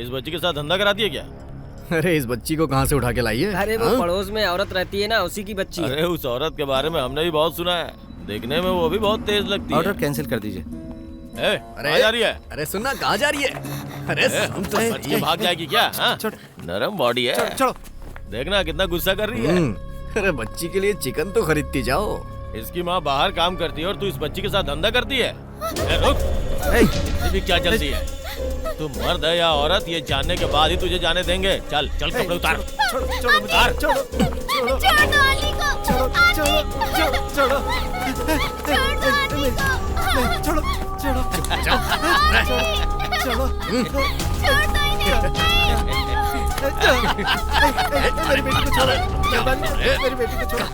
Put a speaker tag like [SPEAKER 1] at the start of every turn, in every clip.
[SPEAKER 1] इस बच्ची के साथ धंधा कराती है क्या?
[SPEAKER 2] अरे इस बच्ची को कहाँ से उठा के लाई है?
[SPEAKER 3] अरे वो पड़ोस में औरत रहती है ना, उसी की बच्ची है।
[SPEAKER 1] अरे उस औरत के बारे में हमने भी बहुत सुना है, देखने में वो भी बहुत तेज लगती है।
[SPEAKER 4] ऑर्डर कैंसिल कर दीजिए।
[SPEAKER 1] कहाँ जा रही है?
[SPEAKER 2] अरे सुनना, कहाँ जा रही है? अरे सुन तो
[SPEAKER 1] बच के भाग जाएगी क्या? हाँ? नरम बॉडी है।
[SPEAKER 4] चलो
[SPEAKER 1] देखना कितना गुस्सा कर रही है।
[SPEAKER 2] अरे बच्ची के लिए चिकन तो खरीदती जाओ।
[SPEAKER 1] इसकी माँ बाहर काम करती है और तू इस बच्ची के साथ धंधा करती है। रुक, ये भी क्या चलती है? तू मर्द है या औरत, ये जानने के बाद ही तुझे जाने देंगे। चल चल कपड़े उतार। उतार।
[SPEAKER 4] मेरी बेटी को छोड़ो, मेरी बेटी को छोड़ो।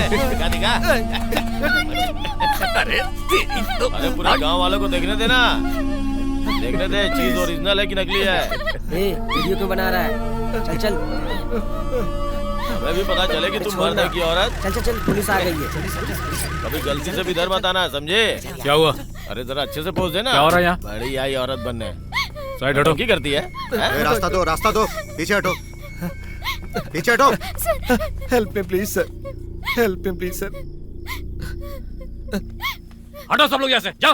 [SPEAKER 1] दिखा दिखा। अरे पूरे गांव वालों को देखने देना, देखने दे चीज ओरिजिनल है कि नकली है।
[SPEAKER 3] वीडियो क्यों बना रहा है? चल चल,
[SPEAKER 1] हमें भी पता चले कि तुम मर्द है कि औरत।
[SPEAKER 3] चल चल चल, पुलिस आ गई है।
[SPEAKER 1] कभी गलती से भी इधर मत आना, समझे?
[SPEAKER 5] क्या हुआ?
[SPEAKER 1] अरे जरा अच्छे से पोज देना।
[SPEAKER 5] क्या हो रहा है यहाँ?
[SPEAKER 1] बड़ी आई औरत बनने।
[SPEAKER 5] साइड हटो।
[SPEAKER 1] की करती है?
[SPEAKER 4] रास्ता दो, रास्ता दो, पीछे हटो, पीछे हटो। Help me please sir, help me please sir.
[SPEAKER 5] हटो सब लोग यहाँ से, जाओ।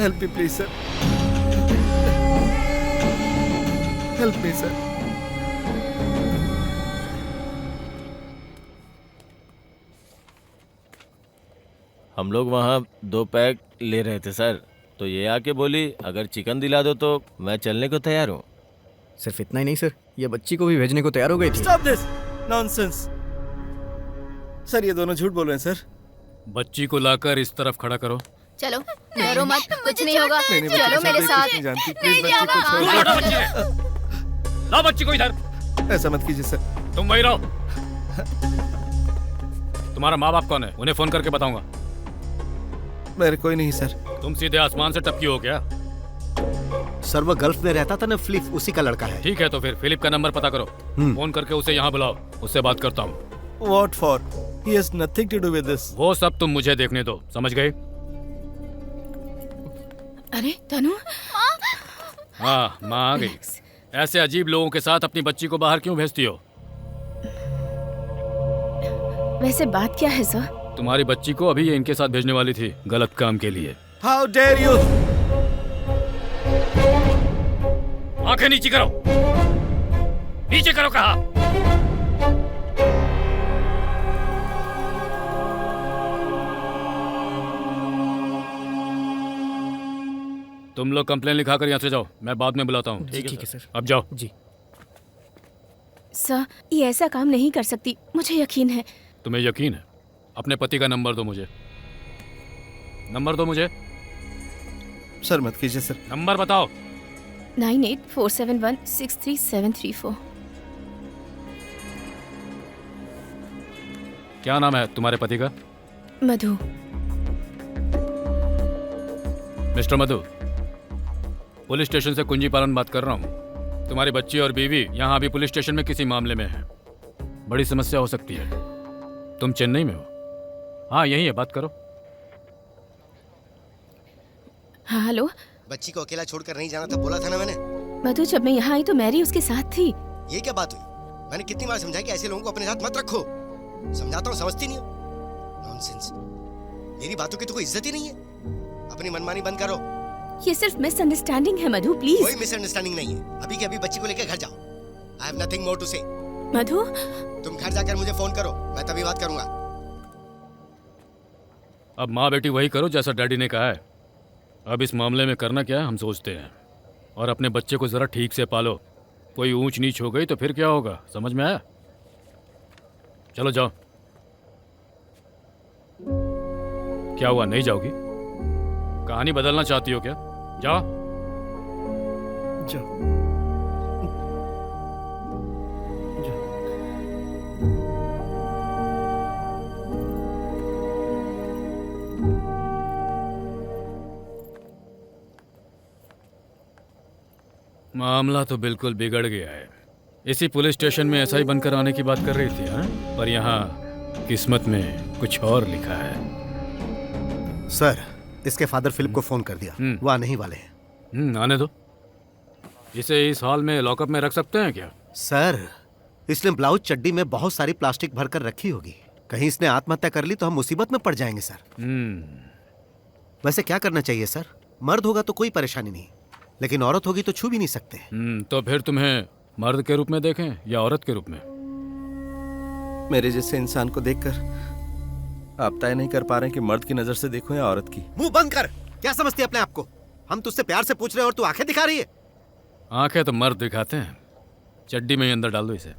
[SPEAKER 4] Help me please sir, help me sir.
[SPEAKER 1] हम लोग वहाँ 2 पैक ले रहे थे सर, तो ये आके बोली अगर चिकन दिला दो तो मैं चलने को तैयार हूँ।
[SPEAKER 2] सिर्फ इतना ही नहीं सर, ये बच्ची को भी भेजने को तैयार हो गई थी।
[SPEAKER 4] Stop this nonsense. सर ये दोनों झूठ बोल रहे हैं सर।
[SPEAKER 5] बच्ची को लाकर इस तरफ खड़ा करो।
[SPEAKER 6] चलो डरो मत, कुछ नहीं होगा। चलो मेरे साथ।
[SPEAKER 4] जानती प्लीज बच्ची को
[SPEAKER 5] तू
[SPEAKER 4] छोड़ो।
[SPEAKER 5] हटो बच्ची से। लाओ बच्ची को इधर।
[SPEAKER 4] ऐसा मत कीजिए सर।
[SPEAKER 5] तुम वही रहो। तुम्हारा माँ बाप कौन है? उन्हें फोन करके बताऊंगा।
[SPEAKER 4] मेरे कोई नहीं सर।
[SPEAKER 5] तुम सीधे आसमान से टपकी हो क्या?
[SPEAKER 7] सर वो गल्फ में रहता था ना, फिलिप, उसी का लड़का है।
[SPEAKER 5] ठीक है तो फिर फिलिप का नंबर पता करो, फोन करके उसे यहाँ बुलाओ, उससे बात करता हूँ।
[SPEAKER 4] What for? He has nothing to do with this.
[SPEAKER 5] वो सब तुम मुझे देखने दो, समझ गए?
[SPEAKER 6] अरे तनु,
[SPEAKER 5] हाँ माँ आ गई। ऐसे अजीब लोगों के साथ अपनी बच्ची को बाहर क्यों भेजती हो?
[SPEAKER 6] वैसे बात क्या है सर?
[SPEAKER 5] तुम्हारी बच्ची को अभी ये इनके साथ भेजने वाली थी, गलत काम के लिए।
[SPEAKER 4] How dare you?
[SPEAKER 5] आंखें नीचे करो, नीचे करो कहा। तुम लोग कंप्लेन लिखा कर यहाँ से जाओ, मैं बाद में बुलाता हूँ।
[SPEAKER 2] ठीक है सर।
[SPEAKER 5] अब जाओ।
[SPEAKER 2] जी
[SPEAKER 6] सर, ये ऐसा काम नहीं कर सकती, मुझे यकीन है।
[SPEAKER 5] तुम्हें यकीन है? अपने पति का नंबर दो मुझे, नंबर दो मुझे।
[SPEAKER 4] सर मत कीजिए सर।
[SPEAKER 5] नंबर बताओ।
[SPEAKER 6] 9847163734।
[SPEAKER 5] क्या नाम है तुम्हारे पति का?
[SPEAKER 6] मधु।
[SPEAKER 5] मिस्टर मधु, पुलिस स्टेशन से कुंजी पालन बात कर रहा हूँ। तुम्हारी बच्ची और बीवी यहाँ अभी पुलिस स्टेशन में किसी मामले में है। बड़ी समस्या हो सकती है। तुम चेन्नई में हो? हाँ यही है, बात करो।
[SPEAKER 6] हाँ हेलो।
[SPEAKER 7] बच्ची को अकेला छोड़कर नहीं जाना था, बोला था ना मैंने।
[SPEAKER 6] मधु, जब मैं यहाँ आई तो मैरी उसके साथ थी।
[SPEAKER 7] ये क्या बात हुई? मैंने कितनी बार समझाया कि ऐसे लोगों को अपने साथ मत रखो। समझाता हूँ, समझती नहीं हो। नॉनसेंस। मेरी बातों की तो कोई इज्जत ही नहीं है। अपनी मनमानी बंद करो।
[SPEAKER 6] ये सिर्फ मिसअंडरस्टैंडिंग है मधु, प्लीज।
[SPEAKER 7] कोई मिसअंडरस्टैंडिंग नहीं है। अभी के अभी बच्ची को लेकर घर जाओ। I have nothing more to say.
[SPEAKER 6] Madhu,
[SPEAKER 7] तुम घर जाकर मुझे फोन करो, मैं तभी बात करूंगा।
[SPEAKER 5] अब माँ बेटी वही करो जैसा डैडी ने कहा है। अब इस मामले में करना क्या है हम सोचते हैं, और अपने बच्चे को जरा ठीक से पालो। कोई ऊंच नीच हो गई तो फिर क्या होगा, समझ में आया? चलो जाओ। क्या हुआ, नहीं जाओगी? कहानी बदलना चाहती हो क्या? जाओ।
[SPEAKER 4] जाओ।
[SPEAKER 5] मामला तो बिल्कुल बिगड़ गया है। इसी पुलिस स्टेशन में ऐसा ही बनकर आने की बात कर रही थी, हाँ? पर यहाँ किस्मत में कुछ और लिखा है।
[SPEAKER 4] सर, इसके फादर फिलिप को फोन कर दिया, वो आने ही वाले हैं।
[SPEAKER 5] आने दो। इसे इस हॉल में लॉकअप में रख सकते हैं क्या?
[SPEAKER 4] सर, इसने ब्लाउज चड्डी में बहुत सारी प्लास्टिक भरकर रखी होगी। कहीं इसने आत्महत्या कर ली तो हम मुसीबत में पड़ जाएंगे सर। वैसे क्या करना चाहिए सर? मर्द होगा तो कोई परेशानी नहीं, लेकिन औरत होगी तो छू भी नहीं सकते।
[SPEAKER 5] तो फिर तुम्हें मर्द के रूप में देखें या औरत के रूप में?
[SPEAKER 8] मेरे जैसे इंसान को देखकर आप तय नहीं कर पा रहे कि मर्द की नजर से देखो या औरत की।
[SPEAKER 4] मुंह बंद कर। क्या समझती है अपने आप को? हम तुझसे प्यार से पूछ रहे हैं और तू आंखें दिखा रही है।
[SPEAKER 5] आंखें तो मर्द दिखाते हैं। चड्डी में ही अंदर डाल दो इसे।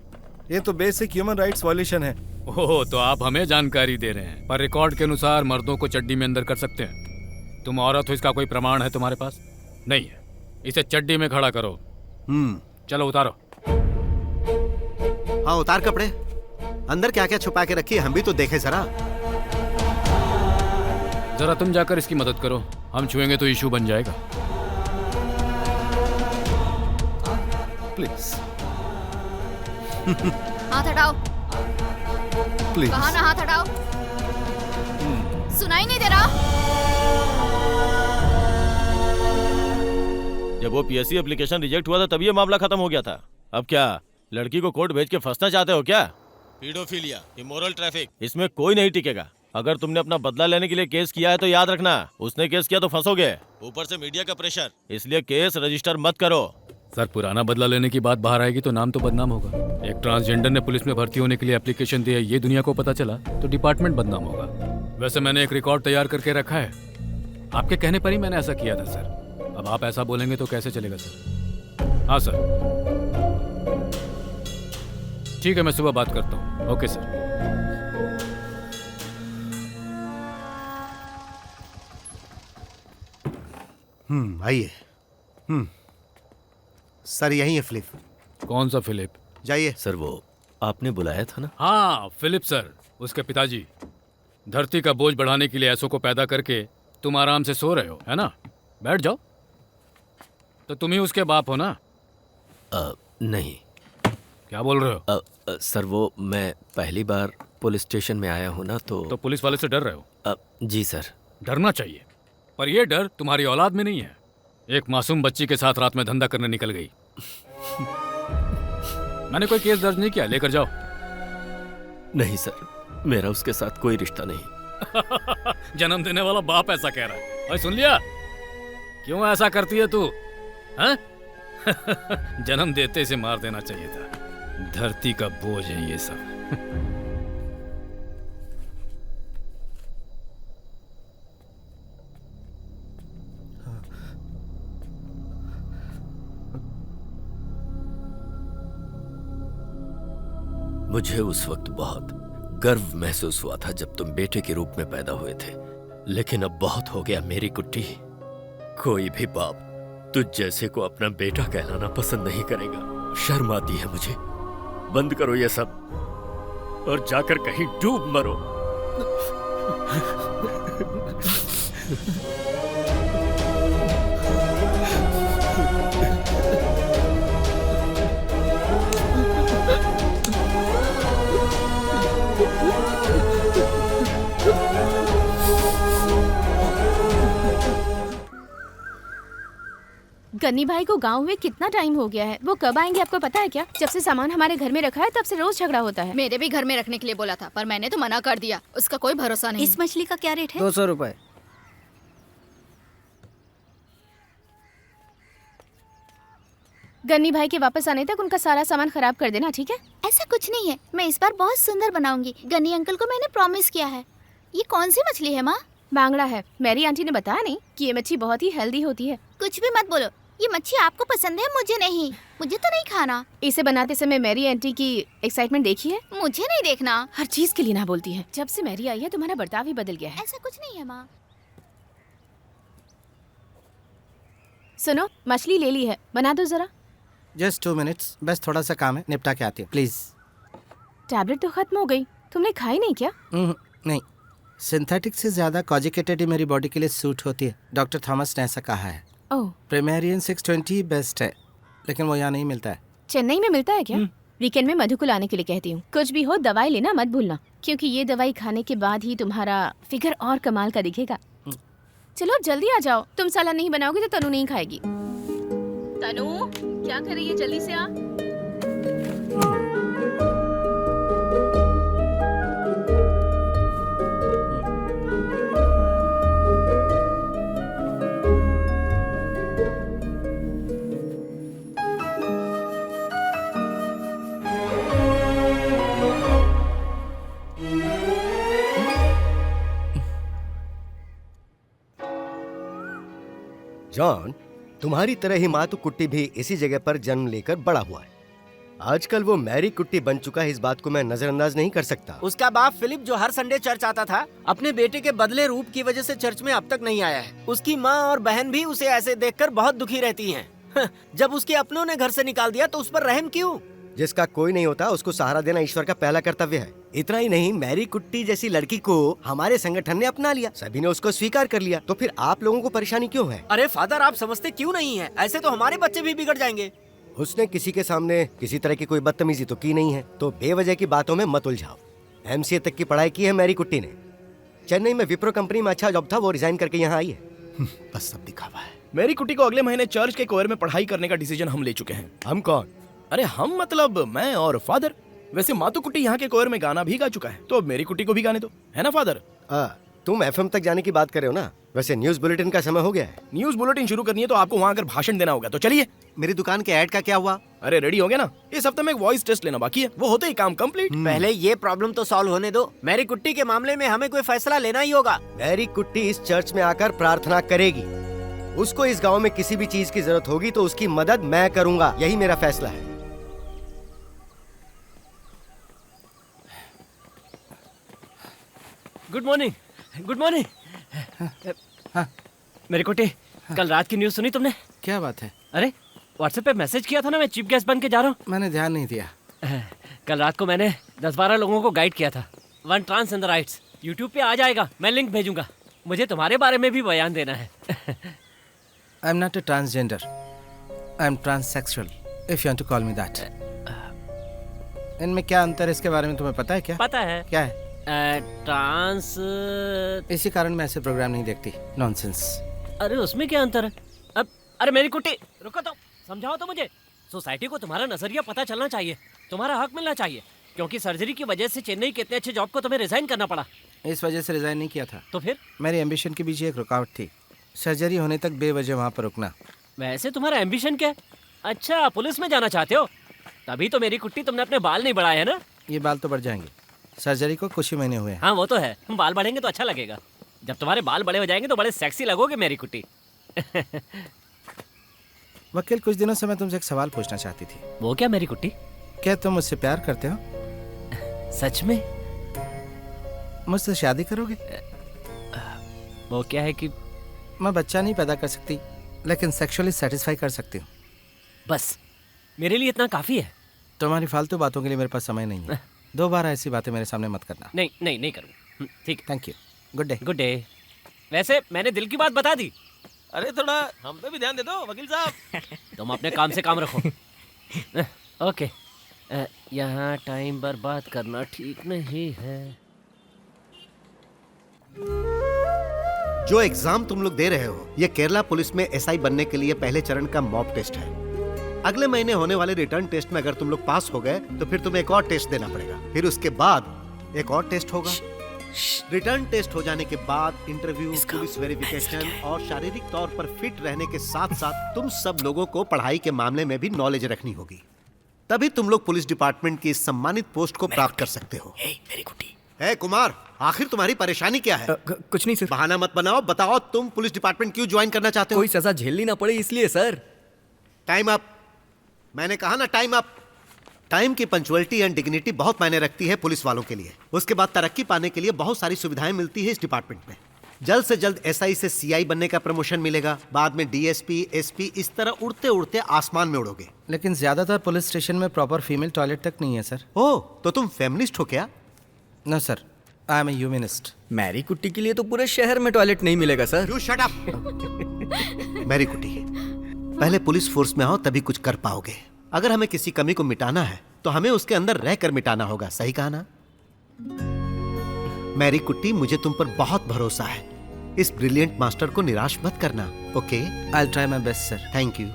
[SPEAKER 8] ये तो बेसिक ह्यूमन राइट्स वायलेशन है।
[SPEAKER 5] ओह, तो आप हमें जानकारी दे रहे हैं, पर रिकॉर्ड के अनुसार मर्दों को चड्डी में अंदर कर सकते हैं। तुम औरत हो, इसका कोई प्रमाण है तुम्हारे पास? नहीं है। इसे चड्डी में खड़ा करो। चलो उतारो।
[SPEAKER 4] हाँ, उतार कपड़े। अंदर क्या क्या छुपा के रखी है हम भी तो देखें जरा।
[SPEAKER 5] जरा तुम जाकर इसकी मदद करो, हम छुएंगे तो इशू बन जाएगा।
[SPEAKER 8] प्लीज
[SPEAKER 6] हाथ हटाओ।
[SPEAKER 8] प्लीज।
[SPEAKER 6] कहा ना हाथ हटाओ। सुनाई नहीं दे रहा?
[SPEAKER 1] जब वो पीएससी एप्लीकेशन रिजेक्ट हुआ था तभी ये मामला खत्म हो गया था। अब क्या लड़की को कोर्ट भेज के फंसना चाहते हो क्या? पीडोफिलिया, इमोरल ट्रैफिक, इसमें कोई नहीं टिकेगा। अगर तुमने अपना बदला लेने के लिए केस किया है तो याद रखना, उसने केस किया तो फंसोगे। ऊपर से मीडिया का प्रेशर, इसलिए केस रजिस्टर मत करो।
[SPEAKER 5] सर, पुराना बदला लेने की बात बाहर आएगी तो नाम तो बदनाम होगा। एक ट्रांसजेंडर ने पुलिस में भर्ती होने के लिए एप्लीकेशन दिया, ये दुनिया को पता चला तो डिपार्टमेंट बदनाम होगा। वैसे मैंने एक रिकॉर्ड तैयार करके रखा है। आपके कहने पर ही मैंने ऐसा किया था सर। अब आप ऐसा बोलेंगे तो कैसे चलेगा सर? हाँ सर, ठीक है, मैं सुबह बात करता हूँ। Okay sir.
[SPEAKER 4] आइए। सर, यही है फिलिप।
[SPEAKER 5] कौन सा फिलिप?
[SPEAKER 4] जाइए।
[SPEAKER 1] सर, वो आपने बुलाया था ना?
[SPEAKER 5] हाँ, फिलिप सर, उसके पिताजी। धरती का बोझ बढ़ाने के लिए ऐसों को पैदा करके तुम आराम से सो रहे हो, है ना? बैठ जाओ। तो तुम ही उसके बाप हो ना?
[SPEAKER 9] नहीं।
[SPEAKER 5] क्या बोल रहे हो?
[SPEAKER 9] सर, वो मैं पहली बार पुलिस स्टेशन में आया हूँ ना तो
[SPEAKER 5] पुलिस वाले से डर रहे हो?
[SPEAKER 9] जी सर।
[SPEAKER 5] डरना चाहिए, पर यह डर तुम्हारी औलाद में नहीं है। एक मासूम बच्ची के साथ रात में धंधा करने निकल गई। मैंने कोई केस दर्ज नहीं किया, लेकर जाओ।
[SPEAKER 9] नहीं सर, मेरा उसके साथ कोई रिश्ता नहीं।
[SPEAKER 5] जन्म देने वाला बाप ऐसा कह रहा है। और सुन लिया, क्यों ऐसा करती है तू? हाँ? जन्म देते से मार देना चाहिए था। धरती का बोझ है ये सब।
[SPEAKER 9] मुझे उस वक्त बहुत गर्व महसूस हुआ था जब तुम बेटे के रूप में पैदा हुए थे, लेकिन अब बहुत हो गया मेरी कुट्टी। कोई भी बाप तुझ जैसे को अपना बेटा कहलाना पसंद नहीं करेगा। शर्म आती है मुझे। बंद करो ये सब और जाकर कहीं डूब मरो।
[SPEAKER 6] गन्नी भाई को गांव में कितना टाइम हो गया है? वो कब आएंगे आपको पता है क्या? जब से सामान हमारे घर में रखा है तब से रोज झगड़ा होता है।
[SPEAKER 10] मेरे भी घर में रखने के लिए बोला था पर मैंने तो मना कर दिया। उसका कोई भरोसा नहीं।
[SPEAKER 6] इस मछली का क्या रेट है?
[SPEAKER 3] 200 रुपए।
[SPEAKER 6] गन्नी भाई के वापस आने तक उनका सारा सामान खराब कर देना, ठीक है?
[SPEAKER 10] ऐसा कुछ नहीं है, मैं इस बार बहुत सुंदर बनाऊंगी। गन्नी अंकल को मैंने प्रॉमिस किया है। ये कौन सी मछली है माँ?
[SPEAKER 6] बांगड़ा है। मेरी आंटी ने बताया नहीं कि ये मच्छी बहुत ही हेल्दी होती है।
[SPEAKER 10] कुछ भी मत बोलो। ये मच्छी आपको पसंद है, मुझे नहीं। मुझे तो नहीं खाना।
[SPEAKER 6] इसे बनाते समय मेरी आंटी की एक्साइटमेंट देखी है?
[SPEAKER 10] मुझे नहीं देखना।
[SPEAKER 6] हर चीज के लिए ना बोलती है। जब से मैरी आई है तुम्हारा बर्ताव ही बदल गया है।
[SPEAKER 10] ऐसा कुछ नहीं है माँ।
[SPEAKER 6] सुनो, मछली ले ली है, बना दो जरा।
[SPEAKER 3] जस्ट 2 मिनट्स, बस थोड़ा सा काम है, निपटा के आती हूँ प्लीज।
[SPEAKER 6] टैबलेट तो खत्म हो गई, तुमने खाई नहीं क्या?
[SPEAKER 3] नहीं, सिंथेटिक से ज्यादा कॉजिकेटेड मेरी बॉडी के लिए सूट होती है। डॉक्टर थॉमस ने ऐसा कहा है।
[SPEAKER 6] ओह,
[SPEAKER 3] प्रीमेरियन 620 बेस्ट है, लेकिन वो यहाँ नहीं मिलता है।
[SPEAKER 6] चेन्नई में मिलता है क्या? वीकेंड में मधु को लाने के लिए कहती हूँ। कुछ भी हो दवाई लेना मत भूलना। क्योंकि ये दवाई खाने के बाद ही तुम्हारा फिगर और कमाल का दिखेगा। चलो अब जल्दी आ जाओ, तुम साला नहीं बनाओगे तो तनु नहीं खाएगी। तनु क्या कर रही है, जल्दी से आ।
[SPEAKER 7] जॉन, तुम्हारी तरह ही मातू कुट्टी भी इसी जगह पर जन्म लेकर बड़ा हुआ है। आजकल वो मैरी कुट्टी बन चुका है, इस बात को मैं नजरअंदाज नहीं कर सकता।
[SPEAKER 3] उसका बाप फिलिप जो हर संडे चर्च आता था, अपने बेटे के बदले रूप की वजह से चर्च में अब तक नहीं आया है। उसकी माँ और बहन भी उसे ऐसे देखकर बहुत दुखी रहती हैं। जब उसके अपनों ने घर से निकाल दिया तो उस पर रहम क्यों?
[SPEAKER 7] जिसका कोई नहीं होता उसको सहारा देना ईश्वर का पहला कर्तव्य है। इतना ही नहीं, मैरी कुट्टी जैसी लड़की को हमारे संगठन ने अपना लिया, सभी ने उसको स्वीकार कर लिया, तो फिर आप लोगों को परेशानी क्यों है?
[SPEAKER 3] अरे फादर, आप समझते क्यों नहीं है? ऐसे तो हमारे बच्चे भी बिगड़ जाएंगे।
[SPEAKER 7] उसने किसी के सामने किसी तरह की कोई बदतमीजी तो की नहीं है, तो बेवजह की बातों में मत उलझाओ। MCA तक की पढ़ाई की है मैरी कुट्टी ने। चेन्नई में विप्रो कंपनी में अच्छा जॉब था, वो रिजाइन करके यहाँ आई है। बस सब दिखावा है।
[SPEAKER 11] मेरी कुट्टी को अगले महीने चर्च के कोयर में पढ़ाई करने का डिसीजन हम ले चुके हैं।
[SPEAKER 7] हम कौन?
[SPEAKER 11] अरे हम मतलब मैं और फादर। वैसे मातू कुट्टी यहाँ के कोयर में गाना भी गा चुका है, तो अब मेरी कुट्टी को भी गाने दो, है ना फादर?
[SPEAKER 7] तुम FM तक जाने की बात कर रहे हो ना? वैसे न्यूज बुलेटिन का समय हो गया है।
[SPEAKER 11] न्यूज बुलेटिन शुरू करनी है तो आपको वहाँ आकर भाषण देना होगा, तो चलिए।
[SPEAKER 7] मेरी दुकान के ऐड का क्या हुआ?
[SPEAKER 11] अरे रेडी हो गया ना? इस हफ्ते में एक वॉइस टेस्ट लेना बाकी है, वो होते ही काम कंप्लीट।
[SPEAKER 3] पहले ये प्रॉब्लम तो सॉल्व होने दो। मैरी कुट्टी के मामले में हमें कोई फैसला लेना ही होगा।
[SPEAKER 7] मैरी कुट्टी इस चर्च में आकर प्रार्थना करेगी। उसको इस गांव में किसी भी चीज की जरूरत होगी तो उसकी मदद मैं करूंगा, यही मेरा फैसला है।
[SPEAKER 12] Good morning. Good morning. हाँ मेरी कुट्टी, कल रात की न्यूज़ सुनी तुमने?
[SPEAKER 3] क्या बात है?
[SPEAKER 12] अरे व्हाट्सएप पे मैसेज किया था ना, मैं चीफ गेस्ट बन के जा रहा हूँ।
[SPEAKER 3] मैंने ध्यान नहीं दिया।
[SPEAKER 12] कल रात को मैंने 10-12 लोगों को गाइड किया था। One trans and the rights YouTube पे आ जाएगा, मैं लिंक भेजूंगा। मुझे तुम्हारे बारे में भी बयान देना है।
[SPEAKER 3] I am not a transgender, I am transsexual, if you want to call me that. इनमें क्या अंतर है, इसके बारे में तुम्हें पता है क्या?
[SPEAKER 12] पता है।
[SPEAKER 3] क्या है?
[SPEAKER 12] ट्रांस।
[SPEAKER 3] इसी कारण मैं ऐसे प्रोग्राम नहीं देखती। नॉनसेंस।
[SPEAKER 12] अरे उसमें क्या अंतर है? अब अरे मेरी कुट्टी रुको तो, समझाओ तो मुझे। सोसाइटी को तुम्हारा नजरिया पता चलना चाहिए, तुम्हारा हक मिलना चाहिए, क्योंकि सर्जरी की वजह से चेन्नई के इतने अच्छे जॉब को तुम्हें रिजाइन करना पड़ा।
[SPEAKER 3] इस वजह से रिजाइन नहीं किया था।
[SPEAKER 12] तो फिर?
[SPEAKER 3] मेरी एम्बिशन के पीछे एक रुकावट थी, सर्जरी होने तक बेवजह वहाँ पर रुकना।
[SPEAKER 12] वैसे तुम्हारा एम्बिशन क्या है? अच्छा पुलिस में जाना चाहते हो? तभी तो मेरी कुट्टी तुमने अपने बाल नहीं बढ़ाए है ना?
[SPEAKER 3] ये बाल तो बढ़ जाएंगे, सर्जरी को कुछ ही महीने हुए हैं।
[SPEAKER 12] हाँ वो तो है, बाल बढ़ेंगे तो अच्छा लगेगा। जब तुम्हारे बाल बड़े हो जाएंगे तो बड़े सेक्सी लगोगे मेरी कुट्टी।
[SPEAKER 3] वकील, कुछ दिनों से मैं तुमसे एक सवाल पूछना चाहती थी।
[SPEAKER 12] वो क्या मेरी कुट्टी?
[SPEAKER 3] क्या तुम मुझसे प्यार करते हो?
[SPEAKER 12] सच में?
[SPEAKER 3] मुझसे शादी करोगे?
[SPEAKER 12] वो क्या है कि
[SPEAKER 3] मैं बच्चा नहीं पैदा कर सकती, लेकिन सेक्सुअली सेटिस्फाई कर सकती हूँ।
[SPEAKER 12] बस मेरे लिए इतना काफी है।
[SPEAKER 3] तुम्हारी फालतू बातों के लिए मेरे पास समय नहीं है। दोबारा ऐसी बातें मेरे सामने मत करना।
[SPEAKER 12] नहीं नहीं नहीं करूँगा। ठीक,
[SPEAKER 3] thank you. Good day.
[SPEAKER 12] Good day. वैसे मैंने दिल की बात बता दी।
[SPEAKER 1] अरे थोड़ा हम पे भी ध्यान दे दो वकील साहब।
[SPEAKER 12] तुम अपने काम से काम रखो। ओके, यहाँ टाइम बर्बाद करना ठीक नहीं है।
[SPEAKER 7] जो एग्जाम तुम लोग दे रहे हो, ये केरला पुलिस में SI बनने के लिए पहले चरण का मॉक टेस्ट है। अगले महीने होने वाले रिटर्न टेस्ट में अगर तुम लोग पास हो गए तो फिर तुम्हें एक और टेस्ट देना पड़ेगा, फिर उसके बाद एक और टेस्ट होगा। रिटर्न टेस्ट हो जाने के बाद इंटरव्यू, पुलिस वेरिफिकेशन और शारीरिक तौर पर फिट रहने के साथ साथ तुम सब लोगों को पढ़ाई के मामले में भी नॉलेज रखनी होगी। तभी तुम लोग पुलिस डिपार्टमेंट की इस सम्मानित पोस्ट को प्राप्त कर सकते हो। कुमार, आखिर तुम्हारी परेशानी क्या है?
[SPEAKER 2] कुछ नहीं सर।
[SPEAKER 7] बहाना मत बनाओ, बताओ तुम पुलिस डिपार्टमेंट क्यों ज्वाइन करना चाहते हो?
[SPEAKER 2] कोई सजा झेलनी ना पड़े इसलिए सर।
[SPEAKER 7] Time up. मैंने कहा ना टाइम अप। टाइम की पंक्चुअलिटी एंड डिग्निटी बहुत मायने रखती है पुलिस वालों के लिए। उसके बाद तरक्की पाने के लिए बहुत सारी सुविधाएं मिलती है इस डिपार्टमेंट में। जल्द से जल्द SI से CI बनने का प्रमोशन मिलेगा, बाद में DSP, SP, इस तरह उड़ते उड़ते आसमान में उड़ोगे।
[SPEAKER 3] लेकिन ज्यादातर पुलिस स्टेशन में प्रॉपर फीमेल टॉयलेट तक नहीं है सर।
[SPEAKER 7] ओह, तो तुम फेमिनिस्ट हो क्या?
[SPEAKER 3] No sir, I am a humanist.
[SPEAKER 2] Mary Kutty के लिए तो पूरे शहर में टॉयलेट नहीं मिलेगा sir.
[SPEAKER 7] You shut up. Mary Kutty, पहले पुलिस फोर्स में आओ तभी कुछ कर पाओगे। अगर हमें किसी कमी को मिटाना है तो हमें उसके अंदर रहकर मिटाना होगा। सही कहा ना?
[SPEAKER 4] मैरी कुट्टी, मुझे तुम पर बहुत भरोसा है। इस ब्रिलियंट मास्टर को निराश मत करना, okay?
[SPEAKER 8] I will try my best sir.
[SPEAKER 4] Thank you.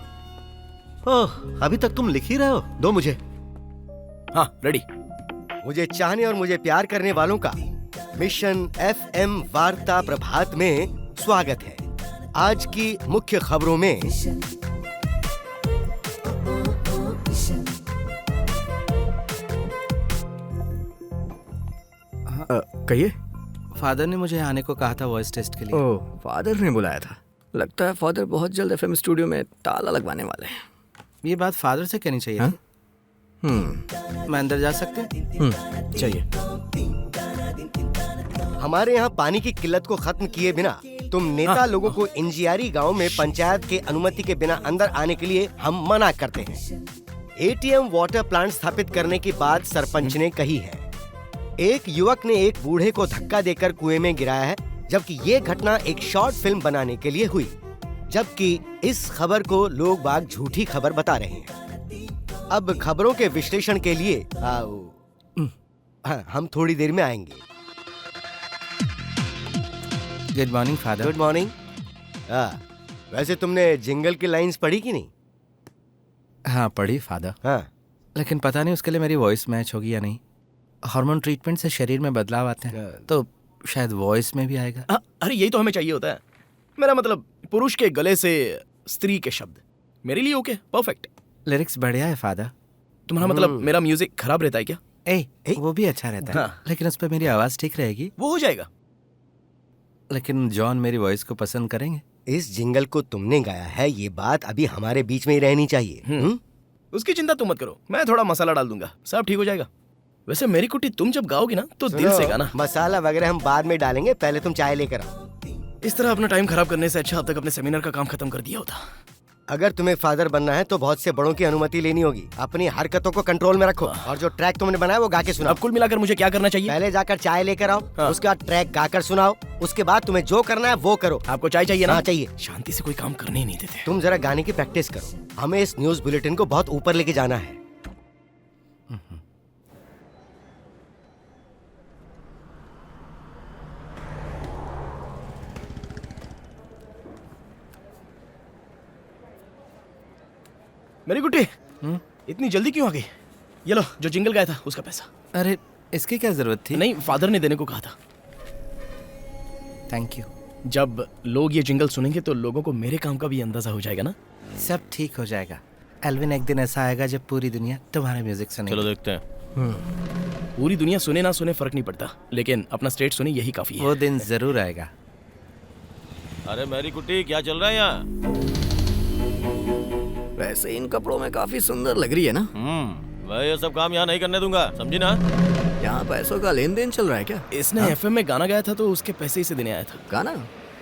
[SPEAKER 4] Oh, अभी तक तुम लिख ही रहे हो? दो मुझे।
[SPEAKER 11] हाँ, रेडी।
[SPEAKER 13] मुझे चाहने और मुझे प्यार करने वालों का मिशन FM वार्ता प्रभात में स्वागत है। आज की मुख्य खबरों में
[SPEAKER 2] कहिए।
[SPEAKER 8] फादर ने मुझे आने को कहा था वॉइस टेस्ट के लिए।
[SPEAKER 2] ओह, फादर ने बुलाया था। लगता है फादर बहुत जल्द FM स्टूडियो में ताला लगवाने वाले हैं।
[SPEAKER 8] ये बात फादर से कहनी चाहिए थी। मैं अंदर जा सकते?
[SPEAKER 2] चाहिए।
[SPEAKER 13] हमारे यहाँ पानी की किल्लत को खत्म किए बिना तुम नेता लोगों को इंजियारी गांव में पंचायत के अनुमति के बिना अंदर आने के लिए हम मना करते हैं। ATM वाटर प्लांट स्थापित करने की बात सरपंच ने कही है। एक युवक ने एक बूढ़े को धक्का देकर कुएं में गिराया है, जबकि ये घटना एक शॉर्ट फिल्म बनाने के लिए हुई, जबकि इस खबर को लोग बाग झूठी खबर बता रहे हैं। अब खबरों के विश्लेषण के लिए हम थोड़ी देर में आएंगे।
[SPEAKER 8] Good morning father.
[SPEAKER 13] Good morning. वैसे तुमने जिंगल की लाइंस पढ़ी कि नहीं?
[SPEAKER 8] हाँ, पढ़ी फादर।
[SPEAKER 13] हाँ,
[SPEAKER 8] लेकिन पता नहीं उसके लिए मेरी वॉइस मैच होगी या नहीं। हार्मोन ट्रीटमेंट से शरीर में बदलाव आते हैं, तो शायद वॉइस में भी आएगा।
[SPEAKER 11] अरे यही तो हमें चाहिए होता है। मेरा मतलब पुरुष के गले से स्त्री के शब्द मेरे लिए ओके, परफेक्ट।
[SPEAKER 8] लिरिक्स बढ़िया है फादर।
[SPEAKER 11] तुम्हारा मतलब मेरा म्यूजिक खराब रहता है क्या?
[SPEAKER 8] वो भी अच्छा रहता है।
[SPEAKER 11] हाँ।
[SPEAKER 8] लेकिन उस पर मेरी आवाज ठीक रहेगी।
[SPEAKER 11] वो हो जाएगा।
[SPEAKER 8] लेकिन जॉन मेरी वॉइस को पसंद करेंगे?
[SPEAKER 13] इस जिंगल को तुमने गाया है, ये बात अभी हमारे बीच में ही रहनी चाहिए।
[SPEAKER 11] उसकी चिंता तुम मत करो, मैं थोड़ा मसाला डाल दूंगा, सब ठीक हो जाएगा। वैसे मेरी कुटी, तुम जब गाओगी ना तो दिल से गाना।
[SPEAKER 13] मसाला वगैरह हम बाद में डालेंगे, पहले तुम चाय लेकर आओ।
[SPEAKER 11] इस तरह अपना टाइम खराब करने से अच्छा अब तक अपने सेमिनार का काम खत्म कर दिया होता।
[SPEAKER 13] अगर तुम्हें फादर बनना है तो बहुत से बड़ों की अनुमति लेनी होगी। अपनी हरकतों को कंट्रोल में रखो और जो ट्रैक तुमने बनाया वो गा के सुनाओ।
[SPEAKER 11] अब कुल मिलाकर मुझे क्या करना चाहिए?
[SPEAKER 13] पहले जाकर चाय लेकर आओ, उसके बाद ट्रैक गाकर सुनाओ, उसके बाद तुम्हें जो करना है वो करो।
[SPEAKER 11] आपको चाय चाहिए ना?
[SPEAKER 13] हाँ, चाहिए।
[SPEAKER 11] शांति से कोई काम करने ही नहीं देते।
[SPEAKER 13] तुम जरा गाने की प्रैक्टिस करो। हमें इस न्यूज बुलेटिन को बहुत ऊपर लेके जाना है।
[SPEAKER 11] मेरी गुट्टी, इतनी जल्दी क्यों आ गई? ये लो, जो जिंगल गाया था उसका पैसा।
[SPEAKER 8] अरे इसकी क्या जरूरत थी?
[SPEAKER 11] नहीं, फादर ने देने को कहा था।
[SPEAKER 8] Thank you.
[SPEAKER 11] जब लोग ये जिंगल सुनेंगे तो लोगों को मेरे काम का भी अंदाजा हो जाएगा ना।
[SPEAKER 8] सब ठीक हो जाएगा। एल्विन, एक दिन ऐसा आएगा जब पूरी दुनिया तुम्हारा म्यूजिक सुनेगी।
[SPEAKER 1] चलो देखते हैं।
[SPEAKER 11] पूरी दुनिया सुने ना सुने फर्क नहीं पड़ता, लेकिन अपना स्टेट सुने यही काफी है।
[SPEAKER 8] वो दिन जरूर आएगा।
[SPEAKER 1] अरे मैरी कुट्टी, क्या चल रहा है यहाँ?
[SPEAKER 2] वैसे इन कपड़ों में काफी सुंदर लग रही है ना।
[SPEAKER 1] मैं ये सब काम यहाँ नहीं करने दूंगा, समझी ना?
[SPEAKER 2] यहाँ पैसों का लेन देन चल रहा है क्या?
[SPEAKER 11] इसने FM में गाना गाया था तो उसके पैसे इसे देने आया था।
[SPEAKER 2] गाना?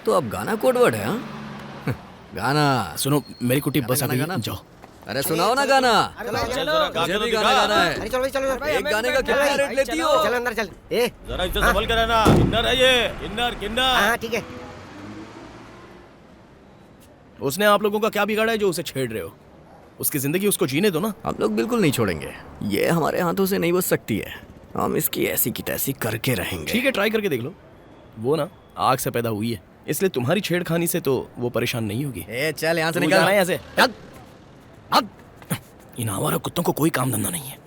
[SPEAKER 2] तो अब गाना कोडवर्ड है? हाँ, गाना
[SPEAKER 11] सुनो मेरी कुटी, बस अभी जाओ।
[SPEAKER 2] अरे सुनाओ ना गाना।
[SPEAKER 1] मुझे
[SPEAKER 2] भी गाना गाना है। एक गाने का कितना रेट लेती हो?
[SPEAKER 13] चल अंदर चल।
[SPEAKER 1] जरा इसे संभल कर रहना। किन्नर है ये, किन्नर किन्नर।
[SPEAKER 13] हाँ ठीक है।
[SPEAKER 11] उसने आप लोगों का क्या बिगाड़ा है जो उसे छेड़ रहे हो? उसकी जिंदगी उसको जीने दो ना।
[SPEAKER 2] हम लोग बिल्कुल नहीं छोड़ेंगे। ये हमारे हाथों से नहीं बच सकती है। हम इसकी ऐसी की तैसी करके रहेंगे।
[SPEAKER 11] ठीक है, ट्राई करके देख लो। वो ना आग से पैदा हुई है, इसलिए तुम्हारी छेड़खानी से तो वो परेशान नहीं होगी।
[SPEAKER 2] चल यहाँ से
[SPEAKER 11] निकल यहाँ से। इन आवारा कुत्तों को कोई काम धंधा नहीं है।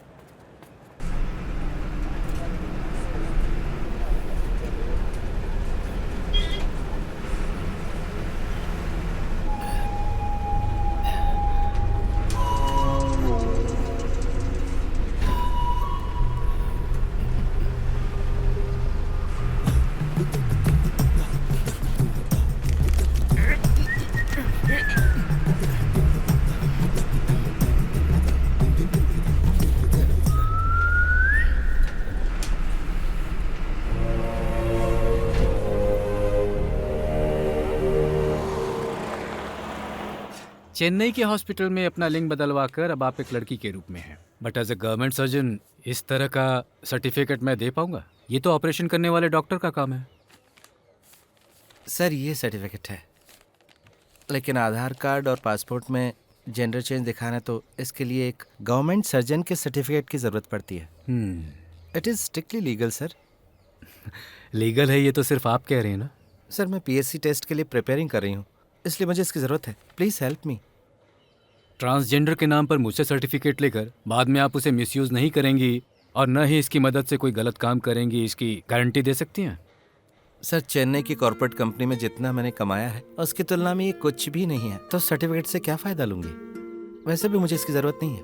[SPEAKER 5] चेन्नई के हॉस्पिटल में अपना लिंग बदलवा कर अब आप एक लड़की के रूप में हैं। But as a government surgeon इस तरह का सर्टिफिकेट मैं दे पाऊंगा? ये तो ऑपरेशन करने वाले डॉक्टर का काम है।
[SPEAKER 8] सर ये सर्टिफिकेट है, लेकिन आधार कार्ड और पासपोर्ट में जेंडर चेंज दिखाना, तो इसके लिए एक गवर्नमेंट सर्जन के सर्टिफिकेट की ज़रूरत पड़ती है। It is strictly legal sir.
[SPEAKER 5] Legal है ये तो सिर्फ आप कह रहे हैं ना।
[SPEAKER 8] सर मैं पीएससी टेस्ट के लिए प्रिपेयरिंग कर रही हूँ, इसलिए मुझे इसकी ज़रूरत है। Please help me.
[SPEAKER 5] ट्रांसजेंडर के नाम पर मुझसे सर्टिफिकेट लेकर बाद में आप उसे मिसयूज़ नहीं करेंगी और न ही इसकी मदद से कोई गलत काम करेंगी, इसकी गारंटी दे सकती हैं?
[SPEAKER 8] सर चेन्नई की कॉर्पोरेट कंपनी में जितना मैंने कमाया है उसकी तुलना में ये कुछ भी नहीं है, तो सर्टिफिकेट से क्या फ़ायदा लूँगी? वैसे भी मुझे इसकी ज़रूरत नहीं है,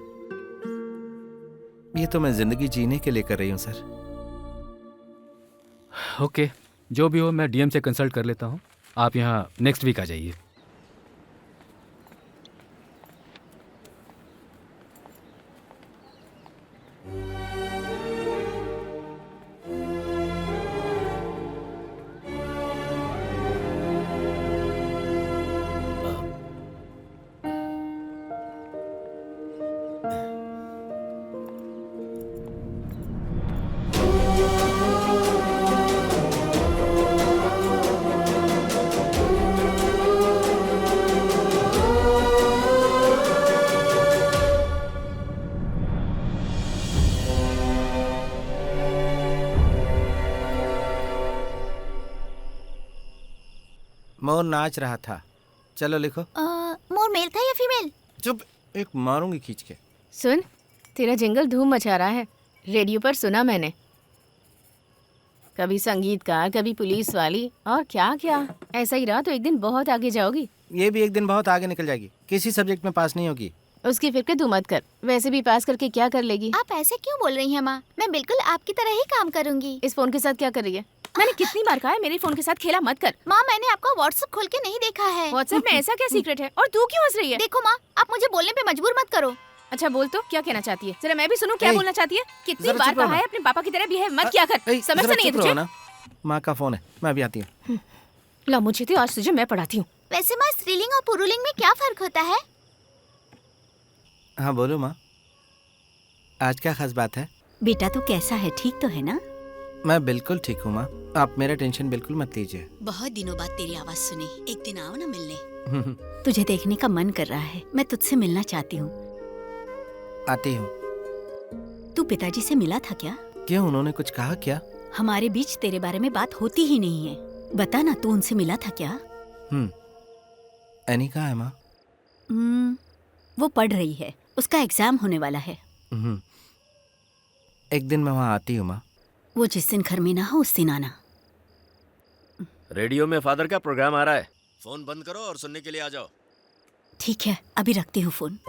[SPEAKER 8] ये तो मैं ज़िंदगी जीने के लिए कर रही हूँ सर।
[SPEAKER 5] ओके, जो भी हो मैं डीएम से कंसल्ट कर लेता हूँ। आप यहाँ नेक्स्ट वीक आ जाइए।
[SPEAKER 8] मोर नाच रहा था। चलो लिखो।
[SPEAKER 10] मोर मेल था या फीमेल?
[SPEAKER 8] चुप, एक मारूंगी खींच के।
[SPEAKER 6] सुन, तेरा जिंगल धूम मचा रहा है, रेडियो पर सुना मैंने। कभी संगीतकार, कभी पुलिस वाली और क्या क्या। ऐसा ही रहा तो एक दिन बहुत आगे जाओगी।
[SPEAKER 8] ये भी एक दिन बहुत आगे निकल जाएगी, किसी सब्जेक्ट में पास नहीं होगी।
[SPEAKER 6] उसकी फिक्र तू मत कर, वैसे भी पास करके क्या कर लेगी।
[SPEAKER 10] आप ऐसे क्यों बोल रही हैं माँ? मैं बिल्कुल आपकी तरह ही काम करूंगी।
[SPEAKER 6] इस फोन के साथ क्या कर रही है? मैंने कितनी बार कहा है मेरे फोन के साथ खेला मत कर।
[SPEAKER 10] माँ मैंने आपका व्हाट्सएप खोल के नहीं देखा है।
[SPEAKER 6] व्हाट्सएप में ऐसा क्या सीक्रेट है और तू क्यों हंस रही है?
[SPEAKER 10] देखो माँ, आप मुझे बोलने पे मजबूर मत करो।
[SPEAKER 6] अच्छा बोल तो, क्या कहना चाहती है? जरा मैं भी सुनूं क्या बोलना चाहती है। कितनी
[SPEAKER 8] जरा
[SPEAKER 6] बार
[SPEAKER 8] चुप रहो
[SPEAKER 6] कहा है अपने पापा की तरह बिहेव मत किया कर। समझ
[SPEAKER 8] जरा
[SPEAKER 6] नहीं है
[SPEAKER 8] चुप रहो
[SPEAKER 6] तुझे?
[SPEAKER 8] ना। माँ का फोन है, मैं अभी आती हूँ।
[SPEAKER 6] ला मुझे तो आज तुझे मैं पढ़ाती हूँ।
[SPEAKER 10] वैसे माँ स्त्रीलिंग और पुरुलिंग में क्या फर्क होता है?
[SPEAKER 8] हाँ बोलो माँ, आज क्या खास बात है?
[SPEAKER 14] बेटा तो कैसा है, ठीक तो है ना?
[SPEAKER 8] मैं बिल्कुल ठीक हूँ माँ, आप मेरा टेंशन बिल्कुल मत लीजिए।
[SPEAKER 14] बहुत दिनों बाद तेरी आवाज सुनी, एक दिन आओ ना मिलने। तुझे देखने का मन कर रहा है, मैं तुझसे मिलना चाहती हूँ।
[SPEAKER 8] आती हूँ।
[SPEAKER 14] तू पिताजी से मिला था क्या?
[SPEAKER 8] क्यों, उन्होंने कुछ कहा क्या?
[SPEAKER 14] हमारे बीच तेरे बारे में बात होती ही नहीं है। बता ना, तू उनसे मिला था क्या?
[SPEAKER 8] एनी कहाँ है माँ?
[SPEAKER 14] वो पढ़ रही है, उसका एग्जाम होने वाला है।
[SPEAKER 8] एक दिन मैं वहाँ आती हूँ माँ।
[SPEAKER 14] वो जिस दिन घर में ना हो उस दिन आना।
[SPEAKER 9] रेडियो में फादर का प्रोग्राम आ रहा है, फोन बंद करो और सुनने के लिए आ जाओ।
[SPEAKER 14] ठीक है, अभी रखती हूँ फोन।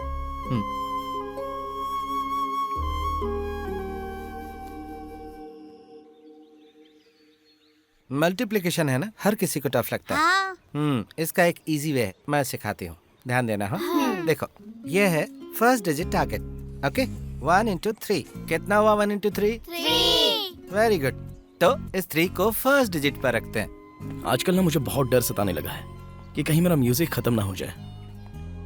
[SPEAKER 8] मल्टीप्लिकेशन है ना, हर किसी को टफ लगता है।
[SPEAKER 10] हाँ।
[SPEAKER 8] इसका एक इजी वे है, मैं सिखाती हूँ, ध्यान देना। हाँ। देखो, ये है first digit target. Okay, 1 into 3 कितना हुआ? 1 into 3?
[SPEAKER 10] 3।
[SPEAKER 8] Very good. तो इस 3 को फर्स्ट डिजिट पर रखते हैं।
[SPEAKER 11] आजकल ना मुझे बहुत डर सताने लगा है कि कहीं मेरा म्यूजिक खत्म ना हो जाए।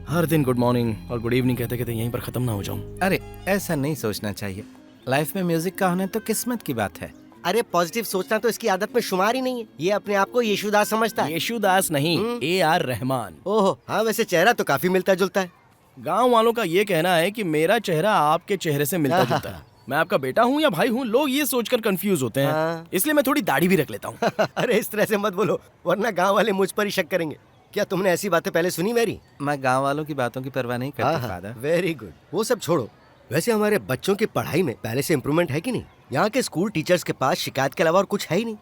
[SPEAKER 11] हर दिन गुड मॉर्निंग और गुड इवनिंग कहते कहते यहीं पर खत्म ना हो जाऊं।
[SPEAKER 8] अरे ऐसा नहीं सोचना चाहिए, लाइफ में म्यूजिक का होना तो किस्मत की बात है।
[SPEAKER 13] अरे पॉजिटिव सोचना तो इसकी आदत में शुमार ही नहीं है। ये अपने आप को यीशुदास समझता है।
[SPEAKER 11] यीशुदास नहीं, AR रहमान।
[SPEAKER 13] ओहो हाँ, वैसे चेहरा तो काफी मिलता जुलता है।
[SPEAKER 11] गांव वालों का ये कहना है कि मेरा चेहरा आपके चेहरे से मिलता जुलता है। मैं आपका बेटा हूँ या भाई हूँ, लोग ये सोचकर कंफ्यूज होते हैं। इसलिए मैं थोड़ी दाढ़ी भी रख लेता हूँ।
[SPEAKER 13] अरे इस तरह से मत बोलो, वरना गांव वाले मुझ पर ही शक करेंगे। क्या तुमने ऐसी बातें पहले सुनी मेरी?
[SPEAKER 8] मैं गांव वालों की बातों की परवाह नहीं करता फादर।
[SPEAKER 13] वेरी गुड, वो सब छोड़ो। वैसे हमारे बच्चों की पढ़ाई में पहले से इम्प्रूवमेंट है कि नहीं? यहाँ के स्कूल टीचर्स के पास शिकायत के अलावा और कुछ है ही नहीं।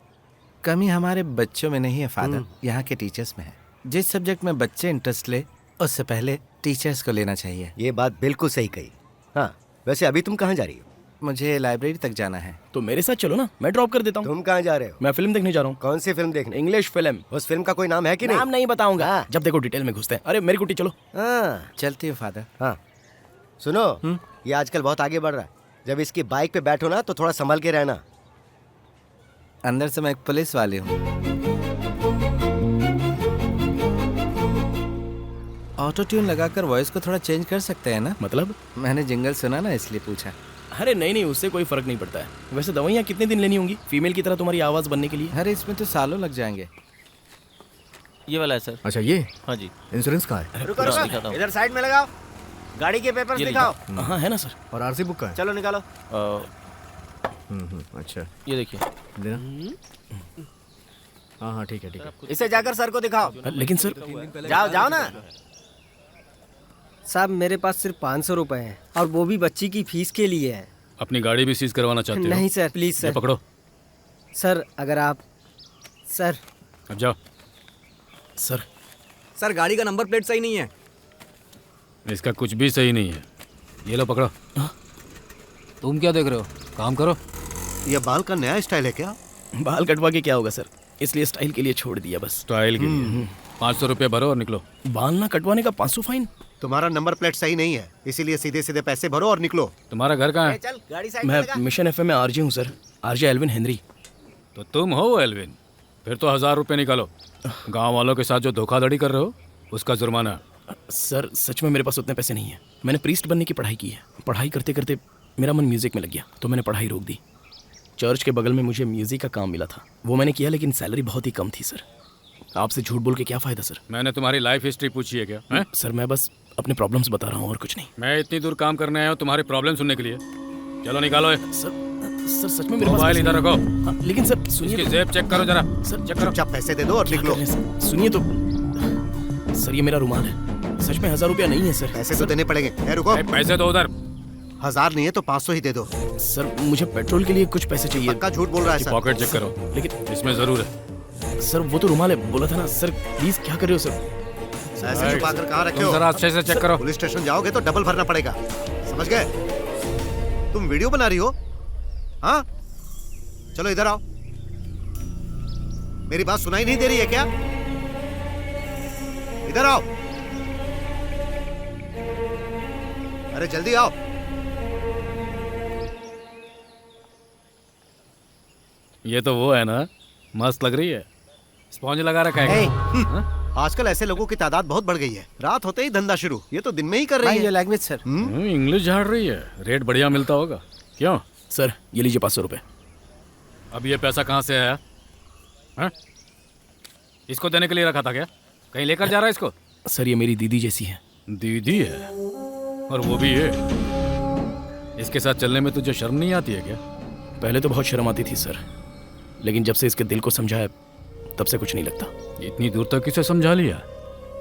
[SPEAKER 8] कमी हमारे बच्चों में नहीं है फादर, यहाँ के टीचर्स में है। जिस सब्जेक्ट में बच्चे इंटरेस्ट ले उससे पहले टीचर्स को लेना चाहिए।
[SPEAKER 13] ये बात बिल्कुल सही कही। हाँ, वैसे अभी तुम कहाँ जा रही हो?
[SPEAKER 8] मुझे लाइब्रेरी तक जाना है।
[SPEAKER 11] तो मेरे साथ चलो ना, मैं ड्रॉप कर देता हूँ।
[SPEAKER 13] तुम कहाँ जा रहे हो?
[SPEAKER 11] मैं फिल्म देखने जा रहा हूँ।
[SPEAKER 13] कौन सी फिल्म देखने?
[SPEAKER 11] English film.
[SPEAKER 13] उस फिल्म का कोई नाम है कि नहीं?
[SPEAKER 11] नाम नहीं बताऊंगा, जब देखो डिटेल में घुसते हैं। अरे मेरी कुटी चलो।
[SPEAKER 13] हाँ
[SPEAKER 8] चलती हो फादर।
[SPEAKER 13] हाँ सुनो, ये आजकल बहुत आगे बढ़ रहा है। जब इसकी बाइक पे बैठो ना तो थोड़ा संभल के रहना।
[SPEAKER 8] अंदर से मैं एक पुलिस वाली हूँ। ऑटो ट्यून लगाकर वॉइस को थोड़ा चेंज कर सकते हैं ना?
[SPEAKER 11] मतलब?
[SPEAKER 8] मैंने जिंगल सुना ना इसलिए पूछा।
[SPEAKER 11] अरे नहीं, उससे कोई फर्क नहीं पड़ता है। वैसे दवाइयाँ कितने दिन लेनी होंगी फीमेल की तरह तुम्हारी आवाज बनने के लिए?
[SPEAKER 8] अरे इसमें तो सालों लग जाएंगे।
[SPEAKER 1] ये वाला है सर।
[SPEAKER 2] अच्छा ये?
[SPEAKER 1] हाँ जी।
[SPEAKER 2] इंश्योरेंस का है?
[SPEAKER 3] रुको रुको, इधर साइड में लगाओ। गाड़ी के पेपर्स दिखाओ।
[SPEAKER 11] हाँ है ना सर।
[SPEAKER 2] और आरसी बुक का है?
[SPEAKER 3] चलो निकालो।
[SPEAKER 2] अच्छा
[SPEAKER 11] ये देखिए।
[SPEAKER 2] देना। हाँ ठीक है ठीक है।
[SPEAKER 3] इसे जाकर सर को दिखाओ।
[SPEAKER 11] लेकिन सर
[SPEAKER 3] जाओ जाओ ना।
[SPEAKER 15] साहब मेरे पास सिर्फ 500 रुपए हैं और वो भी बच्ची की फीस के लिए है।
[SPEAKER 5] अपनी गाड़ी भी सीज करवाना चाहते हो?
[SPEAKER 15] नहीं सर, प्लीज
[SPEAKER 5] ये
[SPEAKER 15] सर।
[SPEAKER 5] पकड़ो।
[SPEAKER 15] सर अगर आप सर
[SPEAKER 5] अब जाओ।
[SPEAKER 2] सर गाड़ी का नंबर प्लेट सही नहीं है।
[SPEAKER 5] इसका कुछ भी सही नहीं है। ये लो पकड़ो। तुम क्या देख रहे हो? काम करो।
[SPEAKER 4] ये बाल का नया स्टाइल है क्या?
[SPEAKER 11] बाल कटवा के क्या होगा सर, इसलिए स्टाइल के लिए छोड़ दिया बस।
[SPEAKER 5] स्टाइल के लिए 500 रुपये भरो और निकलो।
[SPEAKER 11] बाल ना कटवाने का 500 फाइन?
[SPEAKER 4] तुम्हारा नंबर प्लेट सही नहीं है, इसीलिए सीधे सीधे पैसे भरो और निकलो।
[SPEAKER 5] तुम्हारा घर कहाँ है?
[SPEAKER 3] चल गाड़ी साइड
[SPEAKER 11] मैं
[SPEAKER 3] लगा।
[SPEAKER 11] मिशन एफएम में आरजे हूँ सर, आरजे एल्विन हेनरी।
[SPEAKER 5] तो तुम हो एल्विन? फिर तो 1000 रुपये निकालो। गांव वालों के साथ जो धोखाधड़ी कर रहे हो उसका जुर्माना।
[SPEAKER 11] सर सच में मेरे पास उतने पैसे नहीं है। मैंने प्रीस्ट बनने की पढ़ाई की है। पढ़ाई करते करते मेरा मन म्यूजिक में लग गया तो मैंने पढ़ाई रोक दी। चर्च के बगल में मुझे म्यूजिक का काम मिला था, वो मैंने किया, लेकिन सैलरी बहुत ही कम थी सर। आपसे झूठ बोल के क्या फायदा सर?
[SPEAKER 5] मैंने तुम्हारी लाइफ हिस्ट्री पूछी है क्या है?
[SPEAKER 11] सर मैं बस अपने प्रॉब्लम्स बता रहा हूँ और कुछ नहीं।
[SPEAKER 5] मैं इतनी दूर काम करने आया हूँ तुम्हारी प्रॉब्लम सुनने के लिए। चलो निकालो ये।
[SPEAKER 11] सर सच में मेरे पास
[SPEAKER 5] मोबाइल इधर रखो।
[SPEAKER 11] लेकिन सर सुनिए,
[SPEAKER 5] इसकी जेब चेक करो जरा।
[SPEAKER 11] सर
[SPEAKER 5] चेक करो।
[SPEAKER 4] चुपचाप पैसे दे दो और निकलो।
[SPEAKER 11] सुनिए तो सर, ये मेरा रुमाल है, सच में 1000 रुपया नहीं है सर।
[SPEAKER 4] पैसे तो देने पड़ेंगे। रुको।
[SPEAKER 5] पैसे दो उधर।
[SPEAKER 4] 1000 नहीं है तो 500 ही दे दो।
[SPEAKER 11] सर मुझे पेट्रोल के लिए कुछ पैसे चाहिए।
[SPEAKER 4] पक्का झूठ बोल रहा है सर।
[SPEAKER 5] पॉकेट चेक करो।
[SPEAKER 11] लेकिन
[SPEAKER 5] इसमें जरूर है।
[SPEAKER 11] सर वो तो रुमाल है, बोला था ना सर। प्लीज क्या कर रहे हो सर?
[SPEAKER 4] ऐसे छुपा कर कहाँ रखे हो?
[SPEAKER 5] जरा अच्छे से चेक करो।
[SPEAKER 4] पुलिस स्टेशन जाओगे तो डबल भरना पड़ेगा, समझ गए? तुम वीडियो बना रही हो? हाँ चलो इधर आओ। मेरी बात सुनाई नहीं दे रही है क्या? इधर आओ। अरे जल्दी आओ।
[SPEAKER 5] ये तो वो है ना, मस्त लग रही है। स्पॉन्ज लगा रखा है।
[SPEAKER 4] आजकल ऐसे लोगों की तादाद बहुत बढ़ गई है। रात होते ही धंधा शुरू, ये तो दिन में ही कर रही है।
[SPEAKER 8] Language sir.
[SPEAKER 5] इंग्लिश झाड़ रही है। रेट बढ़िया मिलता होगा क्यों?
[SPEAKER 11] सर ये लीजिए 500 रुपए।
[SPEAKER 5] अब ये पैसा कहाँ से आया? हाँ? इसको देने के लिए रखा था क्या? कहीं लेकर जा रहा है इसको?
[SPEAKER 11] सर ये मेरी दीदी जैसी है।
[SPEAKER 5] दीदी है? और वो भी है? इसके साथ चलने में तुझे शर्म नहीं आती है क्या?
[SPEAKER 11] पहले तो बहुत शर्म आती थी सर, लेकिन जब से इसके दिल को समझाया तब से कुछ नहीं लगता।
[SPEAKER 5] इतनी दूर तक किसे समझा लिया?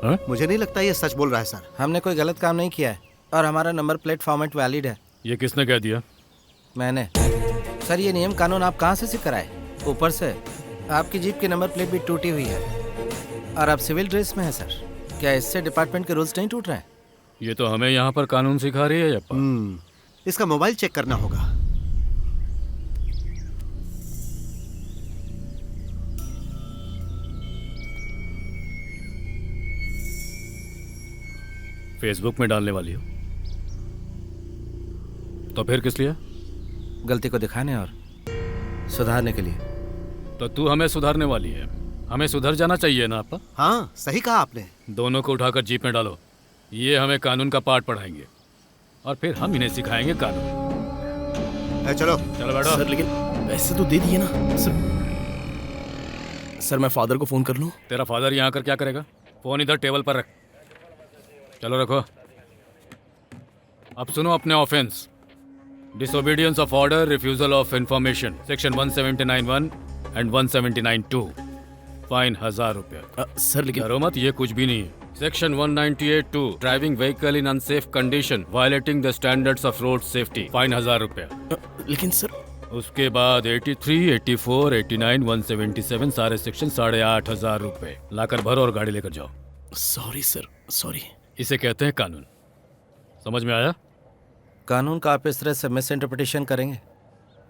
[SPEAKER 5] हा?
[SPEAKER 4] मुझे नहीं लगता ये सच बोल रहा है सर।
[SPEAKER 8] हमने कोई गलत काम नहीं किया है और हमारा नंबर प्लेट फॉर्मेट वैलिड है।
[SPEAKER 5] ये किसने कह दिया?
[SPEAKER 8] मैंने। सर ये नियम कानून आप कहाँ से सीख कर आए? ऊपर से आपकी जीप की नंबर प्लेट भी टूटी हुई है और आप सिविल ड्रेस में है सर। क्या इससे डिपार्टमेंट के रूल्स नहीं टूट रहे हैं?
[SPEAKER 5] ये तो हमें यहाँ पर कानून सिखा रही है यप्पा।
[SPEAKER 4] इसका मोबाइल चेक करना होगा।
[SPEAKER 5] फेसबुक में डालने वाली हो तो फिर किस लिए?
[SPEAKER 8] गलती को दिखाने और सुधारने के लिए।
[SPEAKER 5] तो तू हमें सुधारने वाली है। हमें सुधर जाना चाहिए ना आपा?
[SPEAKER 4] हाँ सही कहा आपने।
[SPEAKER 5] दोनों को उठाकर जीप में डालो। ये हमें कानून का पाठ पढ़ाएंगे और फिर हम इन्हें सिखाएंगे कानून।
[SPEAKER 4] चलो
[SPEAKER 5] चलो बैठो।
[SPEAKER 11] सर लेकिन पैसे तो दे दिए ना सर मैं फादर को फोन कर लूं?
[SPEAKER 5] तेरा फादर यहाँ आकर क्या करेगा? फोन इधर टेबल पर रख। चलो रखो। अब सुनो अपने offence. Disobedience of order, refusal of information, section 179(1) and 179(2). Fine 1000 रुपया।
[SPEAKER 11] सर लेकिन
[SPEAKER 5] डरो मत, ये कुछ भी नहीं है। Section 198(2) driving vehicle in unsafe condition, violating the standards of road safety. Fine 1000 रुपया।
[SPEAKER 11] लेकिन सर
[SPEAKER 5] उसके बाद 83, 84, 89, 177 सारे सेक्शन 8500 रुपए लाकर भरो और गाड़ी लेकर जाओ।
[SPEAKER 11] Sorry sir, sorry.
[SPEAKER 5] इसे कहते हैं कानून। समझ में आया?
[SPEAKER 8] कानून का आप इस तरह से मिस इंटरप्रिटेशन करेंगे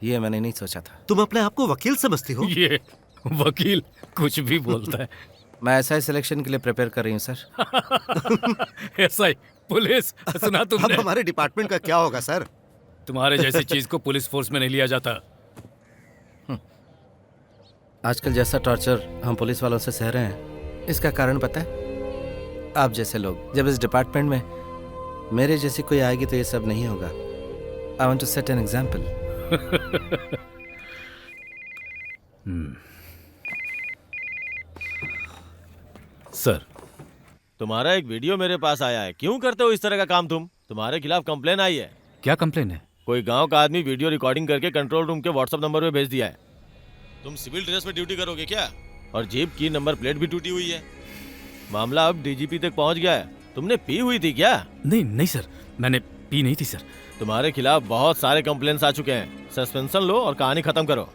[SPEAKER 8] ये मैंने नहीं सोचा था।
[SPEAKER 4] तुम अपने आप को वकील समझती हो?
[SPEAKER 5] ये वकील कुछ भी बोलता है।
[SPEAKER 8] मैं ऐसा ही सिलेक्शन के लिए प्रिपेयर कर रही हूँ सर।
[SPEAKER 5] ऐसा ही पुलिस सुना तुमने?
[SPEAKER 4] अब हमारे डिपार्टमेंट का क्या होगा सर?
[SPEAKER 5] तुम्हारे जैसी चीज को पुलिस फोर्स में नहीं लिया जाता।
[SPEAKER 8] आजकल जैसा टॉर्चर हम पुलिस वालों से सह रहे हैं इसका कारण पता है? आप जैसे लोग। जब इस डिपार्टमेंट में मेरे जैसी कोई आएगी तो ये सब नहीं होगा। I want to set an example.
[SPEAKER 1] Sir तुम्हारा एक वीडियो मेरे पास आया है। क्यों करते हो इस तरह का काम? तुम्हारे खिलाफ कंप्लेन आई है।
[SPEAKER 5] क्या कंप्लेन है?
[SPEAKER 1] कोई गांव का आदमी वीडियो रिकॉर्डिंग करके कंट्रोल रूम के व्हाट्सएप नंबर पे भेज दिया है। तुम सिविल ड्रेस में ड्यूटी करोगे क्या? और जीप की नंबर प्लेट भी टूटी हुई है। मामला अब डीजीपी तक पहुंच गया है। तुमने पी हुई थी क्या?
[SPEAKER 5] नहीं नहीं सर, मैंने पी नहीं थी सर।
[SPEAKER 1] तुम्हारे खिलाफ बहुत सारे कंप्लेंट्स आ चुके हैं। सस्पेंशन लो और कहानी खत्म करो।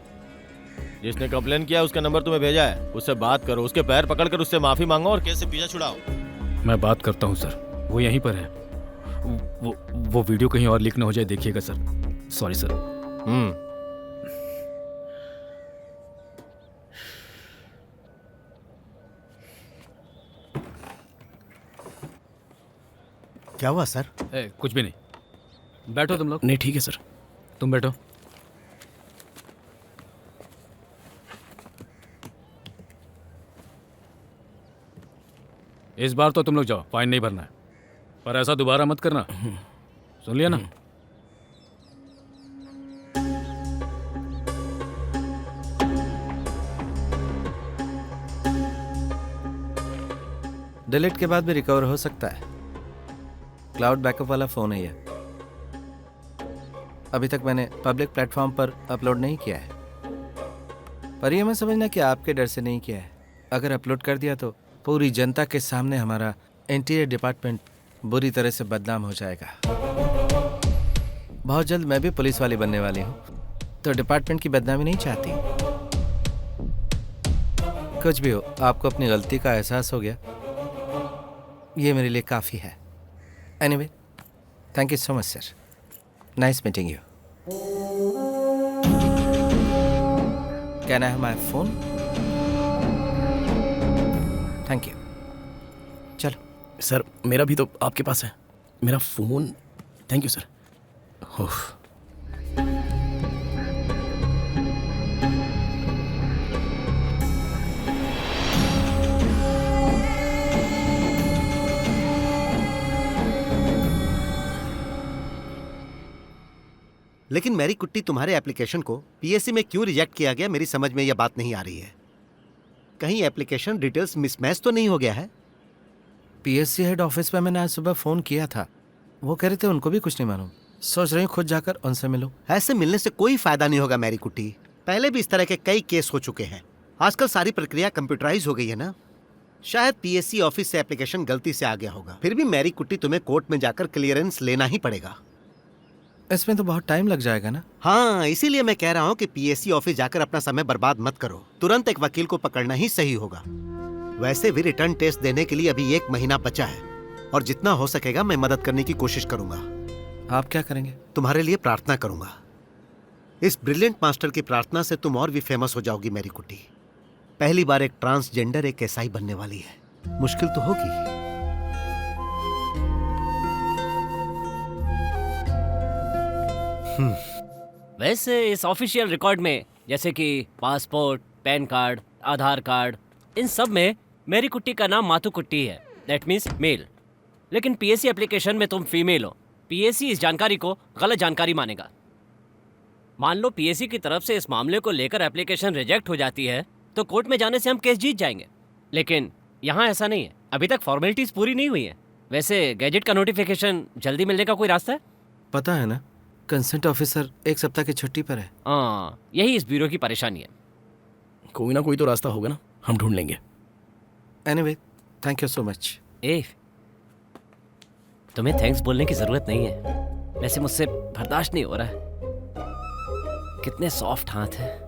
[SPEAKER 1] जिसने कंप्लेन किया उसका नंबर तुम्हें भेजा है, उससे बात करो, उसके पैर पकड़कर उससे माफी मांगो और केस से पीछा छुड़ाओ।
[SPEAKER 5] मैं बात करता हूँ सर, वो यहीं पर है। वो वीडियो कहीं और लीक ना हो जाए, देखिएगा सर। Sorry sir.
[SPEAKER 4] क्या हुआ सर?
[SPEAKER 5] कुछ भी नहीं, बैठो तुम लोग।
[SPEAKER 11] नहीं ठीक है सर,
[SPEAKER 5] तुम बैठो। इस बार तो तुम लोग जाओ, फाइन नहीं भरना है, पर ऐसा दोबारा मत करना, सुन लिया ना?
[SPEAKER 8] डिलीट के बाद भी रिकवर हो सकता है। क्लाउड बैकअप वाला फ़ोन है ये। अभी तक मैंने पब्लिक प्लेटफॉर्म पर अपलोड नहीं किया है, पर यह मैं समझना कि आपके डर से नहीं किया है। अगर अपलोड कर दिया तो पूरी जनता के सामने हमारा इंटीरियर डिपार्टमेंट बुरी तरह से बदनाम हो जाएगा। बहुत जल्द मैं भी पुलिस वाली बनने वाली हूँ, तो डिपार्टमेंट की बदनामी नहीं चाहती। कुछ भी हो, आपको अपनी गलती का एहसास हो गया, ये मेरे लिए काफ़ी है। Anyway, thank you so much sir. Nice meeting you. Can I have my phone? Thank you. चलो
[SPEAKER 11] सर, मेरा भी तो आपके पास है, मेरा फ़ोन। Thank you sir.
[SPEAKER 4] लेकिन मैरी कुट्टी, तुम्हारे एप्लीकेशन को पीएससी में क्यों रिजेक्ट किया गया, मेरी समझ में यह बात नहीं आ रही है। कहीं एप्लीकेशन डिटेल्स मिसमैच तो नहीं हो गया है?
[SPEAKER 8] पीएससी हेड ऑफिस में मैंने आज सुबह फ़ोन किया था, वो कह रहे थे उनको भी कुछ नहीं मालूम। सोच रही हूँ खुद जाकर उनसे मिलूं।
[SPEAKER 4] ऐसे मिलने से कोई फायदा नहीं होगा मैरी कुट्टी। पहले भी इस तरह के कई केस हो चुके हैं। आजकल सारी प्रक्रिया कंप्यूटराइज हो गई है ना। शायद पीएससी ऑफिस से एप्लीकेशन गलती से आ गया होगा। फिर भी मैरी कुट्टी, तुम्हें कोर्ट में जाकर क्लियरेंस लेना ही पड़ेगा।
[SPEAKER 8] इसमें तो बहुत टाइम लग जाएगा ना?
[SPEAKER 4] हाँ, इसीलिए मैं कह रहा हूँ कि पीएससी ऑफिस जाकर अपना समय बर्बाद मत करो। तुरंत एक वकील को पकड़ना ही सही होगा। वैसे भी रिटर्न टेस्ट देने के लिए अभी 1 महीना बचा है, और जितना हो सकेगा मैं मदद करने की कोशिश करूंगा।
[SPEAKER 8] आप क्या करेंगे?
[SPEAKER 4] तुम्हारे लिए प्रार्थना करूंगा। इस ब्रिलियंट मास्टर की प्रार्थना से तुम और भी फेमस हो जाओगी मैरी कुट्टी। पहली बार एक ट्रांसजेंडर एक एसआई बनने वाली है। मुश्किल तो होगी।
[SPEAKER 12] वैसे इस ऑफिशियल रिकॉर्ड में, जैसे कि पासपोर्ट, पैन कार्ड, आधार कार्ड, इन सब में मेरी कुट्टी का नाम माथु कुट्टी है। That means male. लेकिन पीएससी एप्लीकेशन में तुम फीमेल हो। पीएससी इस जानकारी को गलत जानकारी मानेगा। मान लो पीएससी की तरफ से इस मामले को लेकर एप्लीकेशन रिजेक्ट हो जाती है, तो कोर्ट में जाने से हम केस जीत जाएंगे। लेकिन यहाँ ऐसा नहीं है, अभी तक फॉर्मेलिटीज पूरी नहीं हुई है। वैसे गैजेट का नोटिफिकेशन जल्दी मिलने का कोई रास्ता है?
[SPEAKER 8] पता है ना, कंसेंट ऑफिसर 1 सप्ताह की छुट्टी पर है।
[SPEAKER 12] हाँ, यही इस ब्यूरो की परेशानी है।
[SPEAKER 11] कोई ना कोई तो रास्ता होगा ना, हम ढूंढ लेंगे।
[SPEAKER 8] Anyway, thank you so much.
[SPEAKER 12] तुम्हें थैंक्स बोलने की जरूरत नहीं है। वैसे मुझसे बर्दाश्त नहीं हो रहा है। कितने सॉफ्ट हाथ हैं।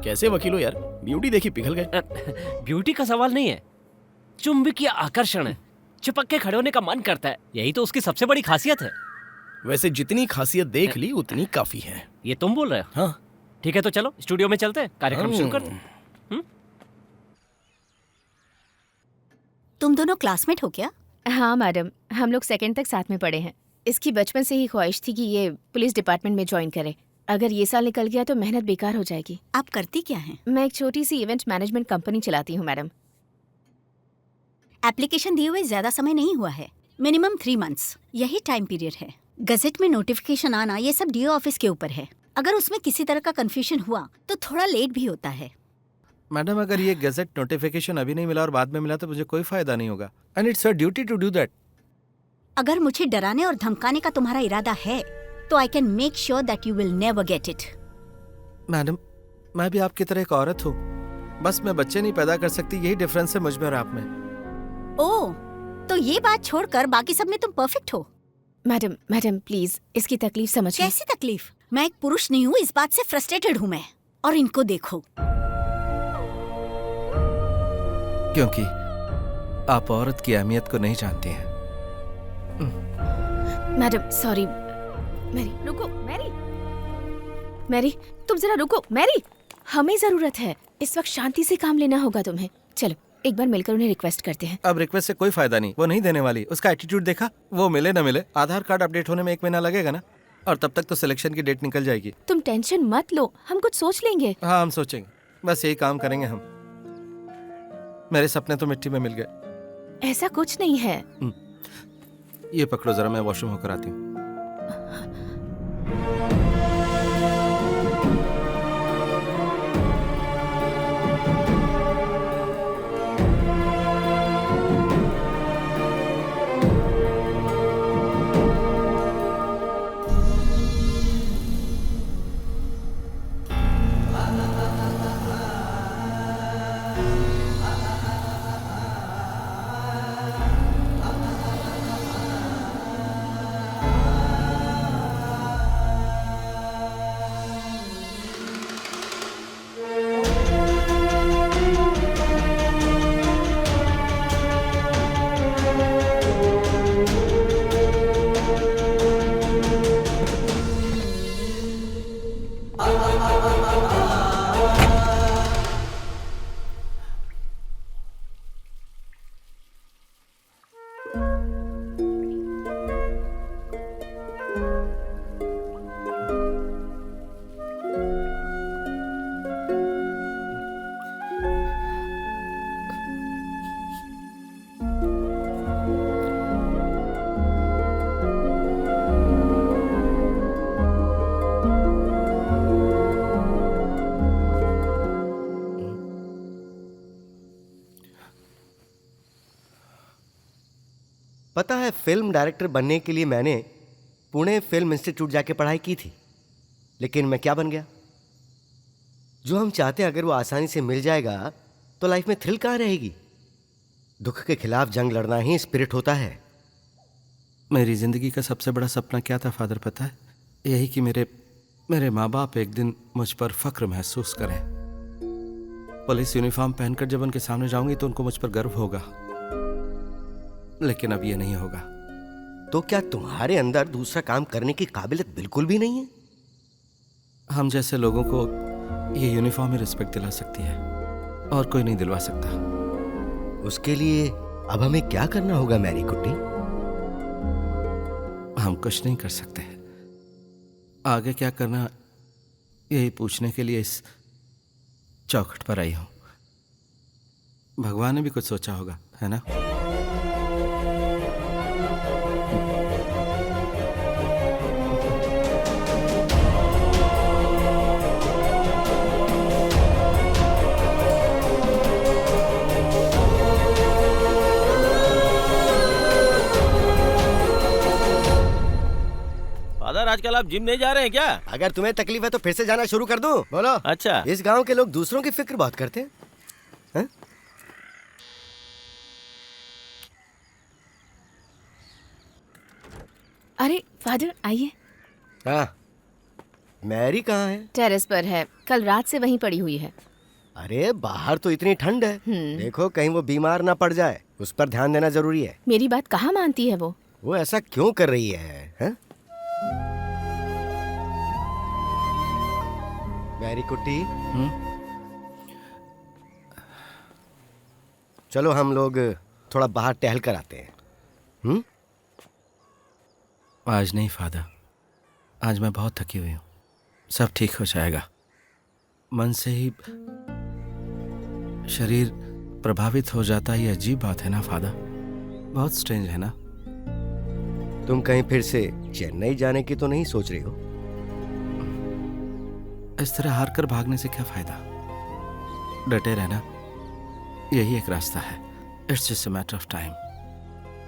[SPEAKER 11] कैसे वकील हो यार, ब्यूटी देखी पिघल गए।
[SPEAKER 12] ब्यूटी का सवाल नहीं है, चुंबकीय आकर्षण है। चिपक के खड़े होने का मन करता है। यही तो उसकी सबसे बड़ी खासियत है।
[SPEAKER 11] वैसे जितनी खासियत देख ली उतनी काफी है।
[SPEAKER 12] ये तुम बोल रहे हो?
[SPEAKER 11] हाँ।
[SPEAKER 12] ठीक है, तो चलो स्टूडियो में चलते हैं, कार्यक्रम शुरू करते हैं।
[SPEAKER 14] तुम दोनों क्लासमेट हो क्या?
[SPEAKER 6] हाँ मैडम, हम लोग 2nd तक साथ में पढ़े हैं। इसकी बचपन से ही ख्वाहिश थी कि ये पुलिस डिपार्टमेंट में ज्वाइन करे। अगर ये साल निकल गया तो मेहनत बेकार हो जाएगी।
[SPEAKER 14] आप करती क्या हैं?
[SPEAKER 6] मैं एक छोटी सी इवेंट मैनेजमेंट कंपनी चलाती हूँ मैडम।
[SPEAKER 14] एप्लीकेशन दिए हुए ज्यादा समय नहीं हुआ है। मिनिमम 3 मंथ्स, यही टाइम पीरियड है। गजेट में नोटिफिकेशन आना ये सब डीओ ऑफिस के ऊपर है। अगर उसमें किसी तरह का कंफ्यूजन हुआ तो थोड़ा लेट भी होता है।
[SPEAKER 8] मैडम, अगर ये गजट नोटिफिकेशन अभी नहीं मिला और बाद में मिला तो मुझे कोई फायदा नहीं होगा। And it's your duty to do that.
[SPEAKER 14] अगर मुझे डराने और धमकाने का तुम्हारा इरादा है तो I can make sure that you will never get it.
[SPEAKER 8] Madam, मैं भी आपकी तरह एक औरत हूँ, बस मैं बच्चे नहीं पैदा कर सकती, यही डिफरेंस है मुझ में और आप में।
[SPEAKER 14] ओह, तो ये बात छोड़कर बाकी सब में तुम परफेक्ट हो।
[SPEAKER 6] मैडम प्लीज इसकी तकलीफ समझिए।
[SPEAKER 14] कैसी तकलीफ? मैं एक पुरुष नहीं हूँ, इस बात से फ्रस्ट्रेटेड हूँ मैं। और इनको देखो।
[SPEAKER 8] क्योंकि आप औरत की अहमियत को नहीं जानती हैं।
[SPEAKER 6] Madam sorry. मैरी रुको, मैरी तुम जरा रुको। मैरी, हमें जरूरत है, इस वक्त शांति से काम लेना होगा तुम्हें। चलो एक बार मिलकर उन्हें रिक्वेस्ट करते हैं।
[SPEAKER 8] अब रिक्वेस्ट से कोई फायदा नहीं, वो नहीं देने वाली। उसका एटीट्यूड देखा, वो मिले ना मिले, आधार कार्ड अपडेट होने में 1 महीना लगेगा ना, और तब तक तो सिलेक्शन की डेट निकल जाएगी।
[SPEAKER 6] तुम टेंशन मत लो, हम कुछ सोच लेंगे।
[SPEAKER 8] हाँ, हम सोचेंगे, बस यही काम करेंगे हम। मेरे सपने तो मिट्टी में मिल गए।
[SPEAKER 6] ऐसा कुछ नहीं है।
[SPEAKER 8] ये पकड़ो जरा, मैं वॉशरूम होकर आती हूँ।
[SPEAKER 13] पता है, फिल्म डायरेक्टर बनने के लिए मैंने पुणे फिल्म इंस्टीट्यूट जाके पढ़ाई की थी, लेकिन मैं क्या बन गया। जो हम चाहते हैं अगर वो आसानी से मिल जाएगा तो लाइफ में थ्रिल कहाँ रहेगी। दुख के खिलाफ जंग लड़ना ही स्पिरिट होता है।
[SPEAKER 8] मेरी जिंदगी का सबसे बड़ा सपना क्या था फादर, पता है? यही कि मेरे माँ बाप एक दिन मुझ पर फक्र महसूस करें। पुलिस यूनिफॉर्म पहनकर जब उनके सामने जाऊंगी तो उनको मुझ पर गर्व होगा, लेकिन अब ये नहीं होगा।
[SPEAKER 13] तो क्या तुम्हारे अंदर दूसरा काम करने की काबिलियत बिल्कुल भी नहीं है?
[SPEAKER 8] हम जैसे लोगों को ये यूनिफॉर्म ही रिस्पेक्ट दिला सकती है, और कोई नहीं दिलवा सकता।
[SPEAKER 13] उसके लिए अब हमें क्या करना होगा मैरी कुट्टी?
[SPEAKER 8] हम कुछ नहीं कर सकते। आगे क्या करना, यही पूछने के लिए इस चौखट पर आई हूं। भगवान ने भी कुछ सोचा होगा, है ना?
[SPEAKER 1] फादर, आजकल आप जिम नहीं जा रहे हैं क्या?
[SPEAKER 13] अगर तुम्हें तकलीफ है तो फिर से जाना शुरू कर दूं। बोलो।
[SPEAKER 1] अच्छा,
[SPEAKER 13] इस गांव के लोग दूसरों की फिक्र बहुत करते हैं, हैं?
[SPEAKER 6] अरे फादर आइए।
[SPEAKER 13] हाँ, मैरी कहाँ है?
[SPEAKER 6] टेरेस पर है, कल रात से वहीं पड़ी हुई है।
[SPEAKER 13] अरे बाहर तो इतनी ठंड है, देखो कहीं वो बीमार ना पड़ जाए, उस पर ध्यान देना जरूरी है।
[SPEAKER 6] मेरी बात कहाँ मानती है वो?
[SPEAKER 13] वो ऐसा क्यों कर रही है, हैं? मैरी कुट्टी, चलो हम लोग थोड़ा बाहर टहल कर आते हैं।
[SPEAKER 8] आज नहीं फादर, आज मैं बहुत थकी हुई हूँ। सब ठीक हो जाएगा। मन से ही शरीर प्रभावित हो जाता है, ये अजीब बात है ना फादर? बहुत स्ट्रेंज है ना?
[SPEAKER 13] तुम कहीं फिर से चेन्नई जाने की तो नहीं सोच रही हो?
[SPEAKER 8] इस तरह हार कर भागने से क्या फायदा? डटे रहना यही एक रास्ता है। It's just a matter of time.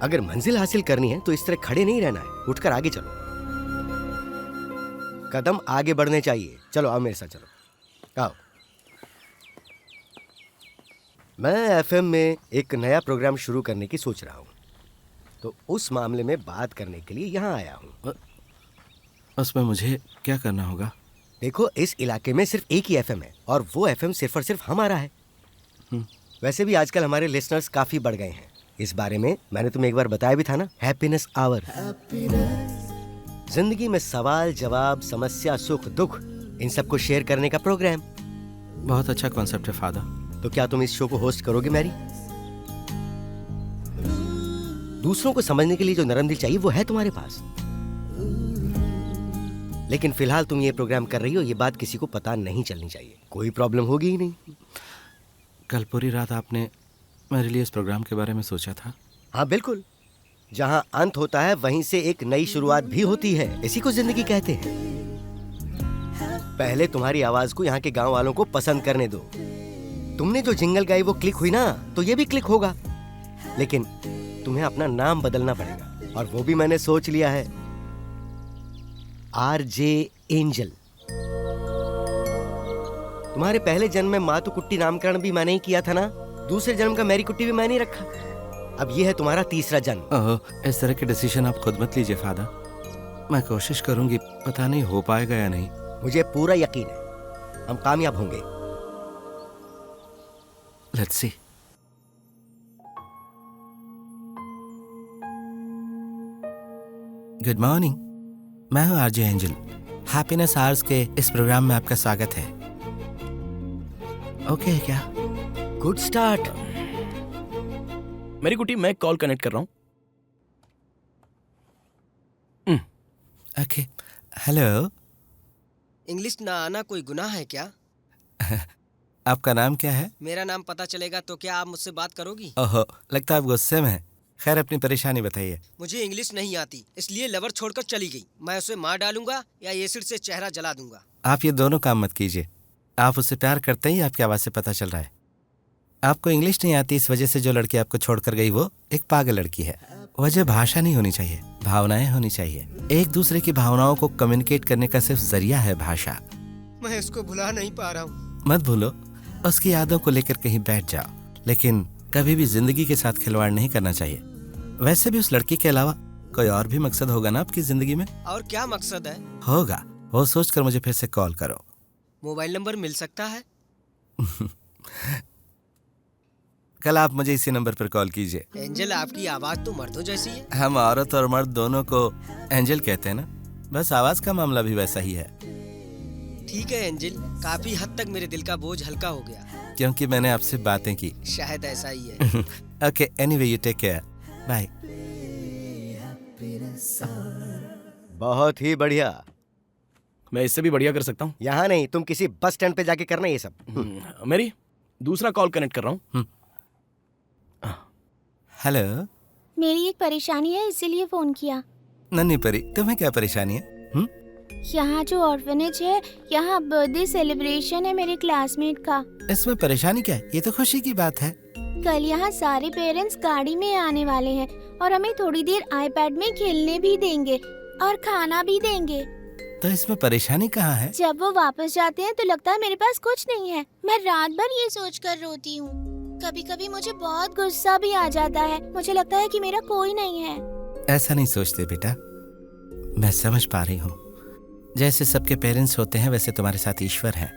[SPEAKER 13] अगर मंजिल हासिल करनी है तो इस तरह खड़े नहीं रहना है, उठकर आगे चलो। कदम आगे बढ़ने चाहिए। चलो आओ मेरे साथ, चलो आओ। मैं एफएम में एक नया प्रोग्राम शुरू करने की सोच रहा हूँ, तो उस मामले में बात करने के लिए यहाँ आया हूँ।
[SPEAKER 8] उसमें मुझे क्या करना होगा?
[SPEAKER 13] देखो, इस इलाके में सिर्फ एक ही एफएम है और वो एफएम सिर्फ और सिर्फ हमारा है। वैसे भी आजकल हमारे लिसनर्स काफी बढ़ गए हैं। इस बारे में मैंने तुम्हें एक बार बताया भी था ना, हैप्पीनेस आवर। जिंदगी में सवाल जवाब, समस्या, सुख दुख, इन सबको शेयर करने का प्रोग्राम।
[SPEAKER 8] बहुत अच्छा कॉन्सेप्ट है फादर।
[SPEAKER 13] तो क्या तुम इस शो को होस्ट करोगे मैरी? दूसरों को समझने के लिए जो नरम दिल चाहिए वो है तुम्हारे पास। लेकिन फिलहाल तुम ये प्रोग्राम कर रही हो, ये बात किसी को पता नहीं चलनी चाहिए। कोई प्रॉब्लम होगी ही नहीं।
[SPEAKER 8] कल पूरी रात आपने मेरे लिए इस प्रोग्राम के बारे में सोचा था?
[SPEAKER 13] हाँ बिल्कुल। जहाँ अंत होता है वहीं से एक नई शुरुआत भी होती है। इसी को जिंदगी कहते हैं। पहले तुम्हारी आवाज को यहाँ के गांव वालों को पसंद करने दो। तुमने जो जिंगल गाई वो क्लिक हुई ना, तो ये भी क्लिक होगा। लेकिन तुम्हें अपना नाम बदलना पड़ेगा, और वो भी मैंने सोच लिया है, आरजे एंजल। तुम्हारे पहले जन्म में मातू कुट्टी नामकरण भी मैंने ही किया था ना, दूसरे जन्म का मैरी कुट्टी भी मैंने ही रखा। अब ये है तुम्हारा तीसरा जन्म।
[SPEAKER 8] इस तरह के डिसीजन आप खुद मत लीजिए फादर। मैं कोशिश करूंगी, पता नहीं हो पाएगा या नहीं।
[SPEAKER 13] मुझे पूरा यकीन है हम कामयाब होंगे।
[SPEAKER 8] Let's see. गुड मॉर्निंग, मैं हूं आरजे एंजल। हैप्पीनेस आवर्स के इस प्रोग्राम में आपका स्वागत है। ओके क्या?
[SPEAKER 13] Good start.
[SPEAKER 11] मेरी कुटी, मैं कॉल कनेक्ट कर रहा हूँ।
[SPEAKER 8] Okay, hello.
[SPEAKER 15] इंग्लिश ना आना कोई गुनाह है क्या?
[SPEAKER 8] आपका नाम क्या है?
[SPEAKER 15] मेरा नाम पता चलेगा तो क्या आप मुझसे बात करोगी?
[SPEAKER 8] ओहो, लगता है आप गुस्से में हैं। खैर, अपनी परेशानी बताइए।
[SPEAKER 15] मुझे इंग्लिश नहीं आती, इसलिए लवर छोड़कर चली गई। मैं उसे मार डालूंगा या एसिड से चेहरा जला दूंगा।
[SPEAKER 8] आप ये दोनों काम मत कीजिए। आप उससे प्यार करते ही आपकी आवाज़ से पता चल रहा है। आपको इंग्लिश नहीं आती, इस वजह से जो लड़की आपको छोड़कर गई वो एक पागल लड़की है। वजह भाषा नहीं होनी चाहिए, भावनाएं होनी चाहिए। एक दूसरे की भावनाओं को कम्युनिकेट करने का सिर्फ जरिया है भाषा।
[SPEAKER 15] मैं इसको भुला नहीं पा रहा हूँ।
[SPEAKER 8] मत भूलो, उसकी यादों को लेकर कहीं बैठ जाओ, लेकिन कभी भी जिंदगी के साथ खिलवाड़ नहीं करना चाहिए। वैसे भी उस लड़की के अलावा कोई और भी मकसद होगा ना आपकी जिंदगी में?
[SPEAKER 15] और क्या मकसद है?
[SPEAKER 8] होगा, वो सोचकर मुझे फिर से कॉल करो।
[SPEAKER 15] मोबाइल नंबर मिल सकता है?
[SPEAKER 8] कल आप मुझे इसी नंबर पर कॉल कीजिए।
[SPEAKER 15] एंजल, आपकी आवाज तो मर्दों जैसी है।
[SPEAKER 8] हम औरत और मर्द दोनों को एंजल कहते हैं ना, बस आवाज का मामला भी वैसा ही है।
[SPEAKER 15] ठीक है एंजल, काफी हद तक मेरे दिल का बोझ हल्का हो गया,
[SPEAKER 8] क्योंकि मैंने आपसे बातें की।
[SPEAKER 15] शायद ऐसा ही है।
[SPEAKER 8] Okay, anyway you take care, bye.
[SPEAKER 13] बहुत ही बढ़िया।
[SPEAKER 11] मैं इससे भी बढ़िया कर सकता हूँ।
[SPEAKER 13] यहाँ नहीं, तुम किसी बस स्टैंड पे जाके करना ये सब।
[SPEAKER 11] मेरी दूसरा कॉल कनेक्ट कर रहा हूँ।
[SPEAKER 8] हेलो।
[SPEAKER 10] मेरी एक परेशानी है, इसीलिए फोन किया।
[SPEAKER 8] नन्ही परी, तुम्हें क्या परेशानी है?
[SPEAKER 10] यहाँ जो ऑर्फनेज है, यहाँ बर्थडे सेलिब्रेशन है मेरे क्लासमेट का।
[SPEAKER 8] इसमें परेशानी क्या है? ये तो खुशी की बात है।
[SPEAKER 10] कल यहाँ सारे पेरेंट्स गाड़ी में आने वाले हैं और हमें थोड़ी देर आईपैड में खेलने भी देंगे और खाना भी देंगे।
[SPEAKER 8] तो इसमें परेशानी कहाँ है?
[SPEAKER 10] जब वो वापस जाते हैं तो लगता है मेरे पास कुछ नहीं है। मैं रात भर ये सोचकर रोती हूँ। कभी कभी मुझे बहुत गुस्सा भी आ जाता है। मुझे लगता है कि मेरा कोई नहीं है।
[SPEAKER 8] ऐसा नहीं सोचते बेटा, मैं समझ पा रही हूँ। जैसे सबके पेरेंट्स होते हैं वैसे तुम्हारे साथ ईश्वर है।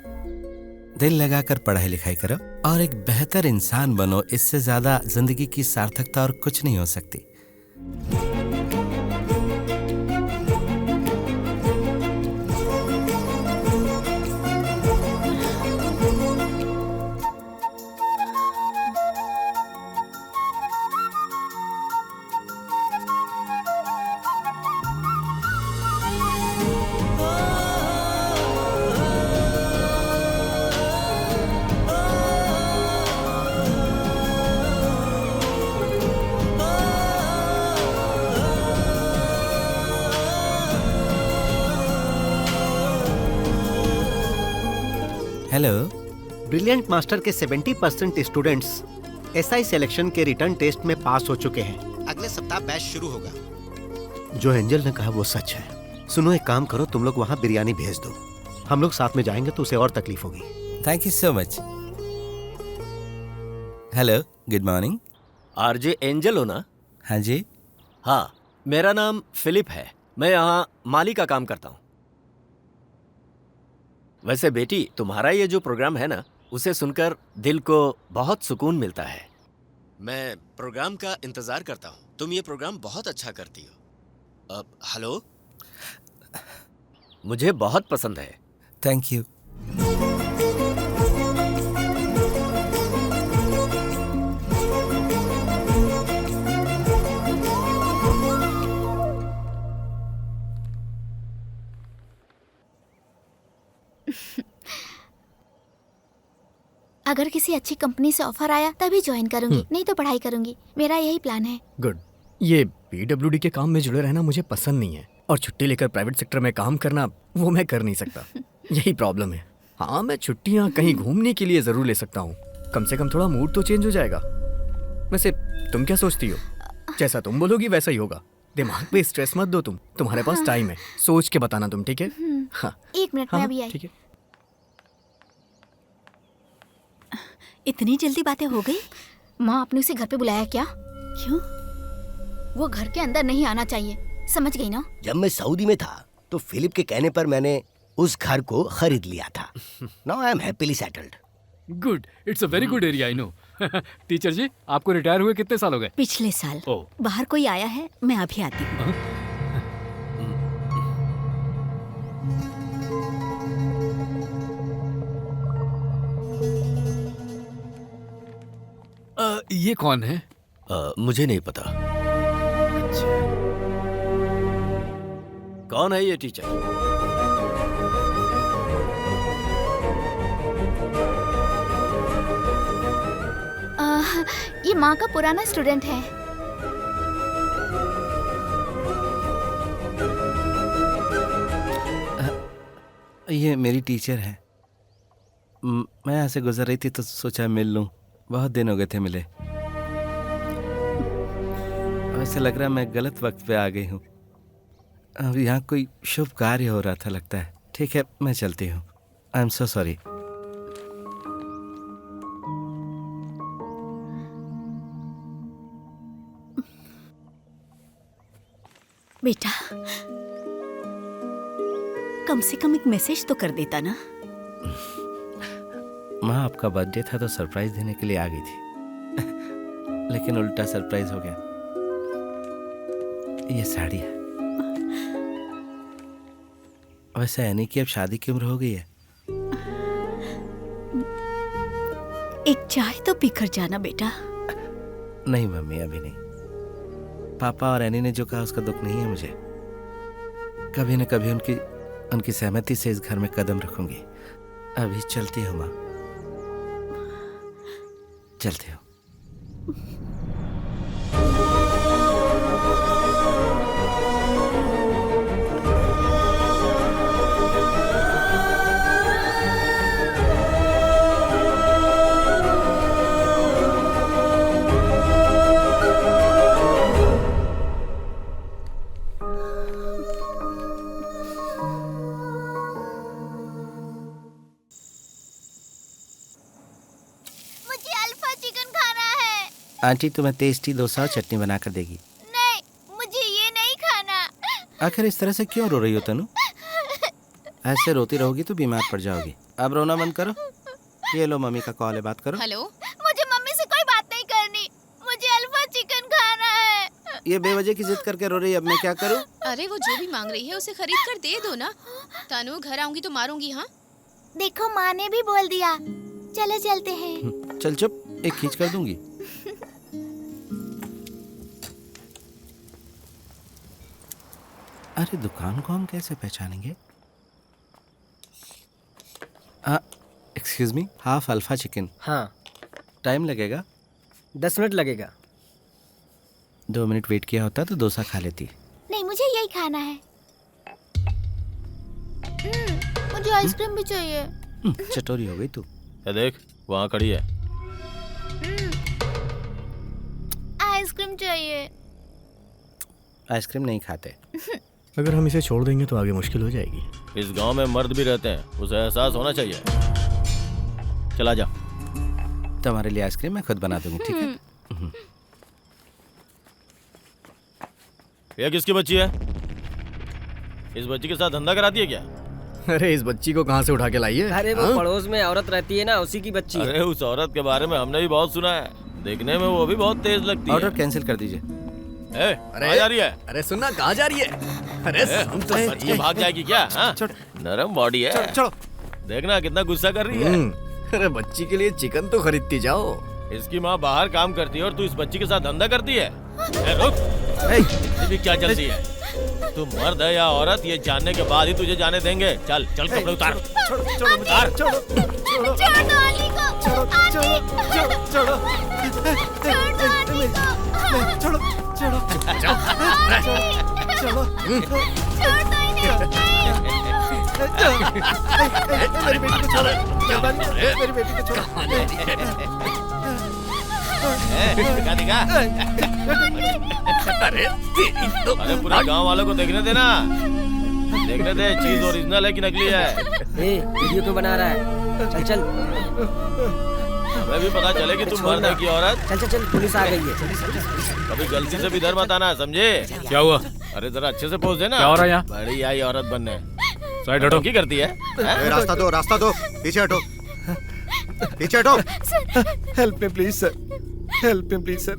[SPEAKER 8] दिल लगाकर पढ़ाई लिखाई करो और एक बेहतर इंसान बनो। इससे ज्यादा जिंदगी की सार्थकता और कुछ नहीं हो सकती। हेलो।
[SPEAKER 7] ब्रिलियंट मास्टर के 70% स्टूडेंट्स एसआई सिलेक्शन के रिटर्न टेस्ट में पास हो चुके हैं। अगले सप्ताह बैच शुरू होगा। जो एंजल ने कहा वो सच है। सुनो, एक काम करो, तुम लोग वहाँ बिरयानी भेज दो। हम लोग साथ में जाएंगे तो उसे और तकलीफ होगी।
[SPEAKER 8] Thank you so much. Hello, good morning.
[SPEAKER 3] RJ angel हो ना?
[SPEAKER 8] हाँ जी।
[SPEAKER 3] हाँ, मेरा नाम फिलिप है। मैं यहाँ माली का काम करता हूँ। वैसे बेटी, तुम्हारा ये जो प्रोग्राम है ना, उसे सुनकर दिल को बहुत सुकून मिलता है।
[SPEAKER 9] मैं प्रोग्राम का इंतजार करता हूँ। तुम ये प्रोग्राम बहुत अच्छा करती हो। अब हेलो,
[SPEAKER 3] मुझे बहुत पसंद है।
[SPEAKER 8] Thank you.
[SPEAKER 10] अगर किसी अच्छी कंपनी से ऑफर आया तभी ज्वाइन करूंगी, नहीं तो पढ़ाई करूंगी। मेरा यही प्लान है।
[SPEAKER 2] गुड। ये पीडब्ल्यूडी के काम में जुड़े रहना मुझे पसंद नहीं है, और छुट्टी लेकर प्राइवेट सेक्टर में काम करना वो मैं कर नहीं सकता। यही प्रॉब्लम है। हाँ, मैं छुट्टियाँ कहीं घूमने के लिए जरूर ले सकता हूँ। कम से कम थोड़ा मूड तो चेंज हो जाएगा। वैसे तुम क्या सोचती हो? जैसा तुम बोलोगी वैसा ही होगा। दिमाग पे स्ट्रेस मत दो तुम। तुम्हारे पास टाइम है, सोच के बताना तुम, ठीक है? हाँ,
[SPEAKER 10] 1 मिनट में अभी आई।
[SPEAKER 2] ठीक है।
[SPEAKER 14] इतनी जल्दी बातें हो गई?
[SPEAKER 10] माँ, आपने उसे घर पे बुलाया क्या?
[SPEAKER 14] क्यों?
[SPEAKER 10] वो घर के अंदर नहीं आना चाहिए, समझ गई ना?
[SPEAKER 13] जब मैं सऊदी में था तो फिलिप के कहने पर मैंने उस घर को खरीद लिया था। Now I am happily settled.
[SPEAKER 5] Good, it's a very good area, I know. Teacher ji, आपको रिटायर हुए कितने साल हो गए?
[SPEAKER 14] पिछले साल।
[SPEAKER 5] ओह।
[SPEAKER 14] बाहर कोई आया है, मैं अभी आती हूँ।
[SPEAKER 5] ये कौन है?
[SPEAKER 3] मुझे नहीं पता।
[SPEAKER 2] अच्छा,
[SPEAKER 3] कौन है ये टीचर?
[SPEAKER 10] ये माँ का पुराना स्टूडेंट है।
[SPEAKER 8] ये मेरी टीचर है। मैं यहाँ से गुजर रही थी तो सोचा मिल लूं। बहुत दिन हो गए थे मिले। ऐसे लग रहा है मैं गलत वक्त पे आ गई हूँ। अब यहाँ कोई शुभ कार्य हो रहा था लगता है। ठीक है, मैं चलती हूँ। I am so sorry.
[SPEAKER 14] बेटा, कम से कम एक मैसेज तो कर देता ना।
[SPEAKER 8] माँ, आपका बर्थडे था तो सरप्राइज देने के लिए आ गई थी। लेकिन उल्टा सरप्राइज हो गया। ये साड़ी है। वैसे एनी की अब शादी की उम्र हो गई है।
[SPEAKER 14] एक चाय तो पीकर जाना बेटा।
[SPEAKER 8] नहीं मम्मी, अभी नहीं। पापा और एनी ने जो कहा उसका दुख नहीं है मुझे। कभी न कभी उनकी सहमति से इस घर में कदम रखूंगी। अभी चलती हूँ माँ, चलती हूँ। आंटी तुम्हें टेस्टी डोसा और चटनी बनाकर देगी।
[SPEAKER 10] नहीं, मुझे ये नहीं खाना।
[SPEAKER 8] आखिर इस तरह से क्यों रो रही हो तनु? ऐसे रोती रहोगी तो बीमार पड़ जाओगी। अब रोना बंद करो। ये लो मम्मी का कॉल है, बात करो।
[SPEAKER 10] हेलो, मुझे मम्मी से कोई बात नहीं करनी। मुझे अल्फा चिकन खाना है।
[SPEAKER 8] ये बेवजह की जिद करके रो रही है, अब मैं क्या करूं?
[SPEAKER 6] अरे वो जो भी मांग रही है उसे खरीद कर दे दो ना। तनु, घर आऊंगी तो मारूंगी। हाँ,
[SPEAKER 10] देखो माँ ने भी बोल दिया। चलो चलते हैं।
[SPEAKER 8] चल चुप, एक खींच कर दूंगी। अरे दुकान को हम कैसे पहचानेंगे? Excuse me, half alpha chicken.
[SPEAKER 3] हाँ।
[SPEAKER 8] टाइम लगेगा?
[SPEAKER 3] 10 मिनट लगेगा।
[SPEAKER 8] 2 मिनट वेट किया होता तो डोसा खा लेती।
[SPEAKER 10] नहीं, मुझे यही खाना है। मुझे आइसक्रीम भी चाहिए।
[SPEAKER 8] चटोरी हो गई तू।
[SPEAKER 1] ये देख वहाँ खड़ी है।
[SPEAKER 10] आइसक्रीम चाहिए।
[SPEAKER 8] आइसक्रीम नहीं खाते।
[SPEAKER 2] अगर हम इसे छोड़ देंगे तो आगे मुश्किल हो जाएगी।
[SPEAKER 1] इस गांव में मर्द भी रहते हैं, उसे एहसास होना चाहिए। चला जा।
[SPEAKER 8] तुम्हारे लिए आइसक्रीम मैं खुद बना दूंगी, ठीक है?
[SPEAKER 1] ये किसकी बच्ची है? इस बच्ची के साथ धंधा कराती है क्या?
[SPEAKER 2] अरे इस बच्ची को कहाँ से उठा के लाई है?
[SPEAKER 12] अरे वो पड़ोस में औरत रहती है ना, उसी की बच्ची है।
[SPEAKER 1] अरे उस औरत के बारे में हमने भी बहुत सुना है, देखने में वो भी बहुत तेज लगती है।
[SPEAKER 8] ऑर्डर कैंसिल कर दीजिए।
[SPEAKER 1] कहाँ जा रही है?
[SPEAKER 2] अरे सुनना, कहाँ जा रही है? अरे सुन तो
[SPEAKER 1] बच्ची
[SPEAKER 2] सही।
[SPEAKER 1] भाग जाएगी क्या? हाँ? नरम बॉडी है।
[SPEAKER 2] चलो।
[SPEAKER 1] देखना कितना गुस्सा कर रही है।
[SPEAKER 2] अरे बच्ची के लिए चिकन तो खरीदती जाओ।
[SPEAKER 1] इसकी माँ बाहर काम करती है और तू इस बच्ची के साथ धंधा करती है। रुक, ये क्या चलती है? तू मर्द है या औरत, ये जानने के बाद ही तुझे जाने देंगे। चल चल कपड़े उतार। उतार।
[SPEAKER 7] मेरी बेटी को छोड़ो, मेरी बेटी को छोड़ो।
[SPEAKER 1] दिखा दिखा। अरे पूरे गांव वालों को देखने देना, देखने दे चीज ओरिजिनल है कि नकली है।
[SPEAKER 12] वीडियो क्यों बना रहा है? चल चल।
[SPEAKER 1] हमें भी पता चले कि तुम मर्द है कि औरत।
[SPEAKER 12] चल चल चल, पुलिस आ गई है।
[SPEAKER 1] कभी गलती से भी इधर मत आना, समझे?
[SPEAKER 5] क्या हुआ?
[SPEAKER 1] अरे जरा अच्छे से पोज देना।
[SPEAKER 5] क्या हो रहा है यहाँ?
[SPEAKER 1] बड़ी आई औरत बनने।
[SPEAKER 5] साइड हटो।
[SPEAKER 1] की करती है?
[SPEAKER 7] रास्ता दो, रास्ता दो, पीछे हटो, पीछे हटो।
[SPEAKER 8] Help me please sir, help me please sir.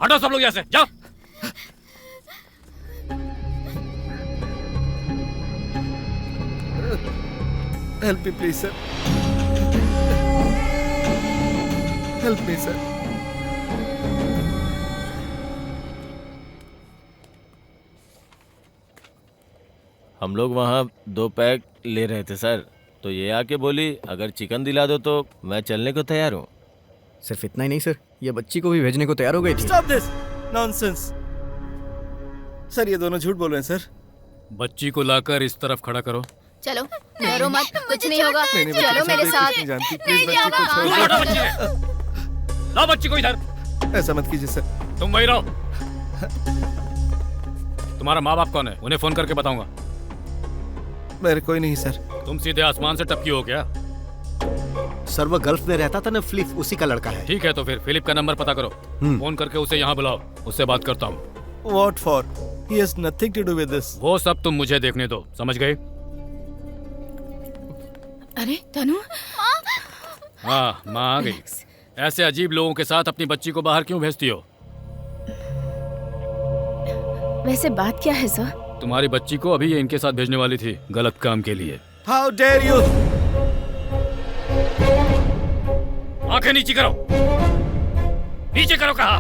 [SPEAKER 5] हटो सब लोग यहाँ से, जाओ।
[SPEAKER 8] Help me please sir, help me sir.
[SPEAKER 1] हम लोग वहाँ 2 पैक ले रहे थे सर, तो ये आके बोली अगर चिकन दिला दो तो मैं चलने को तैयार हूँ।
[SPEAKER 2] सिर्फ इतना ही नहीं सर, ये बच्ची को भी भेजने को तैयार हो गई थी।
[SPEAKER 8] Stop this nonsense. सर ये दोनों झूठ बोल रहे हैं सर।
[SPEAKER 5] बच्ची को लाकर इस तरफ खड़ा करो।
[SPEAKER 10] चलो डरो मत, कुछ नहीं होगा। चलो मेरे साथ।
[SPEAKER 8] नहीं जाना।
[SPEAKER 5] लाओ बच्ची को इधर।
[SPEAKER 8] ऐसा मत कीजिए सर।
[SPEAKER 5] तुम वही रहो। तुम्हारा माँ बाप कौन है? उन्हें फोन करके बताऊंगा।
[SPEAKER 8] मेरे कोई नहीं सर।
[SPEAKER 5] तुम सीधे आसमान से टपकी हो क्या?
[SPEAKER 7] सर वो गल्फ में रहता था ना, फिलिप, उसी का लड़का है।
[SPEAKER 5] ठीक है तो फिर फिलिप का नंबर पता करो, फोन करके उसे यहाँ बुलाओ, उससे बात करता हूँ।
[SPEAKER 8] What for? He has nothing to do with this.
[SPEAKER 5] वो सब तुम मुझे देखने दो, समझ गए?
[SPEAKER 6] अरे तनु।
[SPEAKER 5] हाँ माँ आ गई। ऐसे अजीब लोगों के साथ अपनी बच्ची को बाहर क्यों भेजती हो?
[SPEAKER 6] वैसे बात क्या है सर?
[SPEAKER 5] तुम्हारी बच्ची को अभी ये इनके साथ भेजने वाली थी, गलत काम के लिए।
[SPEAKER 8] How dare you?
[SPEAKER 5] आंखें नीचे करो, नीचे करो कहा।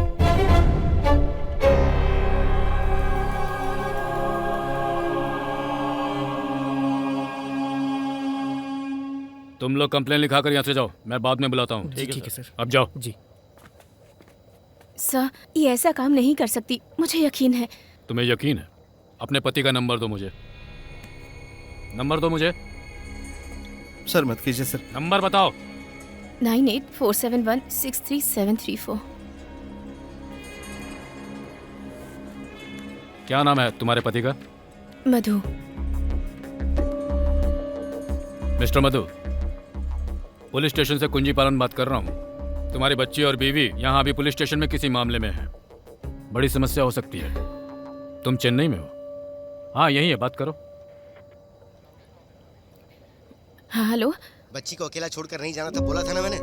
[SPEAKER 5] तुम लोग कंप्लेन लिखाकर यहाँ से जाओ, मैं बाद में बुलाता हूँ।
[SPEAKER 2] ठीक है सर।
[SPEAKER 5] अब जाओ।
[SPEAKER 2] जी
[SPEAKER 6] सर, ये ऐसा काम नहीं कर सकती, मुझे यकीन है।
[SPEAKER 5] तुम्हें यकीन है? अपने पति का नंबर दो मुझे, नंबर दो मुझे।
[SPEAKER 8] सर मत कीजिए सर।
[SPEAKER 5] नंबर बताओ।
[SPEAKER 6] 9847163734।
[SPEAKER 5] क्या नाम है तुम्हारे पति का?
[SPEAKER 6] मधु।
[SPEAKER 5] मिस्टर मधु, पुलिस स्टेशन से कुंजी पालन बात कर रहा हूँ। तुम्हारी बच्ची और बीवी यहाँ अभी पुलिस स्टेशन में किसी मामले में है। बड़ी समस्या हो सकती है। तुम चेन्नई में हो? हाँ यही है, बात करो।
[SPEAKER 6] हाँ हेलो।
[SPEAKER 13] बच्ची को अकेला छोड़कर नहीं जाना था, बोला था ना मैंने।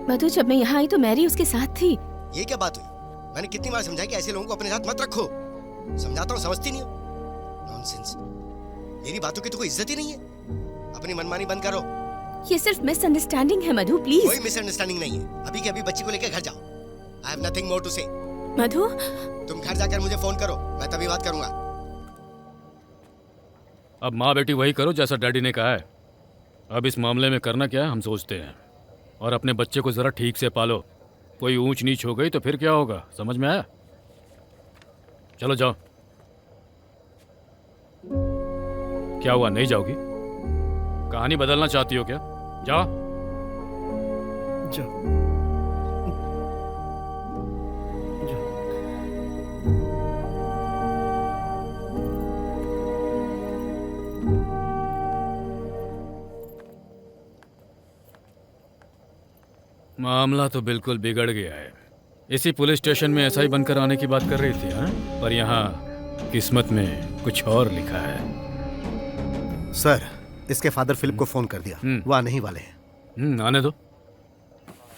[SPEAKER 6] मधु, जब मैं यहाँ आई तो मैरी उसके साथ थी।
[SPEAKER 13] ये क्या बात हुई? मैंने कितनी बार समझाया कि ऐसे लोगों को अपने साथ मत रखो। समझाता हूँ, समझती नहीं हो। नॉनसेंस। मेरी बातों की तो कोई इज्जत ही नहीं है। अपनी मनमानी बंद करो।
[SPEAKER 6] ये सिर्फ मिसअंडरस्टैंडिंग है मधु, प्लीज।
[SPEAKER 13] कोई मिसअंडरस्टैंडिंग नहीं है। अभी के अभी बच्ची को लेकर घर जाओ। I have nothing more to say.
[SPEAKER 6] मधु,
[SPEAKER 13] तुम घर जाकर मुझे फोन करो, मैं तभी बात करूंगा।
[SPEAKER 5] अब माँ बेटी वही करो जैसा डैडी ने कहा है। अब इस मामले में करना क्या है हम सोचते हैं, और अपने बच्चे को जरा ठीक से पालो। कोई ऊंच नीच हो गई तो फिर क्या होगा, समझ में आया? चलो जाओ। क्या हुआ, नहीं जाओगी? कहानी बदलना चाहती हो क्या? जाओ। मामला तो बिल्कुल बिगड़ गया है। इसी पुलिस स्टेशन में एसआई बनकर आने की बात कर रही थी, हाँ? पर यहाँ किस्मत में कुछ और लिखा है।
[SPEAKER 7] सर, इसके फादर फिलिप को फोन कर दिया, वो आने ही वाले हैं।
[SPEAKER 5] आने दो।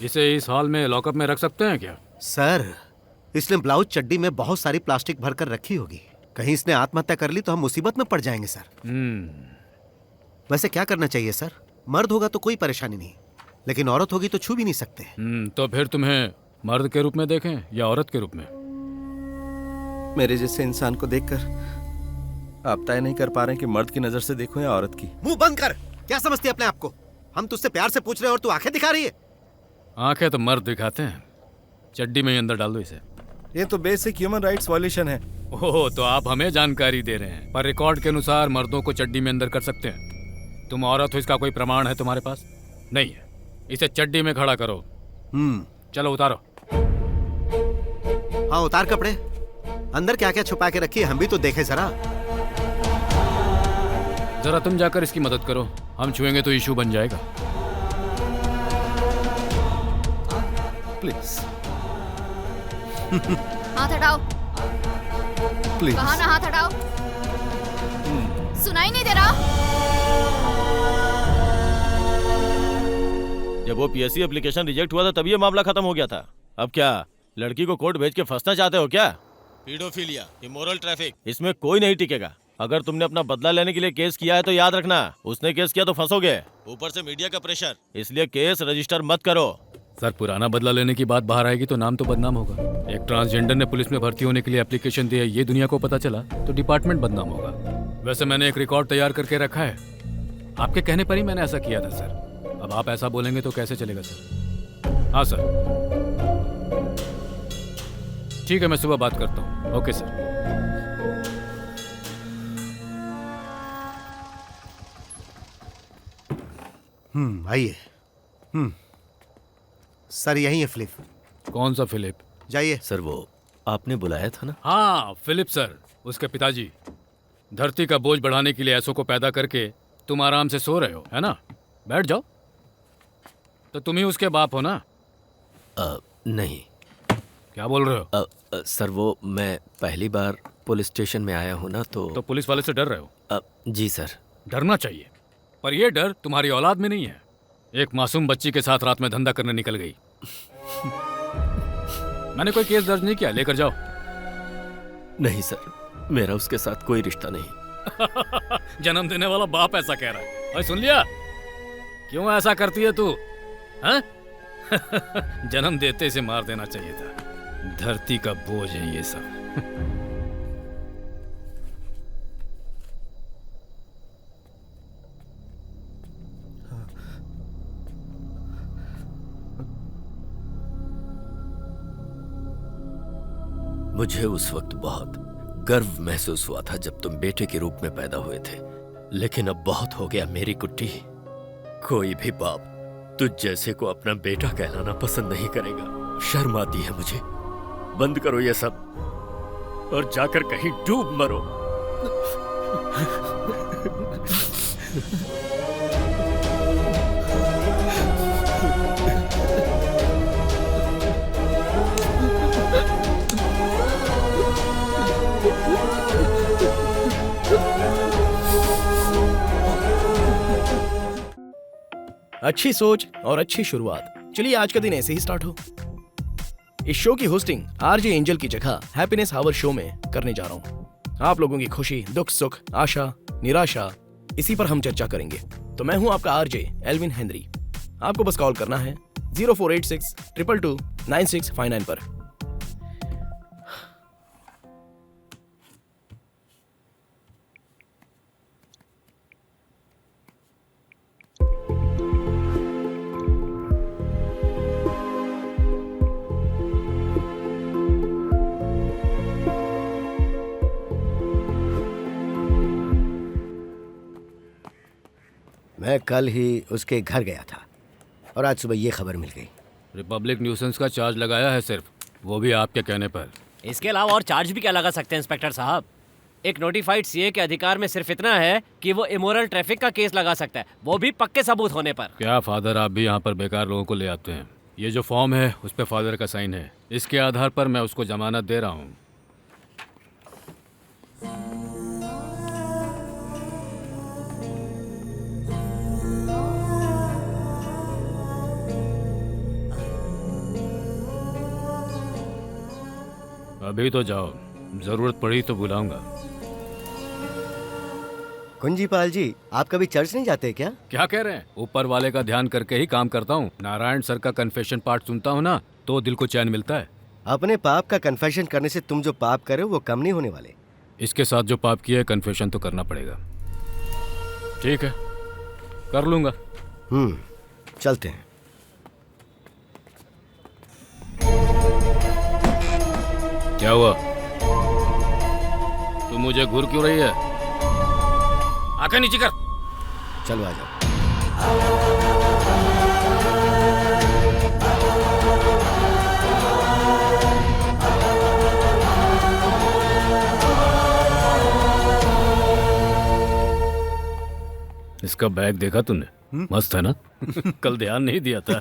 [SPEAKER 5] इसे इस हॉल में लॉकअप में रख सकते हैं क्या?
[SPEAKER 7] सर, इसने ब्लाउज चड्डी में बहुत सारी प्लास्टिक भरकर रखी होगी। कहीं इसने आत्महत्या कर ली तो हम मुसीबत में पड़ जाएंगे सर। वैसे क्या करना चाहिए सर? मर्द होगा तो कोई परेशानी नहीं, लेकिन औरत होगी तो छू भी नहीं सकते।
[SPEAKER 5] तो फिर तुम्हें मर्द के रूप में देखें या औरत के रूप में?
[SPEAKER 8] मेरे जैसे इंसान को देखकर आप तय नहीं कर पा रहे हैं कि मर्द की नजर से देखूं या औरत की।
[SPEAKER 7] मुंह बंद कर। क्या समझती है अपने आप को? हम तुझसे प्यार से पूछ रहे हैं और तू आंखें दिखा रही है।
[SPEAKER 5] आंखें तो मर्द दिखाते हैं। चड्डी में ही अंदर डाल दो इसे।
[SPEAKER 8] ये तो बेसिक ह्यूमन राइट्स वायलेशन है।
[SPEAKER 5] ओह, तो आप हमें जानकारी दे रहे हैं, पर रिकॉर्ड के अनुसार मर्दों को चड्डी में अंदर कर सकते हैं। तुम औरत हो, इसका कोई प्रमाण है तुम्हारे पास? नहीं है। इसे चड्डी में खड़ा करो। चलो उतारो।
[SPEAKER 7] हाँ, उतार कपड़े। अंदर क्या क्या छुपा के रखी है, हम भी तो देखें जरा।
[SPEAKER 5] जरा तुम जाकर इसकी मदद करो। हम छुएंगे तो इशू बन जाएगा।
[SPEAKER 8] प्लीज।
[SPEAKER 10] हाथ हटाओ।
[SPEAKER 8] प्लीज।
[SPEAKER 10] कहा ना हाथ हटाओ। सुनाई नहीं दे रहा?
[SPEAKER 1] जब वो पीएससी एप्लीकेशन रिजेक्ट हुआ था तभी ये मामला खत्म हो गया था। अब क्या लड़की को कोर्ट भेज के फंसना चाहते हो क्या? पीडोफिलिया, इमोरल ट्रैफिक, इसमें कोई नहीं टिकेगा। अगर तुमने अपना बदला लेने के लिए केस किया है तो याद रखना, उसने केस किया तो फंसोगे। ऊपर से मीडिया का प्रेशर, इसलिए केस रजिस्टर मत करो।
[SPEAKER 5] सर, पुराना बदला लेने की बात बाहर आएगी तो नाम तो बदनाम होगा। एक ट्रांसजेंडर ने पुलिस में भर्ती होने के लिए एप्लीकेशन दी है, ये दुनिया को पता चला तो डिपार्टमेंट बदनाम होगा। वैसे मैंने एक रिकॉर्ड तैयार करके रखा है। आपके कहने पर ही मैंने ऐसा किया था सर। अब आप ऐसा बोलेंगे तो कैसे चलेगा सर? हाँ सर, ठीक है, मैं सुबह बात करता हूँ। Okay sir.
[SPEAKER 7] आइए। सर, यही है फिलिप।
[SPEAKER 5] कौन सा फिलिप?
[SPEAKER 7] जाइए।
[SPEAKER 9] सर, वो आपने बुलाया था ना?
[SPEAKER 5] हाँ, फिलिप सर, उसके पिताजी। धरती का बोझ बढ़ाने के लिए ऐसों को पैदा करके तुम आराम से सो रहे हो, है ना? बैठ जाओ। तो तुम ही उसके बाप हो ना?
[SPEAKER 9] नहीं।
[SPEAKER 5] क्या बोल रहे हो?
[SPEAKER 9] सर, वो मैं पहली बार पुलिस स्टेशन में आया हूँ ना, तो
[SPEAKER 5] पुलिस वाले से डर रहे हो?
[SPEAKER 9] जी सर।
[SPEAKER 5] डरना चाहिए, पर यह डर तुम्हारी औलाद में नहीं है। एक मासूम बच्ची के साथ रात में धंधा करने निकल गई। मैंने कोई केस दर्ज नहीं किया, लेकर जाओ।
[SPEAKER 9] नहीं सर, मेरा उसके साथ कोई रिश्ता नहीं।
[SPEAKER 5] जन्म देने वाला बाप ऐसा कह रहा है। और सुन लिया, क्यों ऐसा करती है तू? हाँ? जन्म देते से मार देना चाहिए था। धरती का बोझ है ये सब।
[SPEAKER 9] मुझे उस वक्त बहुत गर्व महसूस हुआ था जब तुम बेटे के रूप में पैदा हुए थे, लेकिन अब बहुत हो गया मेरी कुट्टी। कोई भी बाप तुझ जैसे को अपना बेटा कहलाना पसंद नहीं करेगा। शर्म आती है मुझे। बंद करो ये सब और जाकर कहीं डूब मरो।
[SPEAKER 11] अच्छी सोच और अच्छी शुरुआत। चलिए आज का दिन ऐसे ही स्टार्ट हो। इस शो की होस्टिंग आरजे एंजल की जगह हैप्पीनेस हावर शो में करने जा रहा हूँ। आप लोगों की खुशी, दुख, सुख, आशा, निराशा, इसी पर हम चर्चा करेंगे। तो मैं हूँ आपका आरजे एल्विन हेनरी। आपको बस कॉल करना है 0486 222 9659 पर।
[SPEAKER 13] मैं कल ही उसके घर गया था और आज सुबह ये खबर मिल गई।
[SPEAKER 5] रिपब्लिक न्यूसेंस का चार्ज लगाया है सिर्फ, वो भी आपके कहने पर।
[SPEAKER 12] इसके अलावा और चार्ज भी क्या लगा सकते हैं इंस्पेक्टर साहब? एक नोटिफाइड सीए के अधिकार में सिर्फ इतना है कि वो इमोरल ट्रैफिक का केस लगा सकता है, वो भी पक्के सबूत होने पर।
[SPEAKER 5] क्या फादर, आप भी यहाँ पर बेकार लोगों को ले आते हैं? ये जो फॉर्म है उस पर फादर का साइन है, इसके आधार पर मैं उसको जमानत दे रहा हूँ। अभी तो जाओ, जरूरत पड़ी तो बुलाऊंगा।
[SPEAKER 13] कुंजीपाल जी, आप कभी चर्च नहीं जाते क्या?
[SPEAKER 5] क्या कह रहे हैं? ऊपर वाले का ध्यान करके ही काम करता हूँ। नारायण सर का कन्फेशन पार्ट सुनता हूँ ना, तो दिल को चैन मिलता है।
[SPEAKER 13] अपने पाप का कन्फेशन करने से तुम जो पाप करे वो कम नहीं होने वाले।
[SPEAKER 5] इसके साथ जो पाप किया है कन्फेशन तो करना पड़ेगा। ठीक है, कर लूंगा।
[SPEAKER 13] चलते हैं।
[SPEAKER 5] क्या हुआ? तू मुझे घूर क्यों रही है? आंखें नीचे कर।
[SPEAKER 13] चलो आ जाओ।
[SPEAKER 5] इसका बैग देखा तूने? मस्त है ना? कल ध्यान नहीं दिया था।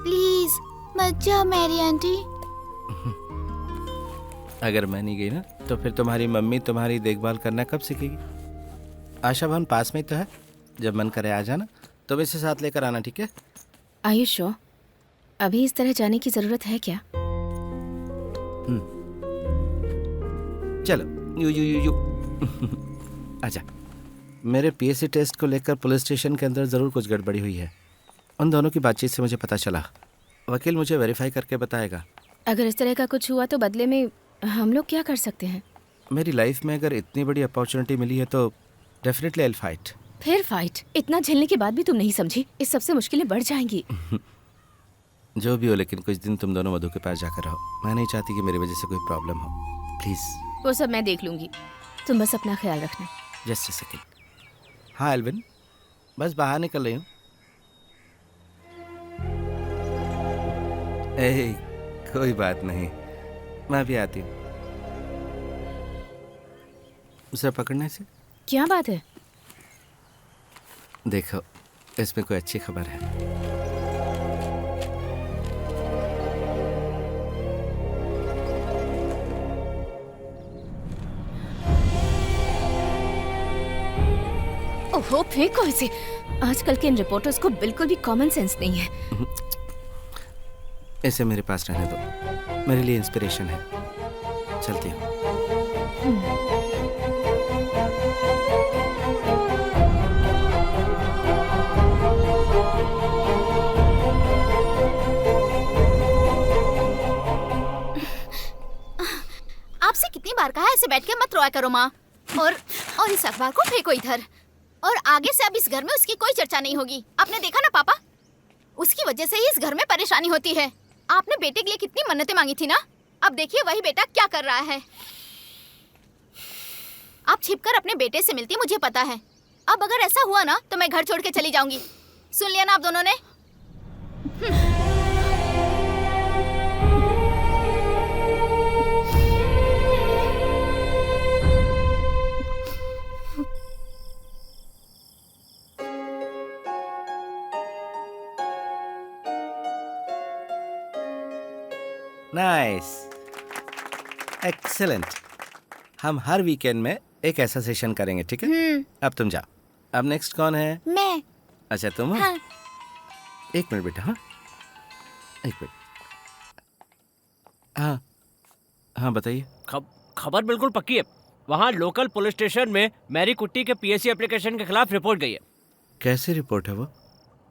[SPEAKER 10] प्लीज मत जाओ मैरी आंटी।
[SPEAKER 8] अगर मैं नहीं गई ना तो फिर तुम्हारी मम्मी तुम्हारी देखभाल करना कब सीखेगी? आशा भवन पास में ही तो है, जब मन करे आ जाना। तुम इसे साथ लेकर आना, ठीक है?
[SPEAKER 6] आयुष, अभी इस तरह जाने की जरूरत है क्या?
[SPEAKER 8] चलो यू आजा। मेरे पीएससी टेस्ट को लेकर पुलिस स्टेशन के अंदर ज़रूर कुछ गड़बड़ी हुई है। उन दोनों की बातचीत से मुझे पता चला। वकील मुझे वेरीफाई करके बताएगा।
[SPEAKER 6] अगर इस तरह का कुछ हुआ तो बदले में हम लोग क्या कर सकते हैं?
[SPEAKER 8] मेरी लाइफ में अगर इतनी बड़ी अपॉर्चुनिटी मिली है तो डेफिनेटली आई विल फाइट।
[SPEAKER 6] फिर फाइट? इतना झेलने के बाद भी तुम नहीं समझी? इस सबसे मुश्किलें बढ़ जाएंगी।
[SPEAKER 8] जो भी हो, लेकिन कुछ दिन तुम दोनों मधु के पास जाकर रहो। मैं नहीं चाहती कि मेरी वजह से कोई प्रॉब्लम हो। प्लीज।
[SPEAKER 6] वो सब मैं देख लूंगी, तुम बस अपना ख्याल रखना।
[SPEAKER 8] Just a second. हाँ एल्विन, बस बाहर निकल रही हूँ। कोई बात नहीं, मैं भी आती हूँ। उसे पकड़ने से
[SPEAKER 6] क्या बात है?
[SPEAKER 8] देखो, इसमें कोई अच्छी खबर है।
[SPEAKER 6] ओहो, फेंको इसे। आजकल के इन रिपोर्टर्स को बिल्कुल भी कॉमन सेंस नहीं है।
[SPEAKER 8] इसे मेरे पास रहने दो, मेरे लिए इंस्पिरेशन है। चलती हूँ।
[SPEAKER 10] आपसे कितनी बार कहा है ऐसे बैठ के मत रोया करो माँ। और इस अखबार को फेंको इधर। और आगे से अब इस घर में उसकी कोई चर्चा नहीं होगी। आपने देखा ना पापा, उसकी वजह से ही इस घर में परेशानी होती है। आपने बेटे के लिए कितनी मन्नतें मांगी थी ना, अब देखिए वही बेटा क्या कर रहा है। आप छिपकर अपने बेटे से मिलती, मुझे पता है। अब अगर ऐसा हुआ ना तो मैं घर छोड़ के चली जाऊंगी। सुन लिया ना आप दोनों ने?
[SPEAKER 8] Nice, excellent. हम हर वीकेंड में एक ऐसा सेशन करेंगे, ठीक है? अब तुम जाओ। अब नेक्स्ट कौन है?
[SPEAKER 10] मैं।
[SPEAKER 8] अच्छा तुम?
[SPEAKER 10] हाँ।
[SPEAKER 8] एक मिनट बेटा। हाँ एक मिनट। हाँ हाँ बताइए।
[SPEAKER 12] खबर बिल्कुल पक्की है। वहाँ लोकल पुलिस स्टेशन में मैरी कुट्टी के पीएससी एप्लीकेशन के खिलाफ रिपोर्ट गई है।
[SPEAKER 8] कैसी रिपोर्ट है वो?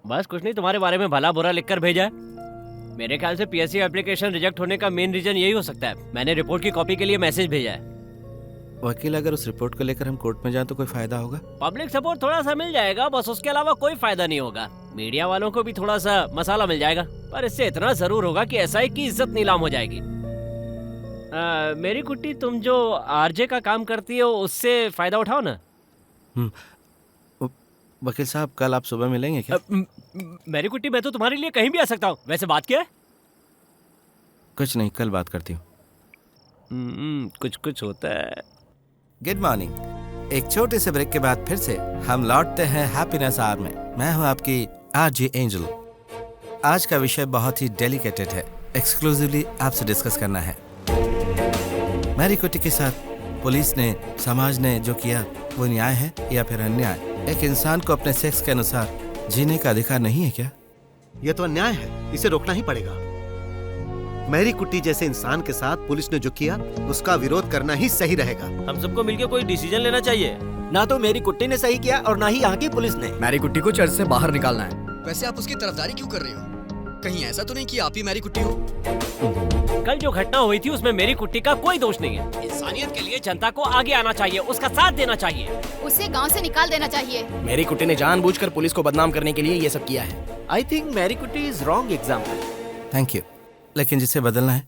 [SPEAKER 12] बस कुछ नहीं, तुम्हारे बारे में भला बुरा लिखकर भेजा है। मेरे ख्याल से पीएससी एप्लीकेशन रिजेक्ट होने का मेन रीजन यही हो सकता है। मैंने रिपोर्ट की कॉपी के लिए मैसेज भेजा है।
[SPEAKER 8] वकील, अगर उस रिपोर्ट को लेकर हम कोर्ट में जाएं तो कोई फायदा होगा?
[SPEAKER 12] पब्लिक सपोर्ट थोड़ा सा मिल जाएगा, बस उसके अलावा कोई फायदा नहीं होगा। मीडिया वालों को भी थोड़ा सा मसाला मिल जाएगा, पर इससे इतना जरूर होगा कि एसआई की इज्जत नीलाम हो जाएगी। मेरी कुट्टी, तुम जो आरजे का काम करती हो उससे फायदा उठाओ ना।
[SPEAKER 8] वकील साहब, कल आप सुबह मिलेंगे क्या?
[SPEAKER 12] मेरी कुट्टी, मैं तो तुम्हारे लिए कहीं भी आ सकता हूँ। वैसे बात क्या है?
[SPEAKER 8] कुछ नहीं, कल बात करती हूँ।
[SPEAKER 12] कुछ कुछ होता है।
[SPEAKER 8] Good morning. एक छोटे से ब्रेक के बाद फिर से हम लौटते हैं हैप्पीनेस आवर में। मैं हूं आपकी आरजे एंजल। आज का विषय बहुत ही डेलिकेटेड है, एक्सक्लूसिवली आपसे डिस्कस करना है। मैरी कुट्टी के साथ पुलिस ने, समाज ने जो किया वो न्याय है या फिर अन्याय? एक इंसान को अपने सेक्स के अनुसार जीने का अधिकार नहीं है क्या?
[SPEAKER 4] यह तो अन्याय है, इसे रोकना ही पड़ेगा। मैरी कुट्टी जैसे इंसान के साथ पुलिस ने जो किया उसका विरोध करना ही सही रहेगा।
[SPEAKER 1] हम सबको मिलकर कोई डिसीजन लेना चाहिए।
[SPEAKER 3] ना तो मेरी कुट्टी ने सही किया और ना ही यहाँ की पुलिस ने।
[SPEAKER 2] मैरी कुट्टी को चर्च से बाहर निकालना है।
[SPEAKER 16] वैसे आप उसकी तरफदारी क्यों कर रहे हो? कहीं ऐसा तो नहीं कि आप ही मैरी कुट्टी हो?
[SPEAKER 12] कल जो घटना हुई थी उसमें मेरी कुट्टी का कोई दोष नहीं है। इंसानियत के लिए जनता को आगे आना चाहिए, उसका साथ देना चाहिए,
[SPEAKER 10] उसे गांव से निकाल देना चाहिए।
[SPEAKER 11] मेरी कुट्टी ने जानबूझकर पुलिस को बदनाम करने के लिए ये सब किया है।
[SPEAKER 3] आई थिंक मैरी कुट्टी is wrong example.
[SPEAKER 8] Thank you, लेकिन जिसे बदलना है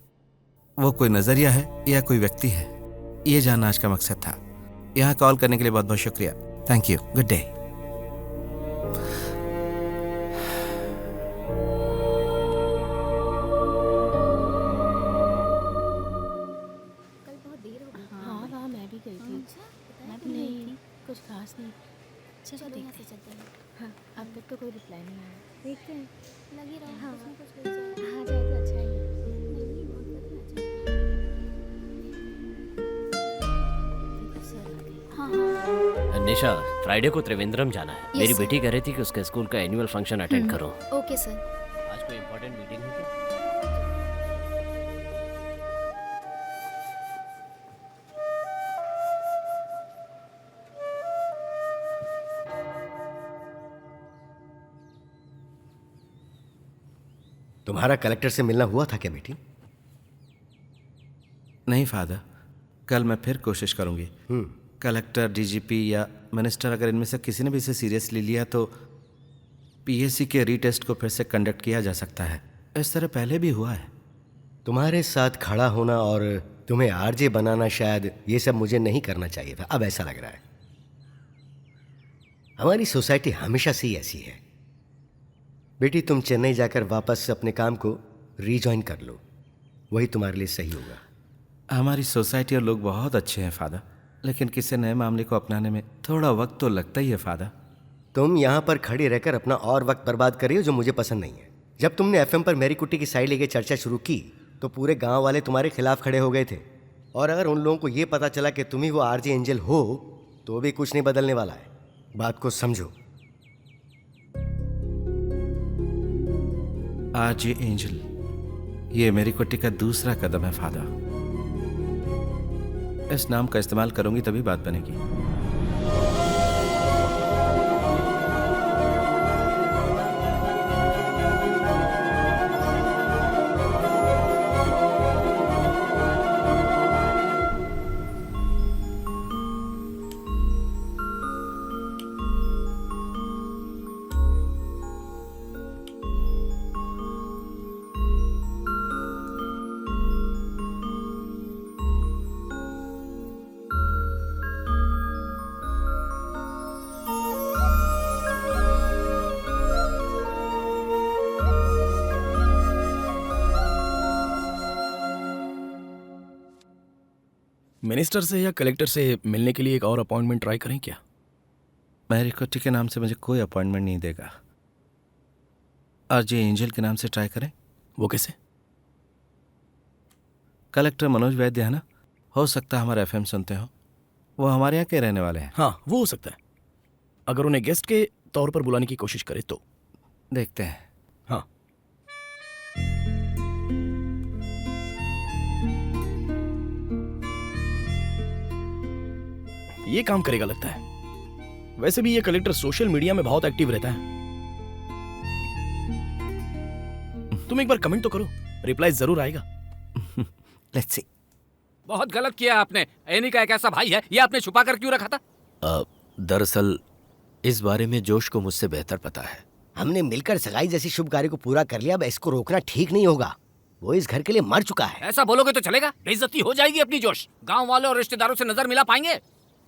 [SPEAKER 8] वो कोई नजरिया है या कोई व्यक्ति है, ये जानना आज का मकसद था। यहाँ कॉल करने के लिए बहुत बहुत शुक्रिया। Thank you, good day.
[SPEAKER 6] हाँ वहाँ मैं भी गई थी। नहीं, कुछ खास नहीं। चलो देखते हैं। हाँ, अब तक तो कोई रिप्लाई नहीं आया। देखते हैं। लगी रहो। हाँ, हाँ जाए तो अच्छा ही है।
[SPEAKER 12] निशा, फ्राइडे को त्रिवेंद्रम जाना है। मेरी बेटी कह रही थी कि उसके स्कूल का एनुअल फंक्शन अटेंड करो।
[SPEAKER 10] Okay sir.
[SPEAKER 12] आज कोई इम्पोर्टेंट मीटिंग है क्या?
[SPEAKER 13] तुम्हारा कलेक्टर से मिलना हुआ था क्या बेटी?
[SPEAKER 8] नहीं फादर, कल मैं फिर कोशिश करूंगी। कलेक्टर, डीजीपी या मिनिस्टर, अगर इनमें से किसी ने भी इसे सीरियसली लिया तो पीएससी के रीटेस्ट को फिर से कंडक्ट किया जा सकता है। इस तरह पहले भी हुआ है।
[SPEAKER 13] तुम्हारे साथ खड़ा होना और तुम्हें आरजे बनाना, शायद ये सब मुझे नहीं करना चाहिए था। अब ऐसा लग रहा है। हमारी सोसाइटी हमेशा से ही ऐसी है। बेटी, तुम चेन्नई जाकर वापस अपने काम को रीजॉइन कर लो, वही तुम्हारे लिए सही होगा।
[SPEAKER 8] हमारी सोसाइटी और लोग बहुत अच्छे हैं फादर, लेकिन किसी नए मामले को अपनाने में थोड़ा वक्त तो लगता ही है फादर।
[SPEAKER 13] तुम यहाँ पर खड़े रहकर अपना और वक्त बर्बाद कर रही हो, जो मुझे पसंद नहीं है। जब तुमने एफएम पर मैरी कुट्टी की साइड लेके चर्चा शुरू की तो पूरे गांव वाले तुम्हारे खिलाफ खड़े हो गए थे, और अगर उन लोगों को ये पता चला कि तुम ही वो आरजे एंजल हो तो भी कुछ नहीं बदलने वाला है। बात को समझो।
[SPEAKER 8] आरजे एंजल, ये मेरी कुट्टी का दूसरा कदम है फादर। इस नाम का इस्तेमाल करूंगी तभी बात बनेगी।
[SPEAKER 11] मिनिस्टर से या कलेक्टर से मिलने के लिए एक और अपॉइंटमेंट ट्राई करें क्या?
[SPEAKER 8] मैरी कुट्टी के नाम से मुझे कोई अपॉइंटमेंट नहीं देगा। आरजे एंजल के नाम से ट्राई करें।
[SPEAKER 11] वो कैसे?
[SPEAKER 8] कलेक्टर मनोज वैद्य है ना, हो सकता है हमारा एफएम सुनते हो। वो हमारे यहाँ के रहने वाले हैं।
[SPEAKER 11] हाँ, वो हो सकता है। अगर उन्हें गेस्ट के तौर पर बुलाने की कोशिश करें तो
[SPEAKER 8] देखते हैं।
[SPEAKER 11] हाँ, ये काम करेगा लगता है। वैसे भी ये कलेक्टर सोशल मीडिया में बहुत एक्टिव रहता है। तुम एक बार कमेंट तो करो, रिप्लाई जरूर आएगा।
[SPEAKER 8] Let's see.
[SPEAKER 5] बहुत गलत किया आपने। एनी का एक ऐसा भाई है, ये आपने छुपा कर क्यों रखा था?
[SPEAKER 9] दरअसल इस बारे में जोश को मुझसे बेहतर पता है।
[SPEAKER 13] हमने मिलकर सगाई जैसी शुभ कार्य को पूरा कर लिया, अब इसको रोकना ठीक नहीं होगा। वो इस घर के लिए मर चुका है।
[SPEAKER 5] ऐसा बोलोगे तो चलेगा? बेइज्जती हो जाएगी अपनी जोश। गांव वालों और रिश्तेदारों से नजर मिला पाएंगे?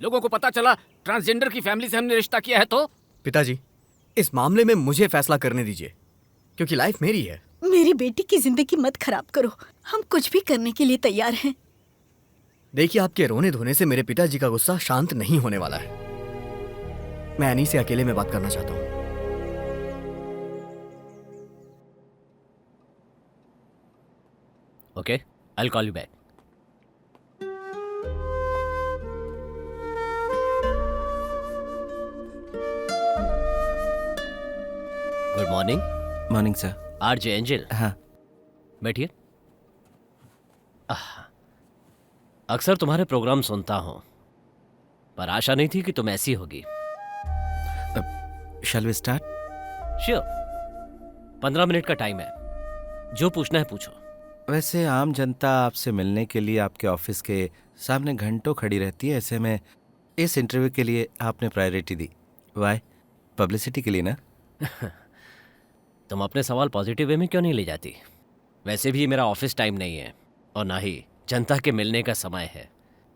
[SPEAKER 5] लोगों को पता चला ट्रांसजेंडर की फैमिली से हमने रिश्ता किया है तो?
[SPEAKER 2] पिताजी, इस मामले में मुझे फैसला करने दीजिए, क्योंकि लाइफ मेरी है।
[SPEAKER 14] मेरी बेटी की जिंदगी मत खराब करो, हम कुछ भी करने के लिए तैयार हैं।
[SPEAKER 2] देखिए, आपके रोने धोने से मेरे पिताजी का गुस्सा शांत नहीं होने वाला है। मैं एनी से अकेले में बात करना चाहता हूँ।
[SPEAKER 12] Okay, I will call you back. Good morning.
[SPEAKER 8] Morning sir.
[SPEAKER 12] RJ angel.
[SPEAKER 8] हाँ।
[SPEAKER 12] बैठिए। अक्सर तुम्हारे प्रोग्राम सुनता हूँ, पर आशा नहीं थी कि तुम ऐसी होगी।
[SPEAKER 8] Shall we start?
[SPEAKER 12] Sure. 15 minute का टाइम है, जो पूछना है पूछो।
[SPEAKER 8] वैसे आम जनता आपसे मिलने के लिए आपके ऑफिस के सामने घंटों खड़ी रहती है, ऐसे में इस इंटरव्यू के लिए आपने प्रायोरिटी दी। वाई? पब्लिसिटी के लिए ना?
[SPEAKER 12] तुम अपने सवाल पॉजिटिव वे में क्यों नहीं ले जाती? वैसे भी मेरा ऑफिस टाइम नहीं है और ना ही जनता के मिलने का समय है,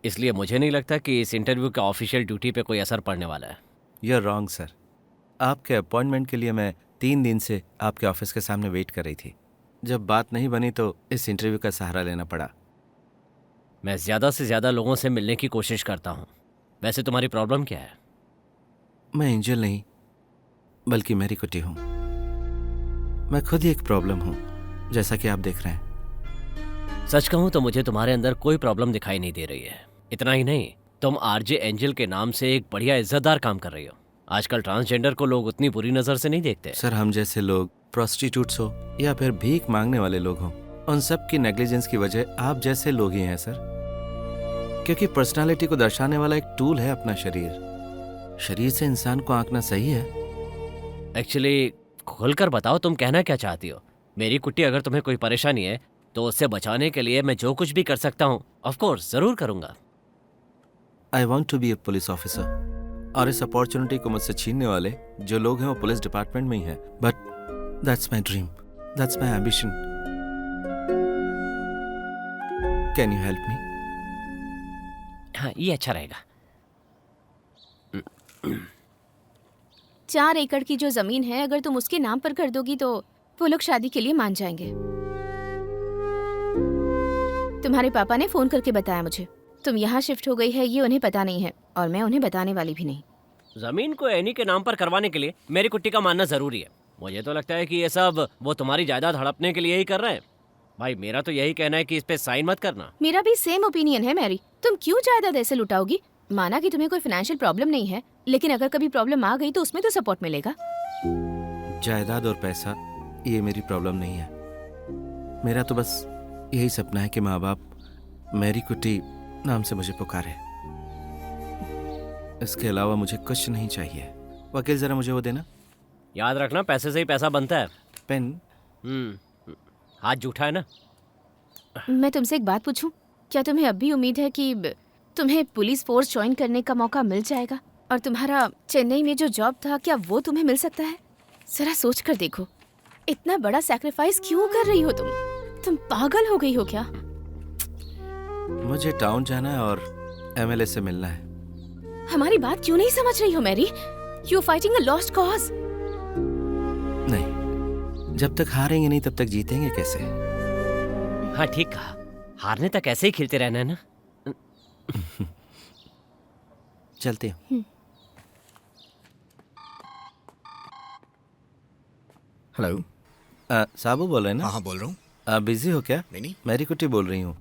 [SPEAKER 12] इसलिए मुझे नहीं लगता कि इस इंटरव्यू का ऑफिशियल ड्यूटी पे कोई असर पड़ने वाला है।
[SPEAKER 8] You are wrong sir. आपके अपॉइंटमेंट के लिए मैं 3 दिन से आपके ऑफिस के सामने वेट कर रही थी। जब बात नहीं बनी तो इस इंटरव्यू का सहारा लेना पड़ा।
[SPEAKER 12] मैं ज़्यादा से ज़्यादा लोगों से मिलने की कोशिश करता हूँ। वैसे तुम्हारी प्रॉब्लम क्या है?
[SPEAKER 8] मैं एंजल नहीं बल्कि मैरी कुटी हूँ। मैं खुद ही एक प्रॉब्लम हूँ, जैसा कि आप देख रहे हैं।
[SPEAKER 12] सच कहूँ तो मुझे तुम्हारे अंदर कोई प्रॉब्लम दिखाई नहीं दे रही है। इतना ही नहीं, तुम आरजे एंजल के नाम से एक बढ़िया इज्जतदार काम कर रही हो। आजकल ट्रांसजेंडर को लोग उतनी बुरी नज़र से नहीं देखते।
[SPEAKER 8] सर, हम जैसे लोग, प्रोस्टिट्यूट्स हो या फिर भीख मांगने वाले लोग हों, उन सब की नेग्लिजेंस की वजह आप जैसे लोग ही हैं सर। क्योंकि पर्सनालिटी को दर्शाने वाला एक टूल है अपना शरीर। शरीर से इंसान को आंकना सही है?
[SPEAKER 12] एक्चुअली खुलकर बताओ, तुम कहना क्या चाहती हो? मेरी कुट्टी, अगर तुम्हें कोई परेशानी है तो उससे बचाने के लिए मैं जो कुछ भी कर सकता हूँ ऑफ कोर्स जरूर करूंगा।
[SPEAKER 8] I want to be a police officer, और इस अपॉर्चुनिटी को मुझसे छीनने वाले जो लोग हैं वो पुलिस डिपार्टमेंट में ही हैं। But that's my dream, that's my ambition. Can you help me?
[SPEAKER 12] हाँ, ये अच्छा रहेगा।
[SPEAKER 6] 4 एकड़ की जो जमीन है, अगर तुम उसके नाम पर कर दोगी तो वो लोग शादी के लिए मान जाएंगे। तुम्हारे पापा ने फोन करके बताया मुझे तुम यहाँ शिफ्ट हो गई है, ये उन्हें पता नहीं है और मैं उन्हें बताने वाली भी नहीं।
[SPEAKER 12] जमीन को एनी के नाम पर करवाने के लिए मेरी कुट्टी का मानना जरूरी है। मुझे तो लगता है कि ये सब वो तुम्हारी जायदाद हड़पने के लिए ही कर रहे हैं। भाई, मेरा तो यही कहना है कि इस पे साइन मत करना।
[SPEAKER 6] मेरा भी सेम ओपिनियन है मैरी। तुम क्यों जायदाद ऐसे लुटाओगी? माना कि तुम्हें कोई फाइनेंशियल प्रॉब्लम नहीं है, लेकिन अगर कभी प्रॉब्लम आ गई तो उसमें तो सपोर्ट मिलेगा।
[SPEAKER 8] जायदाद और पैसा ये मेरी प्रॉब्लम नहीं है। मेरा तो बस यही सपना है कि माँ बाप मैरी कुटी नाम से मुझे पुकारे। इसके अलावा मुझे कुछ नहीं चाहिए। वकील, जरा मुझे वो देना।
[SPEAKER 12] याद रखना, पैसे से ही पैसा बनता है।
[SPEAKER 8] पेन?
[SPEAKER 12] हाथ जूठा है ना।
[SPEAKER 6] मैं तुमसे एक बात पूछूं? क्या तुम्हें अब भी उम्मीद है कि तुम्हें पुलिस फोर्स ज्वाइन करने का मौका मिल जाएगा? और तुम्हारा चेन्नई में जो जॉब था, क्या वो तुम्हें मिल सकता है? जरा सोच कर देखो, इतना बड़ा सैक्रिफाइस क्यों कर रही हो तुम पागल हो गई हो क्या?
[SPEAKER 8] मुझे टाउन जाना है और एमएलए से मिलना है।
[SPEAKER 6] हमारी बात क्यों नहीं समझ रही हो Mary? You fighting a lost cause.
[SPEAKER 8] नहीं, जब तक हारेंगे नहीं तब तक जीतेंगे कैसे?
[SPEAKER 12] हाँ, ठीक कहा। हारने तक ऐसे ही खेलते रहना है ना।
[SPEAKER 8] चलते हैं।
[SPEAKER 2] हेलो,
[SPEAKER 8] साबू बोल रहे हैं ना?
[SPEAKER 16] हाँ, बोल रहा हूँ।
[SPEAKER 8] आप बिजी हो क्या?
[SPEAKER 16] नहीं।
[SPEAKER 8] मैरी कुटी बोल रही हूँ।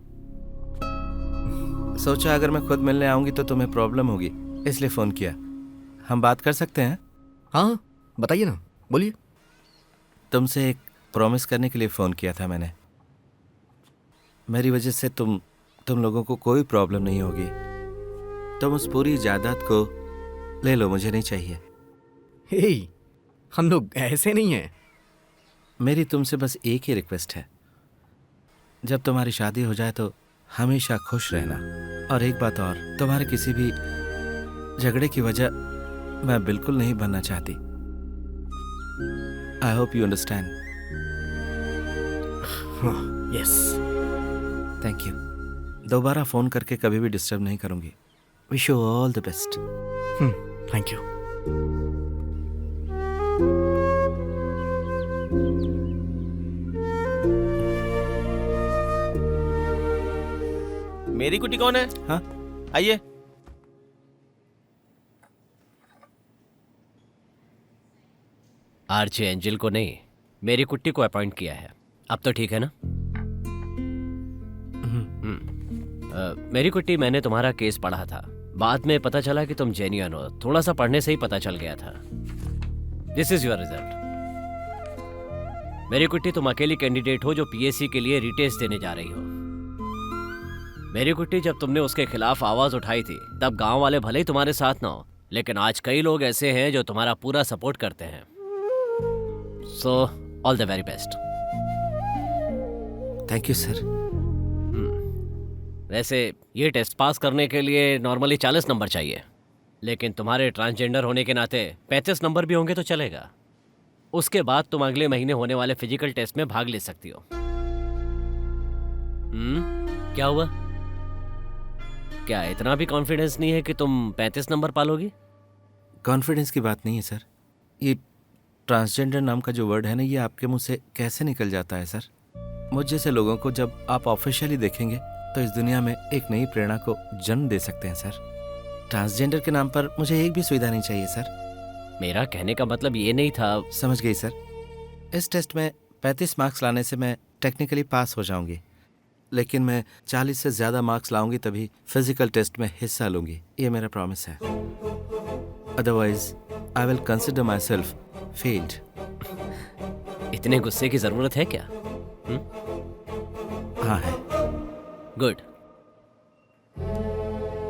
[SPEAKER 8] सोचा अगर मैं खुद मिलने आऊंगी तो तुम्हें प्रॉब्लम होगी, इसलिए फोन किया। हम बात कर सकते हैं?
[SPEAKER 2] हाँ, बताइए ना, बोलिए।
[SPEAKER 8] तुमसे एक प्रॉमिस करने के लिए फ़ोन किया था मैंने। मेरी वजह से तुम लोगों को कोई प्रॉब्लम नहीं होगी। तुम उस पूरी जायदाद को ले लो, मुझे नहीं चाहिए।
[SPEAKER 2] हे, हम लोग ऐसे नहीं हैं।
[SPEAKER 8] मेरी तुमसे बस एक ही रिक्वेस्ट है, जब तुम्हारी शादी हो जाए तो हमेशा खुश रहना। और एक बात और, तुम्हारे किसी भी झगड़े की वजह मैं बिल्कुल नहीं बनना चाहती। I hope you understand.
[SPEAKER 2] Yes.
[SPEAKER 8] Thank you. दोबारा फोन करके कभी भी डिस्टर्ब नहीं करूंगी। Wish you all the best.
[SPEAKER 2] Thank you.
[SPEAKER 1] मेरी कुटी कौन है?
[SPEAKER 8] हाँ
[SPEAKER 1] आइए।
[SPEAKER 12] आरजे एंजल को नहीं, मेरी कुट्टी को अपॉइंट किया है। अब तो ठीक है ना? मेरी कुट्टी, मैंने तुम्हारा केस पढ़ा था। बाद में पता चला कि तुम जेन्युइन हो। थोड़ा सा पढ़ने से ही पता चल गया था। This is your result. मेरी कुट्टी, तुम अकेली कैंडिडेट हो जो पीएससी के लिए रीटेस्ट देने जा रही हो। मेरी कुट्टी, जब तुमने उसके खिलाफ आवाज उठाई थी तब गांव वाले भले ही तुम्हारे साथ ना हो, लेकिन आज कई लोग ऐसे हैं जो तुम्हारा पूरा सपोर्ट करते हैं। So all the very best.
[SPEAKER 8] Thank you sir.
[SPEAKER 12] वैसे ये टेस्ट पास करने के लिए नॉर्मली 40 नंबर चाहिए, लेकिन तुम्हारे ट्रांसजेंडर होने के नाते 35 नंबर भी होंगे तो चलेगा। उसके बाद तुम अगले महीने होने वाले फिजिकल टेस्ट में भाग ले सकती हो। क्या हुआ? क्या इतना भी कॉन्फिडेंस नहीं है कि तुम 35 नंबर पालोगी?
[SPEAKER 8] कॉन्फिडेंस की बात नहीं है सर। ये ट्रांसजेंडर नाम का जो वर्ड है ना, ये आपके मुंह से कैसे निकल जाता है सर? मुझ जैसे लोगों को जब आप ऑफिशियली देखेंगे तो इस दुनिया में एक नई प्रेरणा को जन्म दे सकते हैं सर। ट्रांसजेंडर के नाम पर मुझे एक भी सुविधा नहीं चाहिए सर।
[SPEAKER 12] मेरा कहने का मतलब ये नहीं था।
[SPEAKER 8] समझ गई सर। इस टेस्ट में 35 मार्क्स लाने से मैं टेक्निकली पास हो जाऊंगी, लेकिन मैं 40 से ज़्यादा मार्क्स लाऊंगी तभी फिजिकल टेस्ट में हिस्सा लूंगी। ये मेरा प्रॉमिस है। Otherwise I will consider my self failed.
[SPEAKER 12] इतने गुस्से की जरूरत है क्या?
[SPEAKER 8] हाँ है।
[SPEAKER 12] गुड।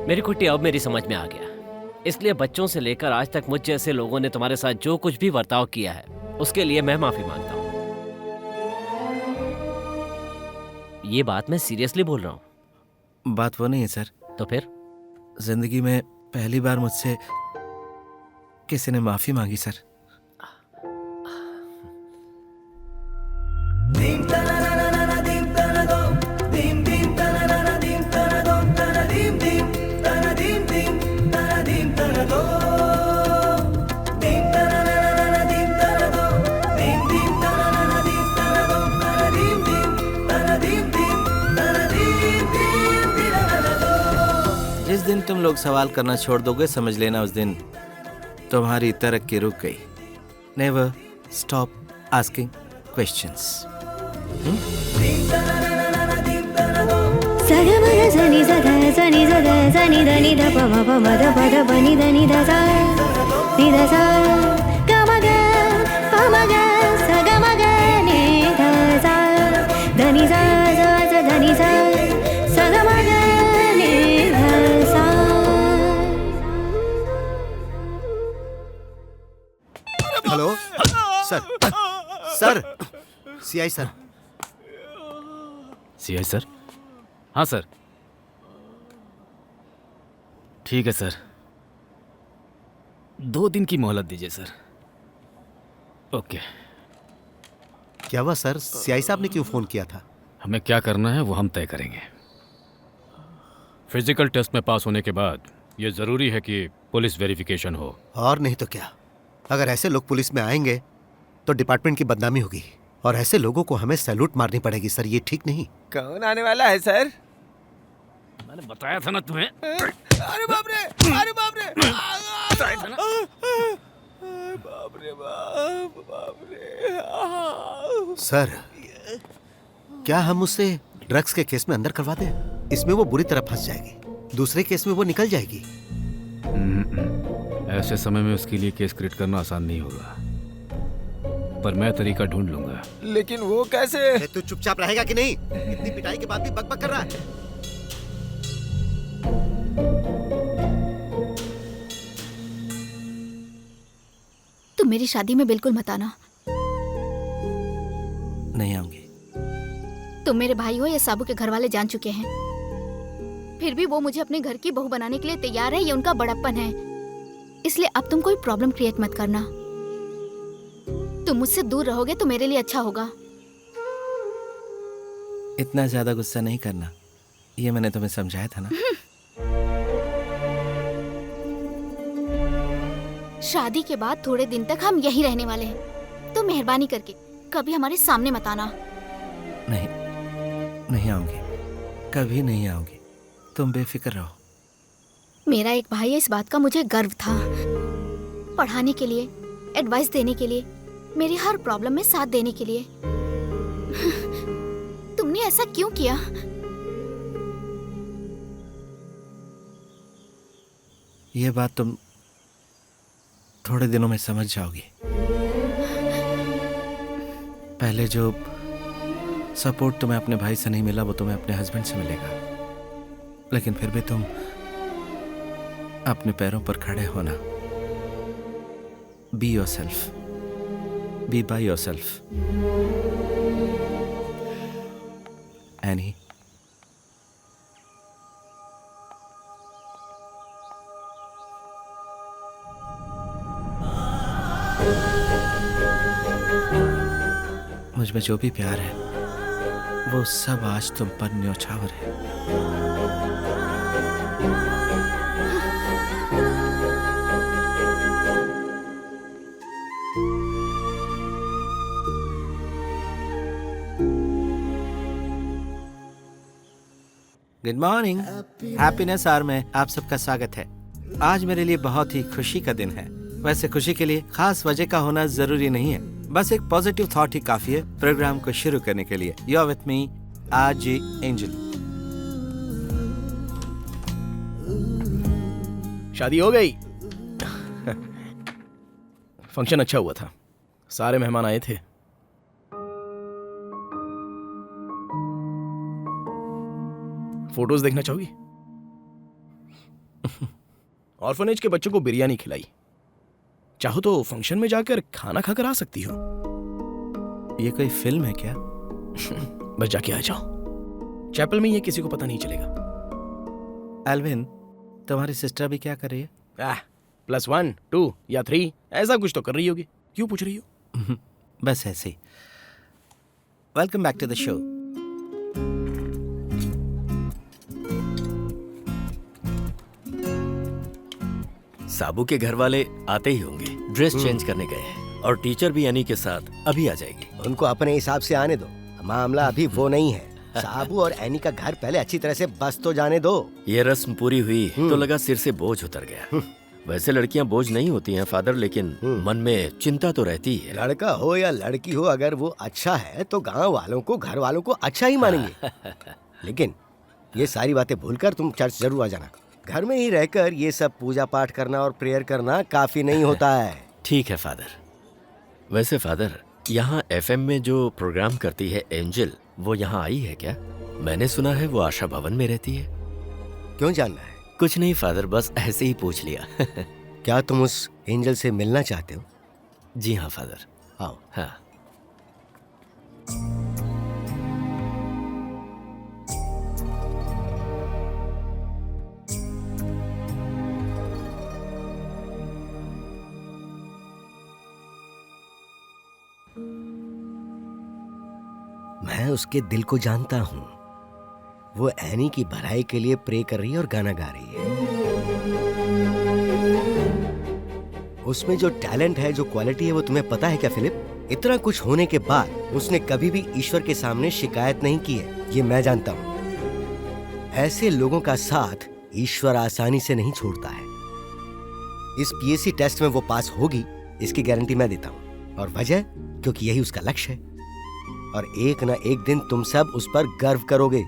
[SPEAKER 12] मेरी कुट्टी, अब मेरी समझ में आ गया। इसलिए बच्चों से लेकर आज तक मुझ जैसे लोगों ने तुम्हारे साथ जो कुछ भी बर्ताव किया है उसके लिए मैं माफी मांगता हूं। ये बात मैं सीरियसली बोल रहा हूं।
[SPEAKER 8] बात वो नहीं है सर।
[SPEAKER 12] तो फिर?
[SPEAKER 8] जिंदगी में पहली बार मुझसे किसी ने माफी मांगी सर। जिस दिन तुम लोग सवाल करना छोड़ दोगे, समझ लेना उस दिन तुम्हारी तरक्की रुक गई। Never stop asking questions.
[SPEAKER 7] Hello sir. Sir, CI sir.
[SPEAKER 5] CI sir? हाँ सर। ठीक है सर, 2 दिन की मोहलत दीजिए सर। ओके।
[SPEAKER 7] क्या हुआ सर? सीआई साहब ने क्यों फोन किया था?
[SPEAKER 5] हमें क्या करना है वो हम तय करेंगे। फिजिकल टेस्ट में पास होने के बाद ये जरूरी है कि पुलिस वेरिफिकेशन हो।
[SPEAKER 7] और नहीं तो क्या। अगर ऐसे लोग पुलिस में आएंगे तो डिपार्टमेंट की बदनामी होगी, और ऐसे लोगों को हमें सैल्यूट मारनी पड़ेगी सर। ये ठीक नहीं।
[SPEAKER 17] कौन आने वाला है सर?
[SPEAKER 5] मैंने बताया था ना तुम्हें।
[SPEAKER 17] अरे बाप रे, अरे बाप रे,
[SPEAKER 5] बताया था ना।
[SPEAKER 17] बाप रे बाप, बाप रे।
[SPEAKER 7] सर, क्या हम उसे ड्रग्स के केस में अंदर करवा दें? इसमें वो बुरी तरह फंस जाएगी, दूसरे केस में वो निकल जाएगी।
[SPEAKER 5] ऐसे समय में उसके लिए केस क्रिएट करना आसान नहीं होगा, पर मैं तरीका ढूंढ लूंगा।
[SPEAKER 17] लेकिन वो कैसे?
[SPEAKER 7] तू चुपचाप रहेगा कि नहीं? इतनी पिटाई के बाद भी बकबक कर रहा है।
[SPEAKER 10] तुम मेरी शादी में बिल्कुल मत आना।
[SPEAKER 8] नहीं आऊंगी।
[SPEAKER 10] तुम मेरे भाई हो, ये साबू के घर वाले जान चुके हैं। फिर भी वो मुझे अपने घर की बहू बनाने के लिए तैयार है, ये उनका बड़प्पन है। इसलिए अब तुम कोई प्रॉब्लम क्रिएट मत करना। तुम मुझसे दूर रहोगे तो मेरे लिए अच्छा होगा।
[SPEAKER 8] इतना ज्यादा गुस्सा नहीं करना, ये मैंने तुम्हें समझाया था ना।
[SPEAKER 10] शादी के बाद थोड़े दिन तक हम यहीं रहने वाले हैं, तो मेहरबानी करके कभी हमारे सामने मत आना।
[SPEAKER 8] नहीं, नहीं आऊंगी, कभी नहीं आऊंगी, तुम बेफिक्र रहो।
[SPEAKER 10] मेरा एक भाई है, इस बात का मुझे गर्व था। पढ़ाने के लिए, एडवाइस देने के लिए, मेरी हर प्रॉब्लम में साथ देने के लिए। तुमने ऐसा क्यों किया?
[SPEAKER 8] ये बात तुम थोड़े दिनों में समझ जाओगी। पहले जो सपोर्ट तुम्हें अपने भाई से नहीं मिला वो तुम्हें अपने हस्बैंड से मिलेगा, लेकिन फिर भी तुम अपने पैरों पर खड़े होना। Be yourself, be by yourself. Annie, मुझ में जो भी प्यार है वो सब आज तुम पर न्योछावर है। गुड मॉर्निंग, हैप्पीनेस आवर में आप सबका स्वागत है। आज मेरे लिए बहुत ही खुशी का दिन है। वैसे खुशी के लिए खास वजह का होना जरूरी नहीं है, बस एक पॉजिटिव थॉट ही काफी है प्रोग्राम को शुरू करने के लिए। You are with me RJ Angel.
[SPEAKER 11] शादी हो गई। फंक्शन अच्छा हुआ था, सारे मेहमान आए थे। फोटोज देखना चाहोगी? ऑर्फनेज के बच्चों को बिरयानी खिलाई। चाहो तो फंक्शन में जाकर खाना खाकर आ सकती हो।
[SPEAKER 8] ये कोई फिल्म है क्या?
[SPEAKER 11] बस जाके आ जाओ, चैपल में ये किसी को पता नहीं चलेगा।
[SPEAKER 8] एल्विन, तुम्हारी सिस्टर भी क्या कर रही है?
[SPEAKER 11] +1, 2 या 3 ऐसा कुछ तो कर रही होगी। क्यों पूछ रही हो?
[SPEAKER 8] बस ऐसे ही। Welcome back to the show.
[SPEAKER 9] Sabu के घर वाले आते ही होंगे, ड्रेस चेंज करने गए हैं, और टीचर भी यानी के साथ अभी आ जाएगी।
[SPEAKER 13] उनको अपने हिसाब से आने दो, मामला अभी वो नहीं है। साबू और एनी का घर पहले अच्छी तरह से बस तो जाने दो।
[SPEAKER 9] ये रस्म पूरी हुई तो लगा सिर से बोझ उतर गया। वैसे लड़कियां बोझ नहीं होती हैं फादर, लेकिन मन में चिंता तो रहती है।
[SPEAKER 13] लड़का हो या लड़की हो, अगर वो अच्छा है तो गांव वालों को, घर वालों को अच्छा ही मानेंगे। लेकिन ये सारी बातें भूलकर तुम चर्च जरूर आ जाना। घर में ही रहकर ये सब पूजा पाठ करना और प्रेयर करना काफी नहीं होता है।
[SPEAKER 9] ठीक है फादर। वैसे फादर, यहाँ FM में जो प्रोग्राम करती है एंजल, वो यहाँ आई है क्या? मैंने सुना है वो आशा भवन में रहती है।
[SPEAKER 13] क्यों जानना है?
[SPEAKER 9] कुछ नहीं फादर, बस ऐसे ही पूछ लिया।
[SPEAKER 13] क्या तुम उस एंजल से मिलना चाहते हो?
[SPEAKER 9] जी हाँ फादर।
[SPEAKER 13] आओ।
[SPEAKER 9] हाँ।
[SPEAKER 13] मैं उसके दिल को जानता हूँ। वो एनी की भलाई के लिए प्रे कर रही है और गाना गा रही है। उसमें जो टैलेंट है, जो क्वालिटी है, वो तुम्हें पता है क्या फिलिप? इतना कुछ होने के बाद उसने कभी भी ईश्वर के सामने शिकायत नहीं की है, ये मैं जानता हूँ। ऐसे लोगों का साथ ईश्वर आसानी से नहीं छोड़ता है। इस PSC टेस्ट में वो पास होगी, इसकी गारंटी मैं देता हूँ। और वजह, क्योंकि यही उसका लक्ष्य है। और एक ना एक दिन तुम सब उस पर गर्व करोगे।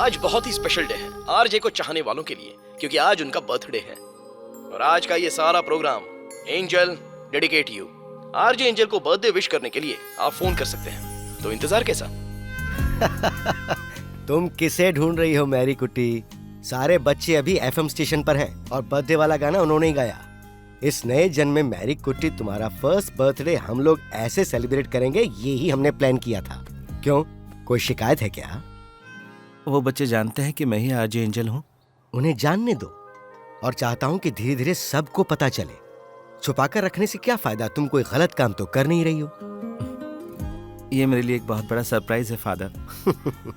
[SPEAKER 11] आज बहुत ही स्पेशल डे है आरजे को चाहने वालों के लिए, क्योंकि आज उनका बर्थडे है। और आज का ये सारा programme Angel dedicate you. RJ Angel को बर्थडे विश करने के लिए आप फोन कर सकते हैं, तो इंतजार कैसा?
[SPEAKER 13] तुम किसे ढूंढ रही हो मैरी कुट्टी? सारे बच्चे अभी एफएम स्टेशन पर हैं और बर्थडे वाला गाना उन्होंने ही गाया। इस नए जन्म में मैरी कुट्टी तुम्हारा फर्स्ट बर्थडे हम लोग ऐसे सेलिब्रेट करेंगे, ये ही हमने प्लान किया था। क्यों, कोई शिकायत है क्या?
[SPEAKER 8] वो बच्चे जानते हैं कि मैं ही आरजे एंजल हूँ।
[SPEAKER 13] उन्हें जानने दो, और चाहता हूँ कि धीरे धीरे सबको पता चले। छुपाकर रखने से क्या फायदा, तुम कोई गलत काम तो कर नहीं रही हो।
[SPEAKER 8] ये मेरे लिए एक बहुत बड़ा सरप्राइज है father.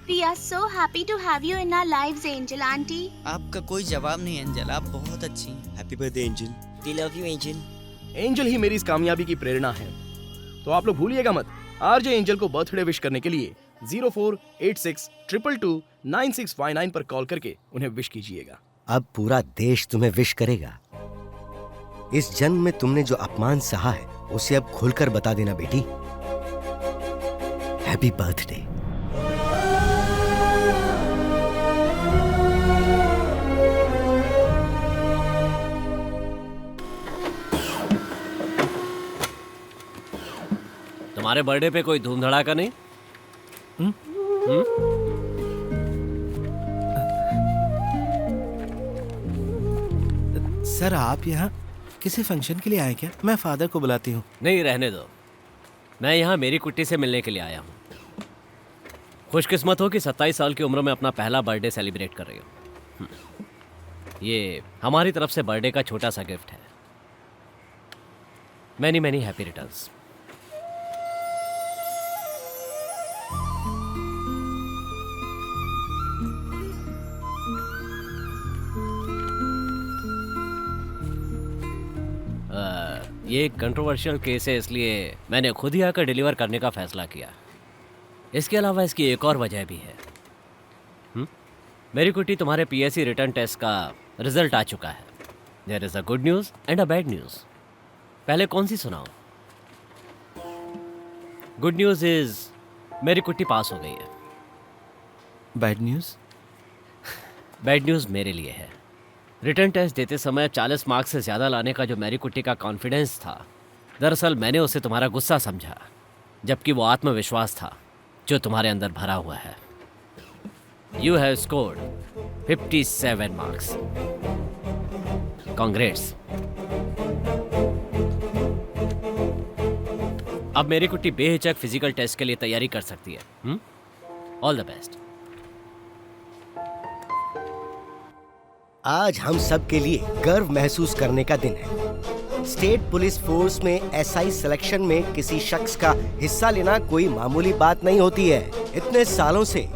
[SPEAKER 18] We are so happy to have you in our lives, Angel Auntie.
[SPEAKER 19] आपका कोई जवाब नहीं एंजल, आप बहुत अच्छी हैं।
[SPEAKER 15] Happy birthday Angel.
[SPEAKER 19] We love you, Angel.
[SPEAKER 11] Angel ही मेरी इस कामयाबी की प्रेरणा है। तो आप लोग भूलिएगा मत, आरजे एंजल को बर्थडे विश करने के लिए 0486229659 पर कॉल करके उन्हें विश कीजिएगा।
[SPEAKER 13] अब पूरा देश तुम्हें विश करेगा। इस जन्म में तुमने जो अपमान सहा है उसे अब खुलकर बता देना बेटी। Happy birthday.
[SPEAKER 12] तुम्हारे बर्थडे पे कोई धूम धड़ाका नहीं?
[SPEAKER 8] सर आप यहाँ किसी फंक्शन के लिए आए क्या? मैं फादर को बुलाती हूँ।
[SPEAKER 12] नहीं, रहने दो। मैं यहाँ मेरी कुट्टी से मिलने के लिए आया हूँ। खुशकिस्मत हो कि 27 साल की उम्र में अपना पहला बर्थडे सेलिब्रेट कर रही हो। ये हमारी तरफ से बर्थडे का छोटा सा गिफ्ट है। Many many happy returns. ये कंट्रोवर्शियल केस है, इसलिए मैंने खुद ही आकर डिलीवर करने का फैसला किया। इसके अलावा इसकी एक और वजह भी है। मेरी कुट्टी, तुम्हारे पीएससी रिटर्न टेस्ट का रिजल्ट आ चुका है। There is a good news and a bad news. पहले कौन सी सुनाऊं? गुड न्यूज़ इज मेरी कुट्टी पास हो गई है।
[SPEAKER 8] Bad news?
[SPEAKER 12] बैड न्यूज़ मेरे लिए है। रिटर्न टेस्ट देते समय 40 मार्क्स से ज़्यादा लाने का जो मेरी कुट्टी का कॉन्फिडेंस था, दरअसल मैंने उसे तुम्हारा गुस्सा समझा, जबकि वो आत्मविश्वास था जो तुम्हारे अंदर भरा हुआ है। You have scored 57 marks. Congrats. अब मेरी कुट्टी बेहिचक फिजिकल टेस्ट के लिए तैयारी कर सकती है। All the best.
[SPEAKER 13] आज हम सब के लिए गर्व महसूस करने का दिन है। स्टेट पुलिस फोर्स में एसआई सिलेक्शन में किसी शख्स का हिस्सा लेना कोई मामूली बात नहीं होती है। इतने सालों से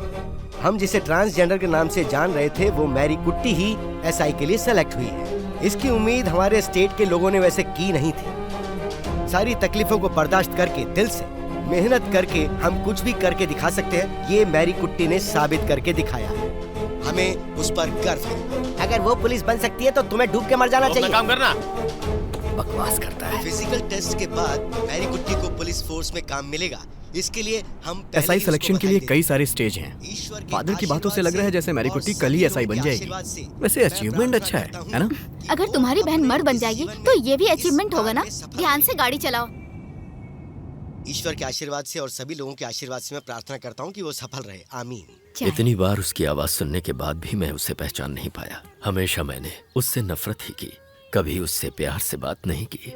[SPEAKER 13] हम जिसे ट्रांसजेंडर के नाम से जान रहे थे, वो मैरी कुट्टी ही एसआई के लिए सेलेक्ट हुई है। इसकी उम्मीद हमारे स्टेट के लोगों ने वैसे की नहीं थी। सारी तकलीफों को बर्दाश्त करके, दिल से मेहनत करके हम कुछ भी करके दिखा सकते हैं। ये मैरी कुट्टी ने साबित करके दिखाया है। हमें उस पर गर्व है। अगर वो पुलिस बन सकती है तो तुम्हें डूब के मर जाना चाहिए।
[SPEAKER 1] काम करना।
[SPEAKER 2] बकवास करता है।
[SPEAKER 13] फिजिकल टेस्ट के बाद मैरी कुट्टी को पुलिस फोर्स में काम मिलेगा। इसके लिए हम
[SPEAKER 2] एसआई सिलेक्शन के लिए कई सारे स्टेज हैं। फादर की बातों से लग रहा है जैसे मैरी कुट्टी कल ही एसआई बन जाएगी। वैसे अचीवमेंट अच्छा है ना?
[SPEAKER 10] अगर तुम्हारी बहन मर्द बन जाएगी तो ये भी अचीवमेंट होगा ना। ध्यान से गाड़ी चलाओ।
[SPEAKER 13] ईश्वर के आशीर्वाद से और सभी लोगों के आशीर्वाद से मैं प्रार्थना करता हूँ कि वो सफल रहे। आमीन।
[SPEAKER 9] इतनी बार उसकी आवाज सुनने के बाद भी मैं उसे पहचान नहीं पाया। हमेशा मैंने उससे नफरत ही की, कभी उससे प्यार से बात नहीं की।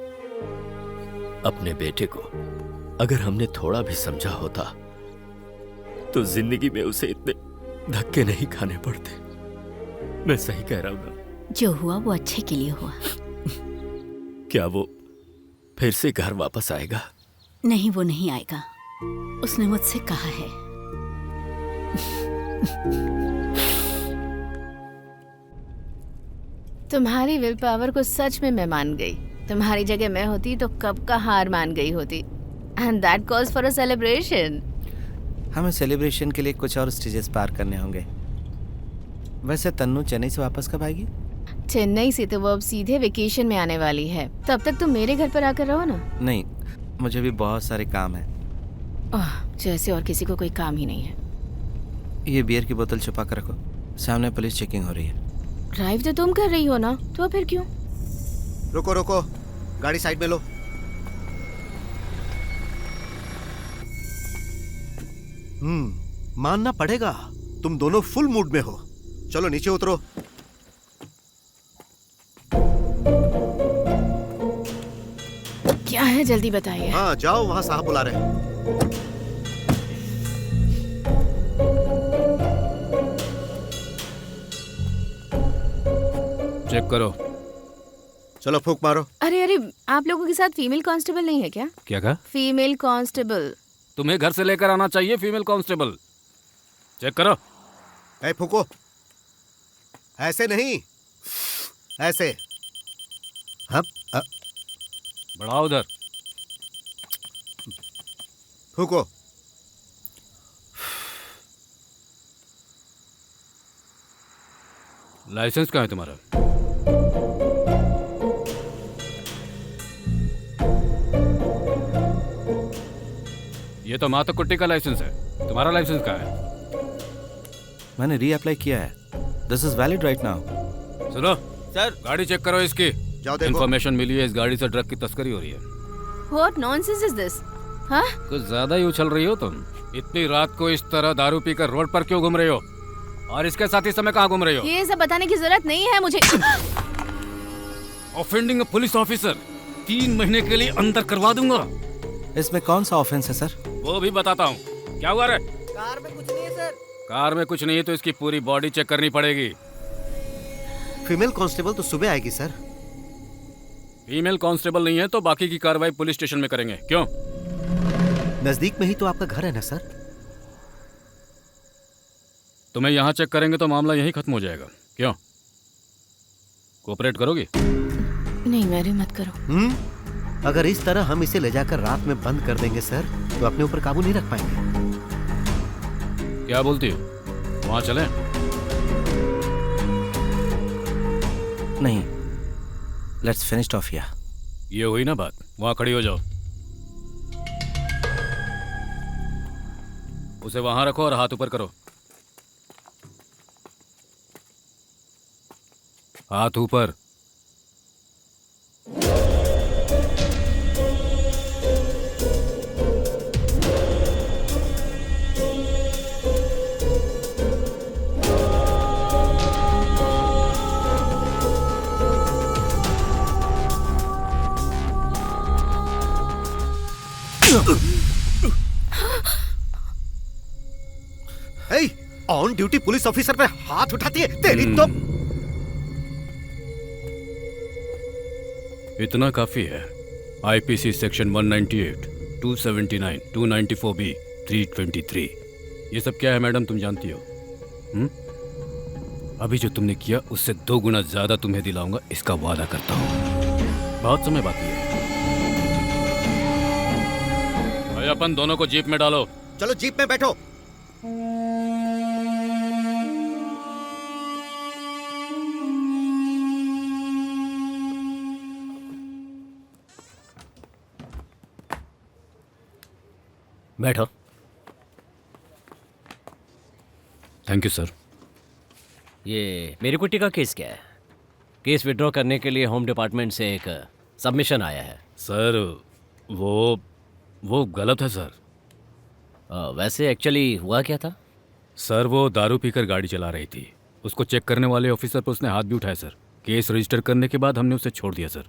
[SPEAKER 9] अपने बेटे को अगर हमने थोड़ा भी समझा होता तो जिंदगी में उसे इतने धक्के नहीं खाने पड़ते। मैं सही कह रहा हूँ ना?
[SPEAKER 14] जो हुआ वो अच्छे के लिए हुआ।
[SPEAKER 9] क्या वो फिर से घर वापस आएगा?
[SPEAKER 14] नहीं, वो नहीं आएगा। उसने मुझसे कहा है।
[SPEAKER 6] तुम्हारी विल पावर को सच में मैं मान गई। तुम्हारी जगह मैं होती तो कब का हार मान गई होती। And that calls for a celebration.
[SPEAKER 8] हमें सेलिब्रेशन के लिए कुछ और स्टेजेस पार करने होंगे। वैसे तन्नू चेन्नई से वापस कब आएगी?
[SPEAKER 6] चेन्नई से तो वो अब सीधे वेकेशन में आने वाली है। तब तक तुम मेरे घर पर आकर रहो ना।
[SPEAKER 8] नहीं, मुझे भी बहुत सारे काम है।
[SPEAKER 6] जैसे और किसी को कोई काम ही नहीं है।
[SPEAKER 8] ये बियर की बोतल छुपा कर रखो, सामने पुलिस चेकिंग हो रही है।
[SPEAKER 6] ड्राइव तो तुम कर रही हो ना, तो फिर क्यों?
[SPEAKER 7] रुको रुको, गाड़ी साइड में लो। मानना पड़ेगा, तुम दोनों फुल मूड में हो। चलो नीचे उतरो।
[SPEAKER 6] क्या है, जल्दी बताइए।
[SPEAKER 7] हाँ जाओ, वहाँ साहब बुला रहे हैं।
[SPEAKER 5] चेक करो।
[SPEAKER 7] चलो फूंक मारो।
[SPEAKER 6] अरे अरे, आप लोगों के साथ फीमेल कांस्टेबल नहीं है क्या?
[SPEAKER 5] क्या कहा?
[SPEAKER 6] Female constable.
[SPEAKER 5] तुम्हें घर से लेकर आना चाहिए फीमेल कांस्टेबल। चेक करो।
[SPEAKER 7] ए फूको, ऐसे नहीं, ऐसे। हाँ
[SPEAKER 5] बढ़ाओ उधर।
[SPEAKER 7] फूको।
[SPEAKER 5] लाइसेंस कहाँ है तुम्हारा? ये तो माता कुट्टी का लाइसेंस है, तुम्हारा लाइसेंस कहाँ है?
[SPEAKER 8] मैंने रीअप्लाई किया है। This is valid right now.
[SPEAKER 5] सुनो
[SPEAKER 1] सर,
[SPEAKER 5] गाड़ी चेक करो इसकी।
[SPEAKER 7] जाओ देखो।
[SPEAKER 5] इन्फॉर्मेशन मिली है इस गाड़ी से ड्रग की तस्करी हो रही है।
[SPEAKER 6] What nonsense is this? हाँ?
[SPEAKER 5] कुछ ज्यादा ही उछल रही हो तुम। इतनी रात को इस तरह दारू पीकर रोड पर क्यों घूम रही हो? और इसके साथ इस समय कहाँ घूम रही हो?
[SPEAKER 6] ये सब बताने की जरूरत नहीं है मुझे।
[SPEAKER 5] ऑफेंडिंग अ पुलिस ऑफिसर 3 महीने के लिए अंदर करवा दूंगा।
[SPEAKER 8] इसमें कौन सा ऑफेंस है सर?
[SPEAKER 5] वो भी बताता हूँ। क्या हुआ रे?
[SPEAKER 15] कार में कुछ नहीं है सर।
[SPEAKER 5] कार में कुछ नहीं है तो इसकी पूरी बॉडी चेक करनी पड़ेगी।
[SPEAKER 7] फीमेल कांस्टेबल तो सुबह आएगी सर।
[SPEAKER 5] फीमेल कांस्टेबल नहीं है तो बाकी की कार्रवाई पुलिस स्टेशन में करेंगे। क्यों?
[SPEAKER 7] नजदीक में ही तो आपका घर है ना सर।
[SPEAKER 5] तुम्हें यहाँ चेक करेंगे तो मामला यहीं खत्म हो जाएगा। क्यों? कोऑपरेट करोगी?
[SPEAKER 6] नहीं मैरी, मत करो।
[SPEAKER 7] अगर इस तरह हम इसे ले जाकर रात में बंद कर देंगे सर, तो अपने ऊपर काबू नहीं रख पाएंगे।
[SPEAKER 5] क्या बोलती हो? वहां चलें?
[SPEAKER 8] नहीं, लेट्स फिनिश ऑफ हियर।
[SPEAKER 5] ये हुई ना बात, वहां खड़ी हो जाओ। उसे वहां रखो और हाथ ऊपर करो। हाथ ऊपर।
[SPEAKER 7] ऑन ड्यूटी पुलिस ऑफिसर पे हाथ उठाती है तेरी तो।
[SPEAKER 5] इतना काफी है। IPC section 198, 279, 294B, 323। ये सब क्या है मैडम, तुम जानती हो? अभी जो तुमने किया उससे 2 गुना ज्यादा तुम्हें दिलाऊंगा, इसका वादा करता हूं। बहुत समय बाकी है। भाई अपन दोनों को जीप में डालो।
[SPEAKER 7] चलो जीप में बैठो।
[SPEAKER 12] बैठो।
[SPEAKER 5] Thank you sir.
[SPEAKER 12] ये मेरी कुट्टी का केस क्या है? केस विड्रॉ करने के लिए होम डिपार्टमेंट से एक सबमिशन आया है।
[SPEAKER 5] सर वो गलत है सर।
[SPEAKER 12] वैसे एक्चुअली हुआ क्या था?
[SPEAKER 5] सर वो दारू पीकर गाड़ी चला रही थी। उसको चेक करने वाले ऑफिसर पर उसने हाथ भी उठाया सर। केस रजिस्टर करने के बाद हमने उसे छोड़ दिया सर।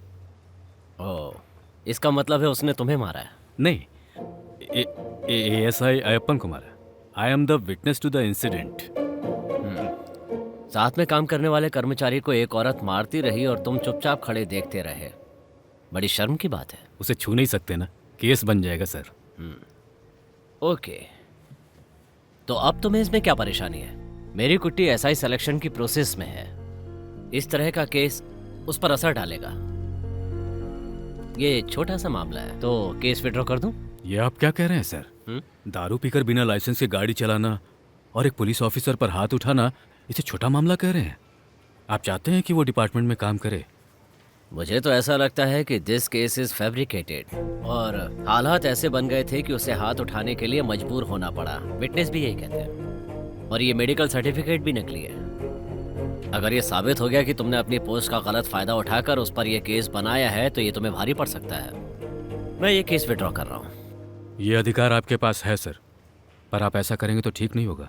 [SPEAKER 12] इसका मतलब है उसने तुम्हें मारा है?
[SPEAKER 5] नहीं, ASI Ayyappan Kumar. I am the witness to the incident.
[SPEAKER 12] साथ में काम करने वाले कर्मचारी को एक औरत मारती रही और तुम चुपचाप खड़े देखते रहे। बड़ी शर्म की बात है।
[SPEAKER 5] उसे छू नहीं सकते ना, केस बन जाएगा सर।
[SPEAKER 12] ओके, तो अब तुम्हें इसमें क्या परेशानी है? मेरी कुट्टी SI सिलेक्शन की प्रोसेस में है। इस तरह का केस उस पर असर डालेगा। ये छोटा सा मामला है, तो केस विड्रॉ कर दूं?
[SPEAKER 5] ये आप क्या कह रहे हैं सर? दारू पीकर बिना लाइसेंस के गाड़ी चलाना और एक पुलिस ऑफिसर पर हाथ उठाना, इसे छोटा मामला कह रहे हैं? आप चाहते हैं कि वो डिपार्टमेंट में काम करे?
[SPEAKER 12] मुझे तो ऐसा लगता है कि दिस केस इज फैब्रिकेटेड और हालात ऐसे बन गए थे कि उसे हाथ उठाने के लिए मजबूर होना पड़ा। विटनेस भी यही कहते हैं। और ये मेडिकल सर्टिफिकेट भी नकली है। अगर ये साबित हो गया कि तुमने अपनी पोस्ट का गलत फायदा उठाकर उस पर यह केस बनाया है तो ये तुम्हें भारी पड़ सकता है। मैं ये केस विड्रॉ कर रहा हूँ।
[SPEAKER 5] ये अधिकार आपके पास है सर, पर आप ऐसा करेंगे तो ठीक नहीं होगा।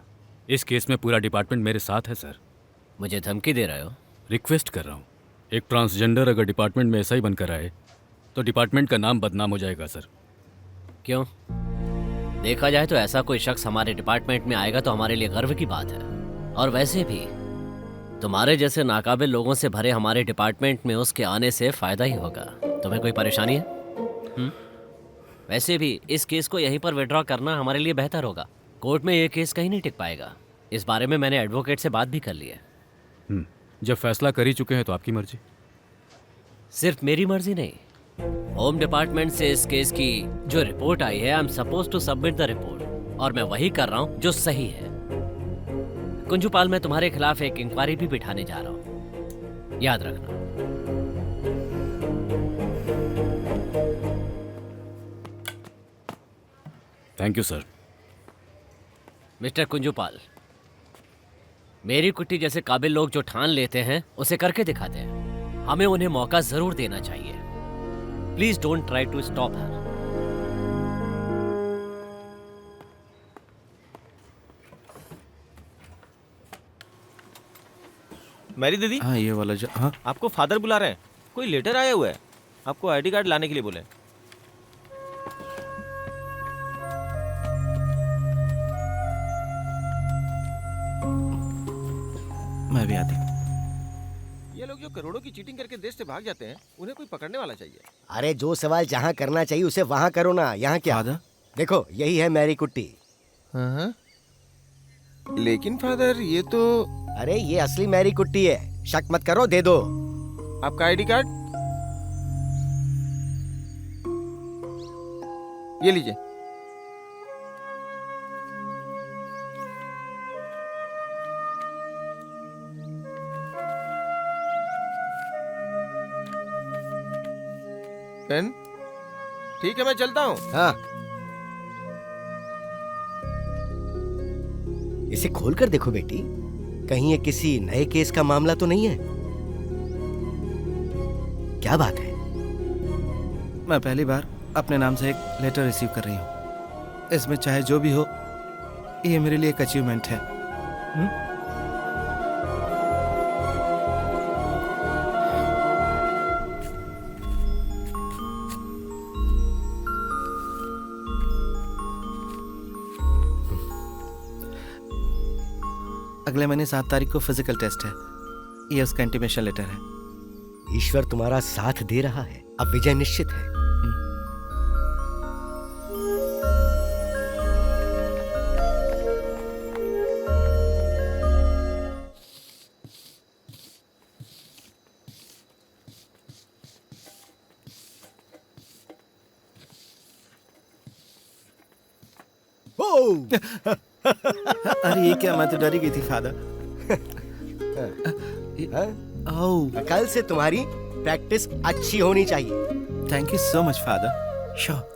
[SPEAKER 5] इस केस में पूरा डिपार्टमेंट मेरे साथ है सर।
[SPEAKER 12] मुझे धमकी दे रहे हो?
[SPEAKER 5] रिक्वेस्ट कर रहा हूँ। एक ट्रांसजेंडर अगर डिपार्टमेंट में ऐसा ही बनकर आए तो डिपार्टमेंट का नाम बदनाम हो जाएगा सर।
[SPEAKER 12] क्यों? देखा जाए तो ऐसा कोई शख्स हमारे डिपार्टमेंट में आएगा तो हमारे लिए गर्व की बात है। और वैसे भी तुम्हारे जैसे नाकाबिल लोगों से भरे हमारे डिपार्टमेंट में उसके आने से फायदा ही होगा। तुम्हें कोई परेशानी है? वैसे भी इस केस को यहीं पर विड्रॉ करना हमारे लिए बेहतर होगा। कोर्ट में ये केस कहीं नहीं टिक पाएगा। इस बारे में मैंने एडवोकेट से बात भी कर ली है।
[SPEAKER 5] जब फैसला कर ही चुके हैं तो आपकी मर्जी।
[SPEAKER 12] सिर्फ मेरी मर्जी नहीं, होम डिपार्टमेंट से इस केस की जो रिपोर्ट आई है, I am suppose to submit the report, और मैं वही कर रहा हूँ जो सही है। कुंजू पाल, मैं तुम्हारे खिलाफ एक इंक्वायरी भी बिठाने जा रहा हूँ, याद रखना।
[SPEAKER 5] Thank you sir.
[SPEAKER 12] Mister Kunju Paul, Mary Kutty जैसे काबिल लोग जो ठान लेते हैं उसे करके दिखाते हैं। हमें उन्हें मौका जरूर देना चाहिए। Please don't try to stop her.
[SPEAKER 1] मेरी दीदी,
[SPEAKER 8] हाँ ये वाला जो, हाँ
[SPEAKER 1] आपको फादर बुला रहे हैं। कोई लेटर आया हुआ है, आपको आईडी कार्ड लाने के लिए बोले।
[SPEAKER 8] मैं भी आती।
[SPEAKER 1] ये लोग जो करोड़ों की चीटिंग करके देश से भाग जाते हैं, उन्हें कोई पकड़ने वाला चाहिए।
[SPEAKER 13] अरे जो सवाल जहाँ करना चाहिए उसे वहाँ करो ना, यहाँ क्या? देखो यही है मैरी कुट्टी।
[SPEAKER 17] हाँ? लेकिन फादर ये तो,
[SPEAKER 13] अरे ये असली मैरी कुट्टी है, शक मत करो, दे दो।
[SPEAKER 17] आपका आईडी कार्ड ये लीजिए। पेन ठीक है, मैं चलता हूँ।
[SPEAKER 13] हाँ, इसे खोल कर देखो बेटी, कहीं ये किसी नए केस का मामला तो नहीं है? क्या बात है?
[SPEAKER 8] मैं पहली बार अपने नाम से एक लेटर रिसीव कर रही हूँ। इसमें चाहे जो भी हो, ये मेरे लिए एक अचीवमेंट है। अगले महीने 7 तारीख को फिजिकल टेस्ट है। ये उसका इंटीमेशन लेटर है।
[SPEAKER 13] ईश्वर तुम्हारा साथ दे रहा है, अब विजय निश्चित है।
[SPEAKER 8] अरे ये क्या, मैं तो डरी गई थी फादर।
[SPEAKER 13] कल से तुम्हारी प्रैक्टिस अच्छी होनी चाहिए।
[SPEAKER 8] Thank you so much father. Sure.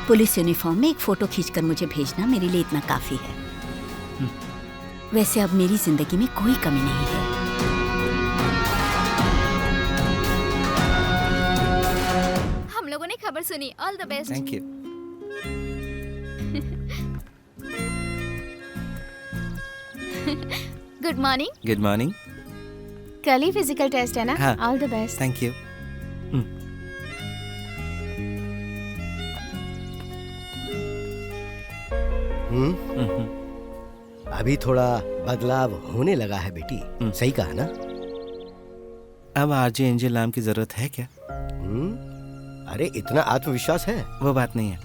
[SPEAKER 14] Police uniform में एक फोटो खींचकर मुझे भेजना मेरे लिए इतना काफी है। वैसे अब मेरी जिंदगी में कोई कमी नहीं है।
[SPEAKER 10] हम लोगों ने खबर सुनी। All the best.
[SPEAKER 8] Thank you.
[SPEAKER 10] Good morning.
[SPEAKER 8] Good morning.
[SPEAKER 6] कल ही फिजिकल टेस्ट है ना?
[SPEAKER 8] हाँ।
[SPEAKER 6] All the best.
[SPEAKER 8] Thank you.
[SPEAKER 13] अभी थोड़ा बदलाव होने लगा है बेटी, सही कहा ना?
[SPEAKER 8] अब आरजे एंजल नाम की जरूरत है क्या?
[SPEAKER 13] अरे इतना आत्मविश्वास है?
[SPEAKER 8] वो बात नहीं है।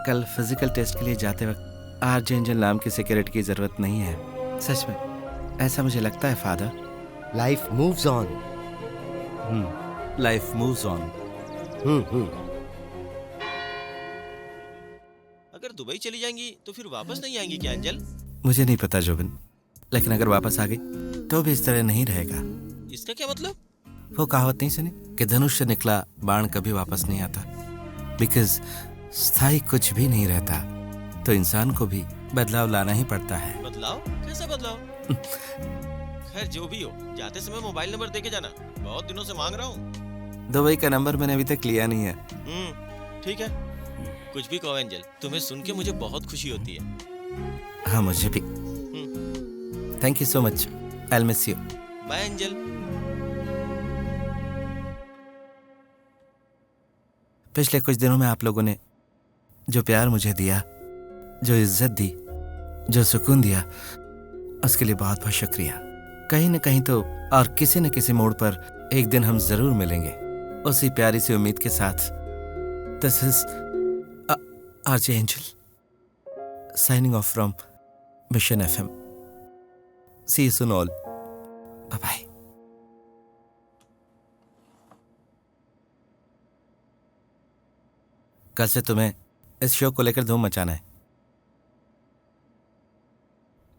[SPEAKER 8] कल फिजिकल टेस्ट के लिए जाते वक्त आरजे एंजल नाम की सिक्योरिटी की जरूरत नहीं है। सच में ऐसा मुझे लगता है father.
[SPEAKER 13] Life moves on.
[SPEAKER 8] Life moves on.
[SPEAKER 1] अगर दुबई चली जाएंगी तो फिर वापस नहीं आएंगी क्या एंजल?
[SPEAKER 8] मुझे नहीं पता जोबिन, लेकिन अगर वापस आ गई तो भी इस तरह नहीं रहेगा।
[SPEAKER 1] इसका क्या मतलब?
[SPEAKER 8] वो कहावत नहीं सुनी कि धनुष से निकला बाण कभी वापस नहीं आता। बिकॉज स्थायी कुछ भी नहीं रहता, तो इंसान को भी बदलाव लाना ही पड़ता है।
[SPEAKER 1] बदलाव? कैसा बदलाव? खैर जो भी हो, जाते समय मोबाइल नंबर देके जाना, बहुत दिनों से मांग रहा हूँ।
[SPEAKER 8] दुबई का नंबर मैंने अभी तक लिया नहीं है।
[SPEAKER 1] ठीक है, कुछ भी कहो एंजल, तुम्हें सुन के मुझे बहुत खुशी होती है।
[SPEAKER 8] हाँ मुझे भी। Thank you so much. I will miss you.
[SPEAKER 1] Bye Angel.
[SPEAKER 8] पिछले कुछ दिनों में आप लोगों ने जो प्यार मुझे दिया, जो इज्जत दी, जो सुकून दिया, उसके लिए बहुत बहुत शुक्रिया। कहीं न कहीं तो और किसी न किसी मोड़ पर एक दिन हम जरूर मिलेंगे, उसी प्यारी सी उम्मीद के साथ। This is RJ Angel signing off from Mission FM. See you soon all. Bye bye. कल से तुम्हें इस शो को लेकर धूम मचाना है।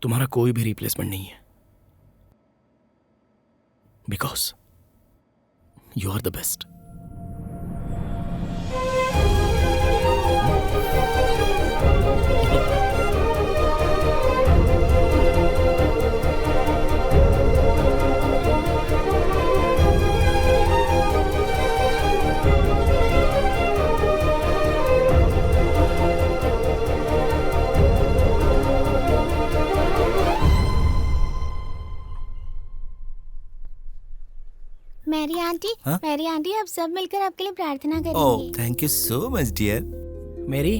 [SPEAKER 11] तुम्हारा कोई भी रिप्लेसमेंट नहीं है, because you are the best.
[SPEAKER 18] Mary aunty अब सब मिलकर आपके लिए प्रार्थना करेंगे।
[SPEAKER 8] Oh thank you so much dear.
[SPEAKER 11] Mary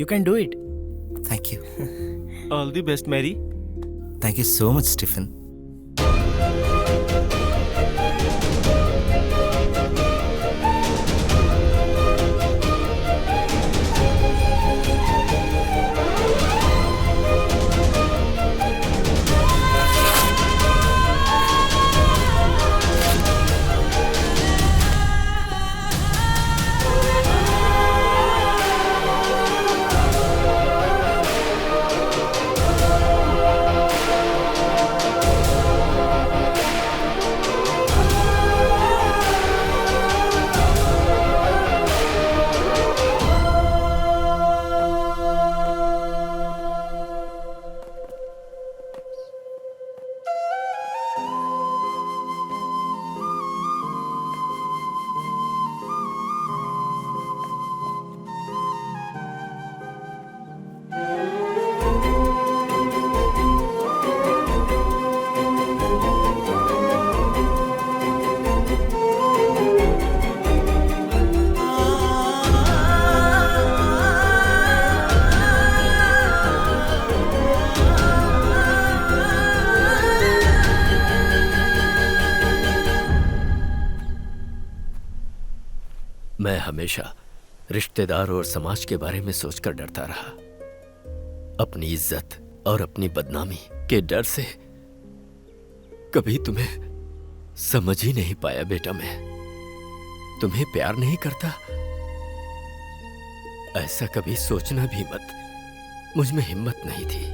[SPEAKER 11] you can do it.
[SPEAKER 8] Thank you.
[SPEAKER 17] All the best Mary.
[SPEAKER 8] Thank you so much Stephen.
[SPEAKER 9] मैं हमेशा रिश्तेदार और समाज के बारे में सोचकर डरता रहा। अपनी इज्जत और अपनी बदनामी के डर से कभी तुम्हें समझ ही नहीं पाया बेटा। मैं तुम्हें प्यार नहीं करता, ऐसा कभी सोचना भी मत। मुझ में हिम्मत नहीं थी।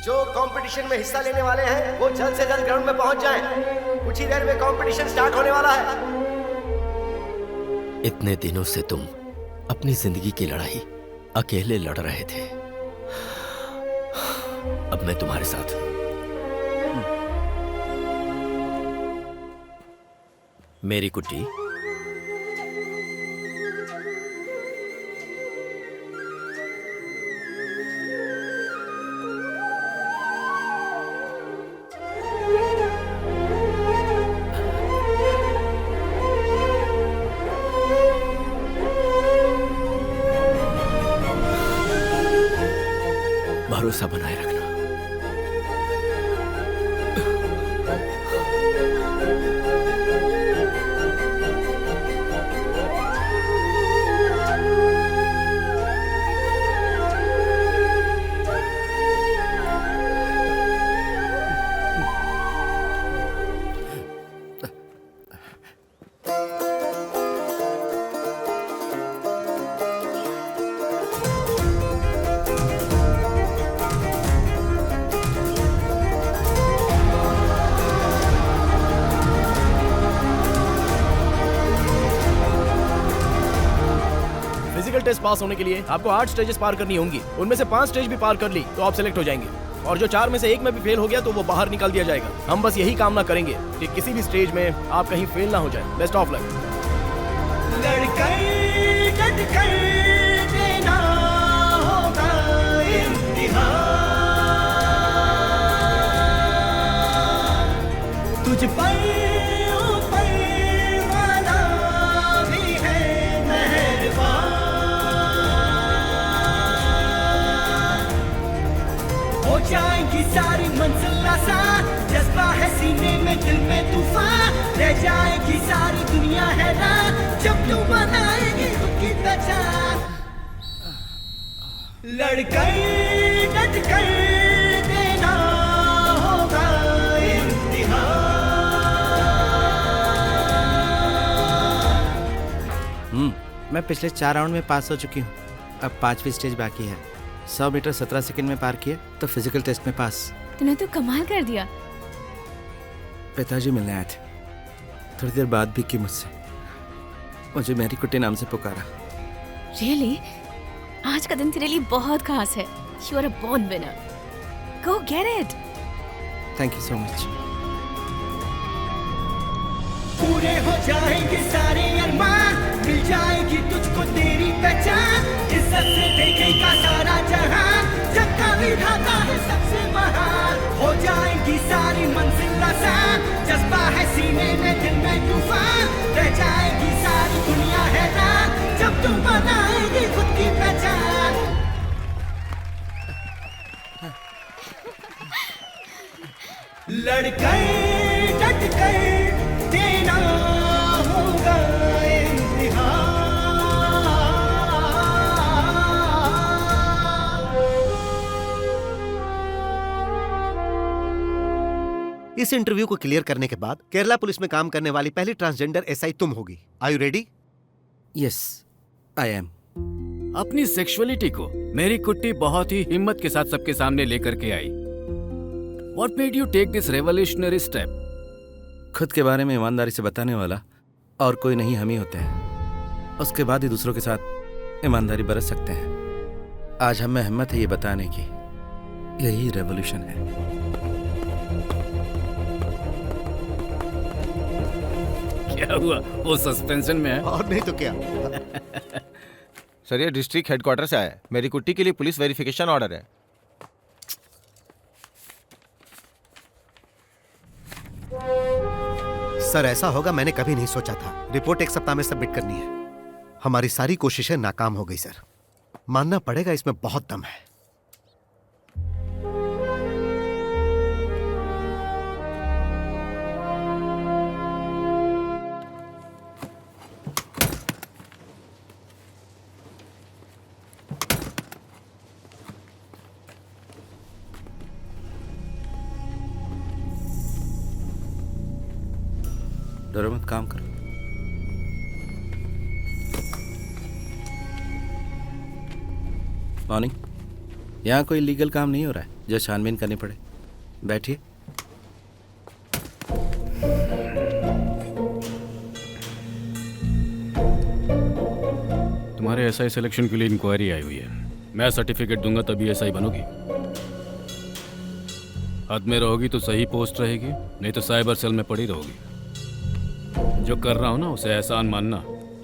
[SPEAKER 13] जो कंपटीशन में हिस्सा लेने वाले हैं वो जल्द से जल्द ग्राउंड में पहुंच जाएं। कुछ ही देर में कंपटीशन स्टार्ट होने वाला है।
[SPEAKER 9] इतने दिनों से तुम अपनी जिंदगी की लड़ाई अकेले लड़ रहे थे, अब मैं तुम्हारे साथ हूं। मेरी कुट्टी, भरोसा बनाए रखना।
[SPEAKER 11] पास होने के लिए आपको 8 स्टेजेस पार करनी होंगी। उनमें से 5 स्टेज भी पार कर ली तो आप सिलेक्ट हो जाएंगे, और जो 4 में से 1 में भी फेल हो गया तो वो बाहर निकाल दिया जाएगा। हम बस यही कामना करेंगे कि किसी भी स्टेज में आप कहीं फेल ना हो जाए। Best of luck.
[SPEAKER 20] तुझ पर वाला भी है मेहरबान, हो जाएंगी सारी मंजिल आसान, जज्बा है सीने में दिल में तूफान, रह जाएगी सारी दुनिया हैरान जब तू बनाएगी खुद की पहचान। लड़कर डट कर देना होगा
[SPEAKER 8] मैं पिछले 4 राउंड में पास हो चुकी हूँ। अब 5वीं स्टेज बाकी है। 100 मीटर 17 सेकंड में पार किए तो फिजिकल टेस्ट में पास।
[SPEAKER 6] तूने तो कमाल कर दिया।
[SPEAKER 8] पिताजी मिलने आए थे, थोड़ी देर बाद भी की मुझसे। मुझे मैरी कुट्टी नाम से पुकारा।
[SPEAKER 6] रियली? आज का दिन तेरे लिए बहुत खास है। You are a born winner. Go get it.
[SPEAKER 8] Thank you so much.
[SPEAKER 20] पूरे हो जाएंगे सारे अरमान, मिल जाएगी तुझको तेरी पहचान, इज्जत से देखेगा सारा जहान, जग का विधाता है सबसे महान, हो जाएंगी सारी मंजिल आसान, जज्बा है सीने में दिल में तूफान, रह जाएगी सारी दुनिया हैरान जब तुम बनाएगी खुद की पहचान। लड़कर डट कर देना होगा
[SPEAKER 7] इस इंटरव्यू को क्लियर करने के बाद केरला पुलिस में काम करने वाली पहली ट्रांसजेंडर एसआई तुम होगी। Are you ready?
[SPEAKER 8] Yes I am.
[SPEAKER 5] अपनी सेक्सुअलिटी को मेरी कुट्टी बहुत ही हिम्मत के साथ सबके सामने लेकर के आई। What made you take this revolutionary step?
[SPEAKER 8] खुद के बारे में ईमानदारी से बताने वाला और कोई नहीं हम ही होते हैं। उसके बाद ही दूसरों के साथ ईमानदारी बरत सकते हैं। आज हम में हिम्मत है ये बताने की। यही रेवोल्यूशन है।
[SPEAKER 5] क्या हुआ? वो सस्पेंशन में है।
[SPEAKER 7] और नहीं तो क्या।
[SPEAKER 17] सर ये डिस्ट्रिक्ट हेडक्वार्टर से आया है। मेरी कुट्टी के लिए पुलिस वेरिफिकेशन ऑर्डर है।
[SPEAKER 7] सर ऐसा होगा मैंने कभी नहीं सोचा था। रिपोर्ट 1 सप्ताह में सबमिट करनी है। हमारी सारी कोशिशें नाकाम हो गई सर। मानना पड़ेगा इसमें बहुत दम है।
[SPEAKER 8] डरो मत, काम करो। मॉर्निंग। यहाँ कोई लीगल काम नहीं हो रहा है जो छानबीन करनी पड़े। बैठिए।
[SPEAKER 5] तुम्हारे एसआई सिलेक्शन के लिए इंक्वायरी आई हुई है। मैं सर्टिफिकेट दूंगा तभी एसआई बनोगी। हद में रहोगी तो सही पोस्ट रहेगी, नहीं तो साइबर सेल में पड़ी रहोगी। जो कर रहा हूं ना उसे एहसान मानना,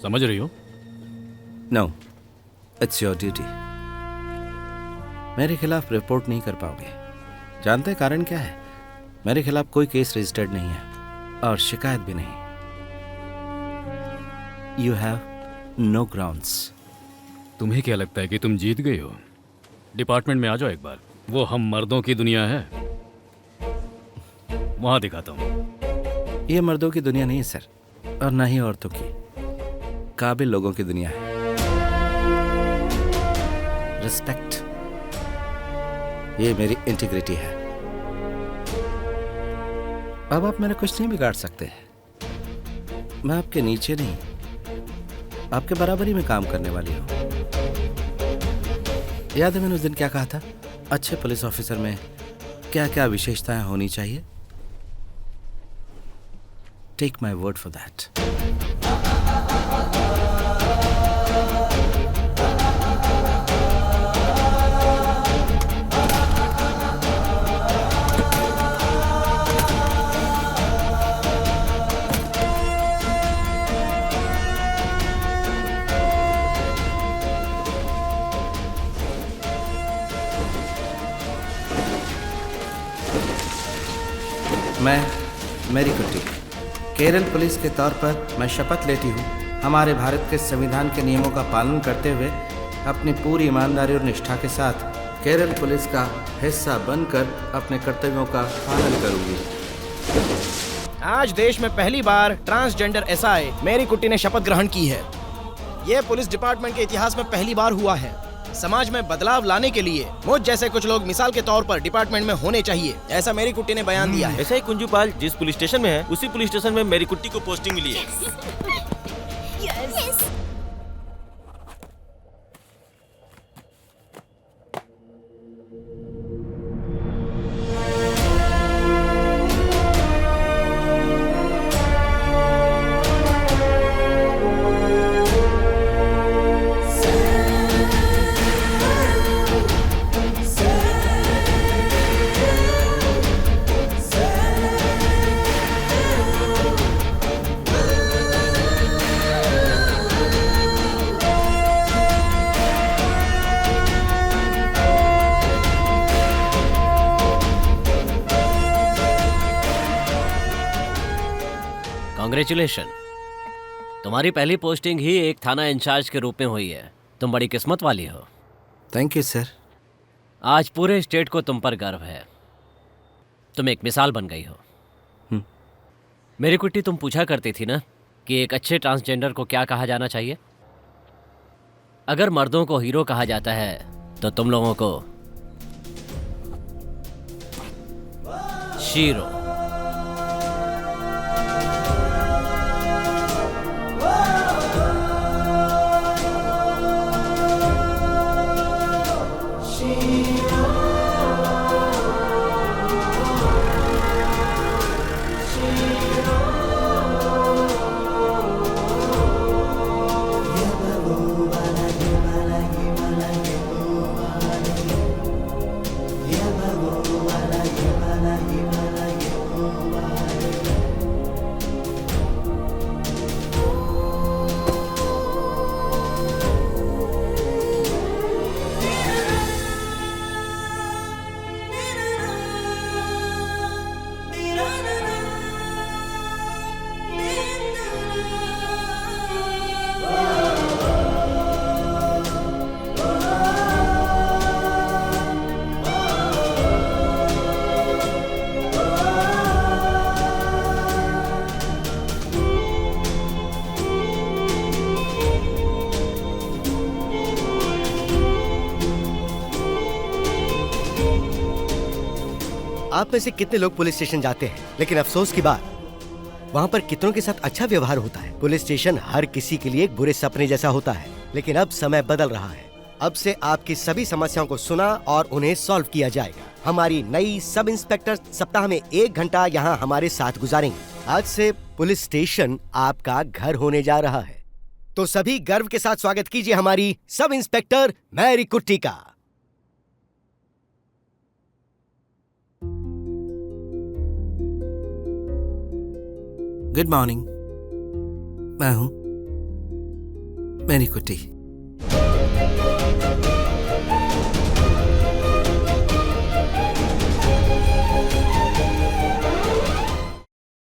[SPEAKER 5] समझ रही हो?
[SPEAKER 8] No, it's your duty. मेरे खिलाफ रिपोर्ट नहीं कर पाओगे। जानते हैं कारण क्या है? मेरे खिलाफ कोई केस रजिस्टर्ड नहीं है और शिकायत भी नहीं। You have no grounds.
[SPEAKER 5] तुम्हें क्या लगता है कि तुम जीत गई हो? डिपार्टमेंट में आ जाओ एक बार। वो हम मर्दों की दुनिया है, वहां दिखाता हूं।
[SPEAKER 8] ये मर्दों की दुनिया नहीं है सर, और ना ही औरतों की। काबिल लोगों की दुनिया है। रिस्पेक्ट, ये मेरी इंटीग्रिटी है। अब आप मेरा कुछ नहीं बिगाड़ सकते। मैं आपके नीचे नहीं, आपके बराबरी में काम करने वाली हूँ। याद है मैंने उस दिन क्या कहा था? अच्छे पुलिस ऑफिसर में क्या क्या विशेषताएं होनी चाहिए? Take my word for that. मैं मेरी कुट्टी केरल पुलिस के तौर पर मैं शपथ लेती हूँ हमारे भारत के संविधान के नियमों का पालन करते हुए अपनी पूरी ईमानदारी और निष्ठा के साथ केरल पुलिस का हिस्सा बनकर अपने कर्तव्यों का पालन करूँगी।
[SPEAKER 11] आज देश में पहली बार ट्रांसजेंडर एसआई मेरी कुट्टी ने शपथ ग्रहण की है। यह पुलिस डिपार्टमेंट के इतिहास में पहली बार हुआ है। समाज में बदलाव लाने के लिए मुझ जैसे कुछ लोग मिसाल के तौर पर डिपार्टमेंट में होने चाहिए, ऐसा मेरी कुट्टी ने बयान दिया है।
[SPEAKER 1] ऐसा ही कुंजू पाल जिस पुलिस स्टेशन में है उसी पुलिस स्टेशन में मेरी कुट्टी को पोस्टिंग मिली है।
[SPEAKER 12] कांग्रेचुलेशन, तुम्हारी पहली पोस्टिंग ही एक थाना इंचार्ज के रूप में हुई है। तुम बड़ी किस्मत वाली हो।
[SPEAKER 8] Thank you sir.
[SPEAKER 12] आज पूरे स्टेट को तुम पर गर्व है। तुम एक मिसाल बन गई हो। मेरी कुट्टी, तुम पूछा करती थी ना कि एक अच्छे ट्रांसजेंडर को क्या कहा जाना चाहिए। अगर मर्दों को हीरो कहा जाता है तो तुम लोगों को शीरो।
[SPEAKER 13] आप में से कितने लोग पुलिस स्टेशन जाते हैं, लेकिन अफसोस की बात वहाँ पर कितनों के साथ अच्छा व्यवहार होता है। पुलिस स्टेशन हर किसी के लिए एक बुरे सपने जैसा होता है, लेकिन अब समय बदल रहा है। अब से आपकी सभी समस्याओं को सुना और उन्हें सॉल्व किया जाएगा। हमारी नई सब इंस्पेक्टर सप्ताह में 1 घंटा यहाँ हमारे साथ गुजारेंगे। आज से पुलिस स्टेशन आपका घर होने जा रहा है, तो सभी गर्व के साथ स्वागत कीजिए हमारी सब इंस्पेक्टर मैरी कुट्टी का।
[SPEAKER 8] गुड मॉर्निंग, मैं हूं मैरी कुट्टी।